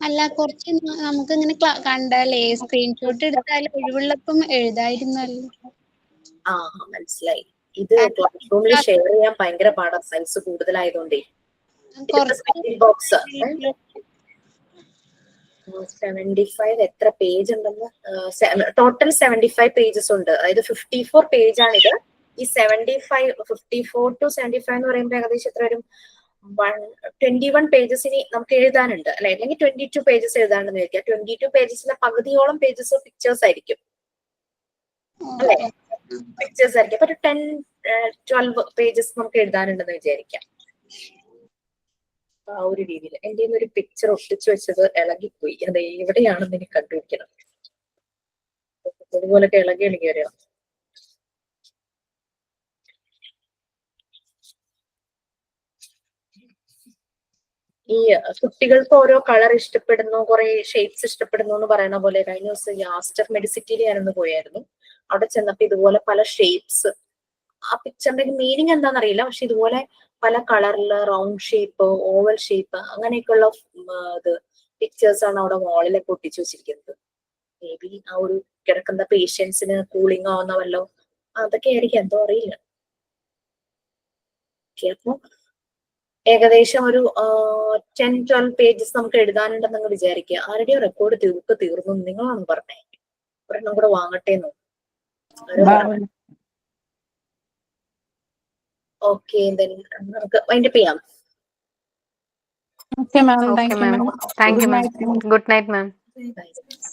അല്ല കുറച്ച് നമുക്ക് ഇങ്ങനെ കണ്ടാലേ സ്ക്രീൻഷോട്ട് എടുത്താൽ ഒഴിവുള്ളപ്പം എഴുതായിരുന്നല്ലോ. ആ മനസ്സിലായി. ഇത് ക്ലാസ് റൂമിൽ ഷെയർ ചെയ്യാൻ ഭയങ്കര പാടാ, സൈസ് കൂടുതലായതുകൊണ്ടേ. ബോക്സ് 75 എത്ര പേജ് ഉണ്ടെന്ന്, ടോട്ടൽ 75 പേജസ് ഉണ്ട്. അതായത് 54 പേജ് ആണിത്. ഈ 54 to 75 എന്ന് പറയുമ്പോൾ ഏകദേശം എത്ര വരും? 21 പേജസിന് നമുക്ക് എഴുതാനുണ്ട് അല്ലെ, അല്ലെങ്കിൽ 22 പേജസ് എഴുതാണെന്ന് ചോദിക്കാം. 22 പേജസിലെ പകുതിയോളം പേജസ് പിക്ചേഴ്സ് ആയിരിക്കും അല്ലെ, പിക്ചേഴ്സ് ആയിരിക്കും. അപ്പൊ ഒരു 10-12 പേജസ് നമുക്ക് എഴുതാനുണ്ടെന്ന് വിചാരിക്കാം. ആ ഒരു രീതിയിൽ എന്റെ ഒരു പിക്ചർ ഒട്ടിച്ചു വെച്ചത് ഇളകിപ്പോയി. അത് എവിടെയാണെന്ന് എനിക്ക് കണ്ടുപിടിക്കണം. അതുപോലൊക്കെ ഇളകി വരാം. ഈ കുട്ടികൾക്ക് ഓരോ കളർ ഇഷ്ടപ്പെടുന്നു, കുറെ ഷേപ്സ് ഇഷ്ടപ്പെടുന്നു എന്ന് പറയുന്ന പോലെ കഴിഞ്ഞ ദിവസം യാസ്റ്റർ മെഡിസിറ്റിയിൽ ഞാനൊന്ന് പോയായിരുന്നു. അവിടെ ചെന്നപ്പോ ഇതുപോലെ പല ഷേപ്സ്, ആ പിക്ചറിന്റെ മീനിങ് എന്താണെന്ന് അറിയില്ല, പക്ഷെ ഇതുപോലെ പല കളറില് റൗണ്ട് ഷേപ്പ്, ഓവൽ ഷേപ്പ് അങ്ങനെയൊക്കെയുള്ള ഇത് പിക്ചേഴ്സ് ആണ് അവിടെ വാളിലൊക്കെ ഒട്ടിച്ചു വെച്ചിരിക്കുന്നത്. മേ ബി ആ ഒരു കിടക്കുന്ന പേഷ്യൻസിന് കൂളിംഗ് ആവുന്ന വല്ലോ അതൊക്കെ ആയിരിക്കും, എന്തോ അറിയില്ല. അപ്പൊ ഏകദേശം ഒരു 10-12 പേജസ് നമുക്ക് എഴുതാനുണ്ടെന്ന് വിചാരിക്കുക. ആരുടെയോ റെക്കോർഡ് തീർന്നു നിങ്ങളാണ് പറഞ്ഞേ. ഒരെണ്ണം കൂടെ വാങ്ങട്ടേന്നോ? ഓക്കെ, നമുക്ക് വൈൻഡപ്പ് ചെയ്യാം. Okay ma'am, thank you ma'am. Thank you, ma'am. Good night, ma'am.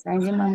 Thank you ma'am.